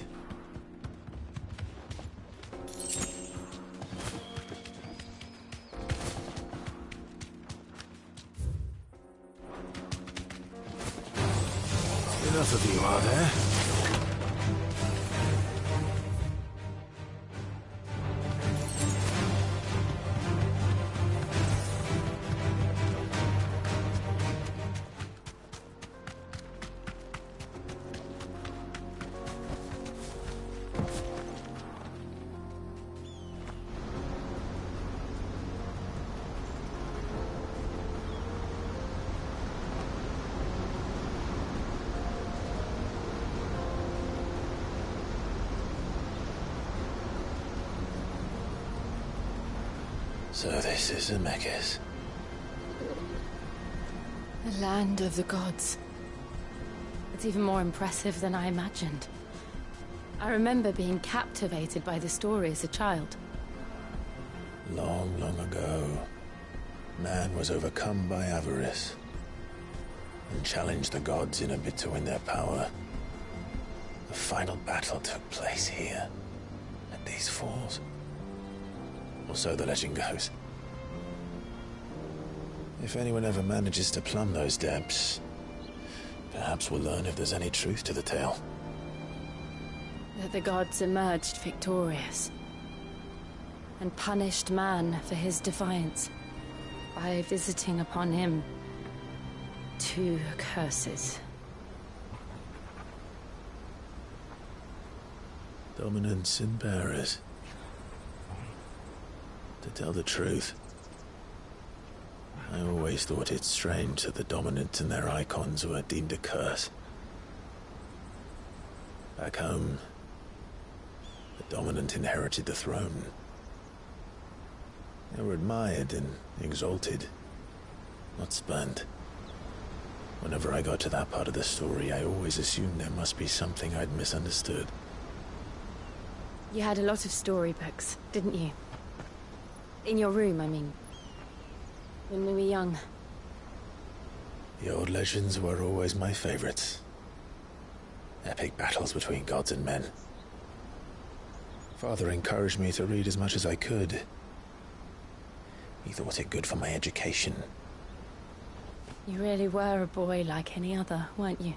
[SPEAKER 12] Enough of you, are there?
[SPEAKER 2] So this is Zemeckis.
[SPEAKER 10] The land of the gods. It's even more impressive than I imagined. I remember being captivated by the story as a child.
[SPEAKER 2] Long, long ago, man was overcome by avarice and challenged the gods in a bid to win their power. The final battle took place here, at these falls. Or so the legend goes. If anyone ever manages to plumb those depths, perhaps we'll learn if there's any truth to the tale.
[SPEAKER 10] That the gods emerged victorious and punished man for his defiance by visiting upon him 2 curses.
[SPEAKER 2] Dominants and bearers. To tell the truth, I always thought it strange that the dominant and their icons were deemed a curse. Back home, the dominant inherited the throne. They were admired and exalted, not spurned. Whenever I got to that part of the story, I always assumed there must be something I'd misunderstood.
[SPEAKER 10] You had a lot of storybooks, didn't you? In your room, I mean. When we were young.
[SPEAKER 2] The old legends were always my favorites. Epic battles between gods and men. Father encouraged me to read as much as I could. He thought it good for my education.
[SPEAKER 10] You really were a boy like any other, weren't you?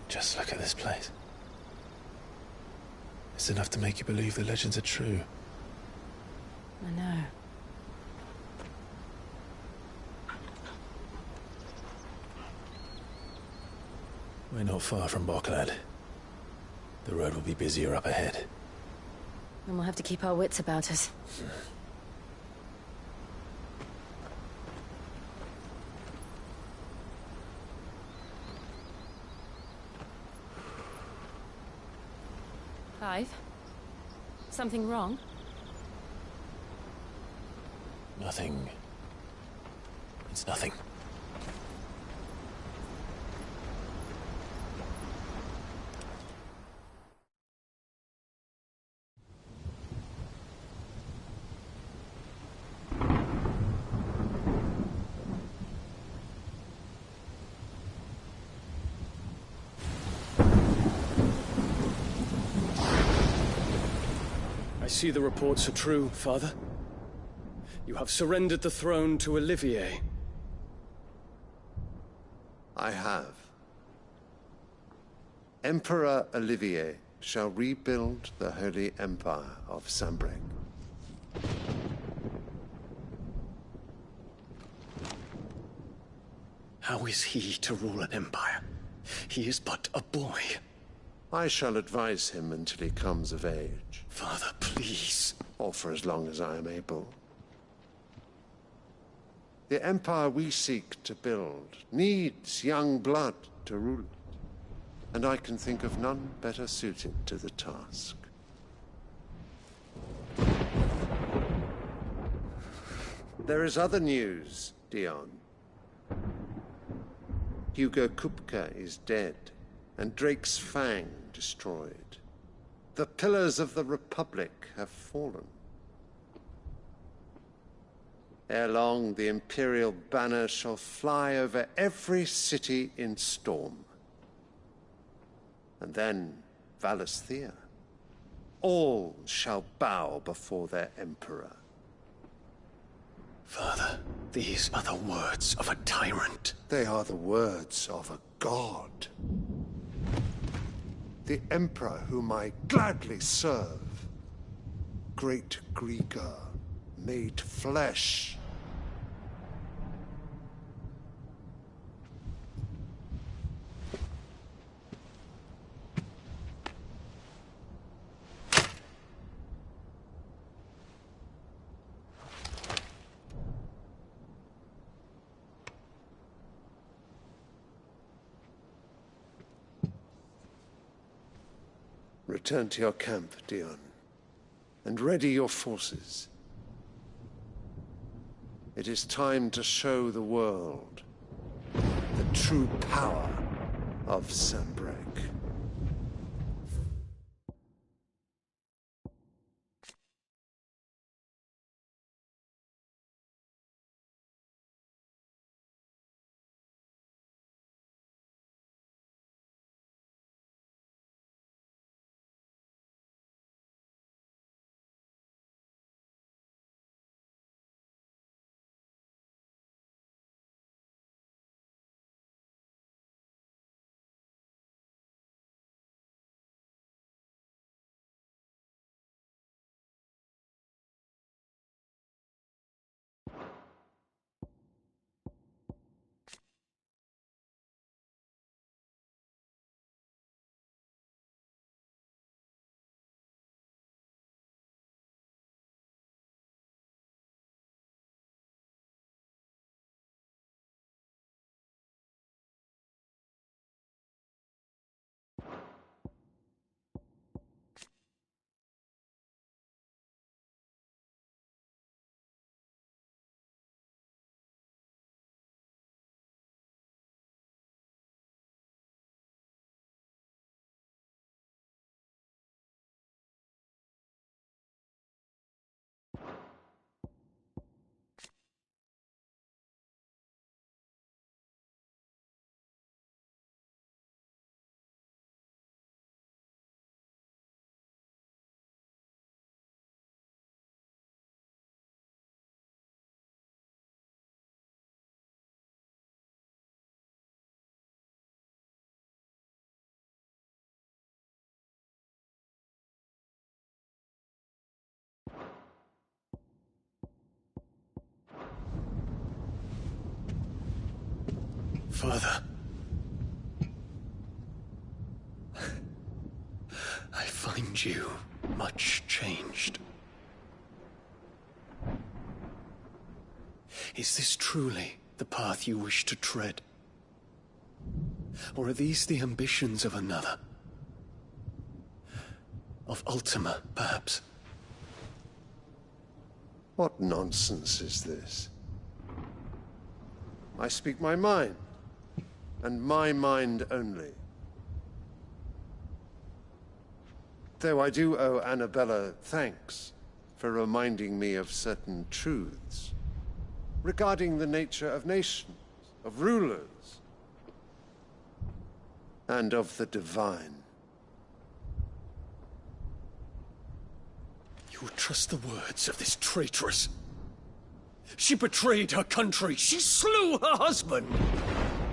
[SPEAKER 2] Just look at this place. It's enough to make you believe the legends are true.
[SPEAKER 10] I know.
[SPEAKER 12] not far from Boklad. The road will be busier up ahead.
[SPEAKER 10] Then we'll have to keep our wits about us. Clive? Something wrong?
[SPEAKER 12] Nothing. It's nothing.
[SPEAKER 13] I see the reports are true, Father. You have surrendered the throne to Olivier.
[SPEAKER 9] I have. Emperor Olivier shall rebuild the Holy Empire of Sanbreque.
[SPEAKER 13] How is he to rule an empire? He is but a boy.
[SPEAKER 9] I shall advise him until he comes of age.
[SPEAKER 13] Father, please.
[SPEAKER 9] Or for as long as I am able. The empire we seek to build needs young blood to rule it, and I can think of none better suited to the task. There is other news, Dion. Hugo Kupka is dead, and Drake's Fang destroyed. The pillars of the Republic have fallen. Ere long, the Imperial banner shall fly over every city in Storm. And then, Valisthea. All shall bow before their Emperor.
[SPEAKER 13] Father, these are the words of a tyrant.
[SPEAKER 9] They are the words of a god. The Emperor whom I gladly serve. Great Grieger, made flesh. Return to your camp, Dion, and ready your forces. It is time to show the world the true power of Sanbreque.
[SPEAKER 13] Father.
[SPEAKER 23] find you much changed. Is this truly the path you wish to tread? Or are these the ambitions of another? Of Ultima, perhaps?
[SPEAKER 15] What nonsense is this? I speak my mind, and my mind only. Though I do owe Annabella thanks for reminding me of certain truths regarding the nature of nations, of rulers, and of the divine.
[SPEAKER 23] You would trust the words of this traitress? She betrayed her country. She slew her husband.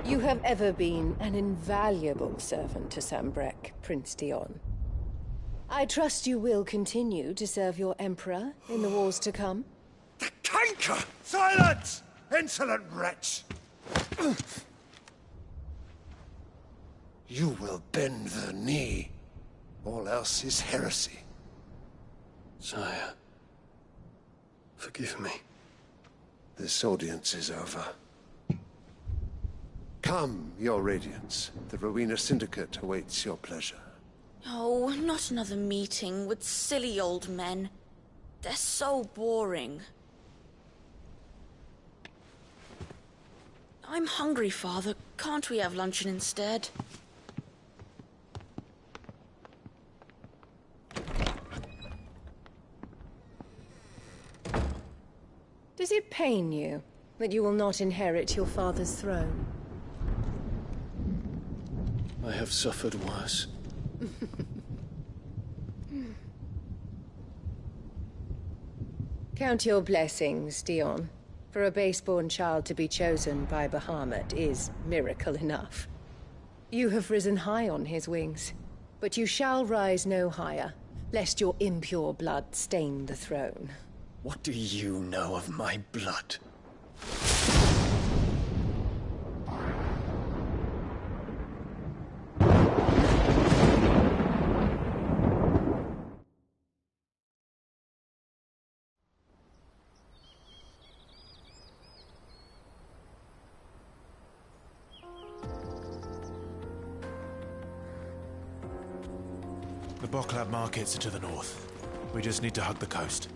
[SPEAKER 20] You have ever been an invaluable servant to Sambrek, Prince Dion. I trust you will continue to serve your Emperor in the wars to come.
[SPEAKER 15] The canker! Silence! Insolent wretch! You will bend the knee. All else is heresy.
[SPEAKER 23] Sire, forgive me.
[SPEAKER 15] This audience is over. Come, your Radiance. The Rowena Syndicate awaits your pleasure.
[SPEAKER 8] Oh, not another meeting with silly old men. They're so boring. I'm hungry, Father. Can't we have luncheon instead?
[SPEAKER 20] Does it pain you that you will not inherit your father's throne?
[SPEAKER 23] I have suffered worse.
[SPEAKER 20] Count your blessings, Dion. For a base-born child to be chosen by Bahamut is miracle enough. You have risen high on his wings, but you shall rise no higher, lest your impure blood stain the throne.
[SPEAKER 23] What do you know of my blood?
[SPEAKER 12] The Boklab markets are to the north. We just need to hug the coast.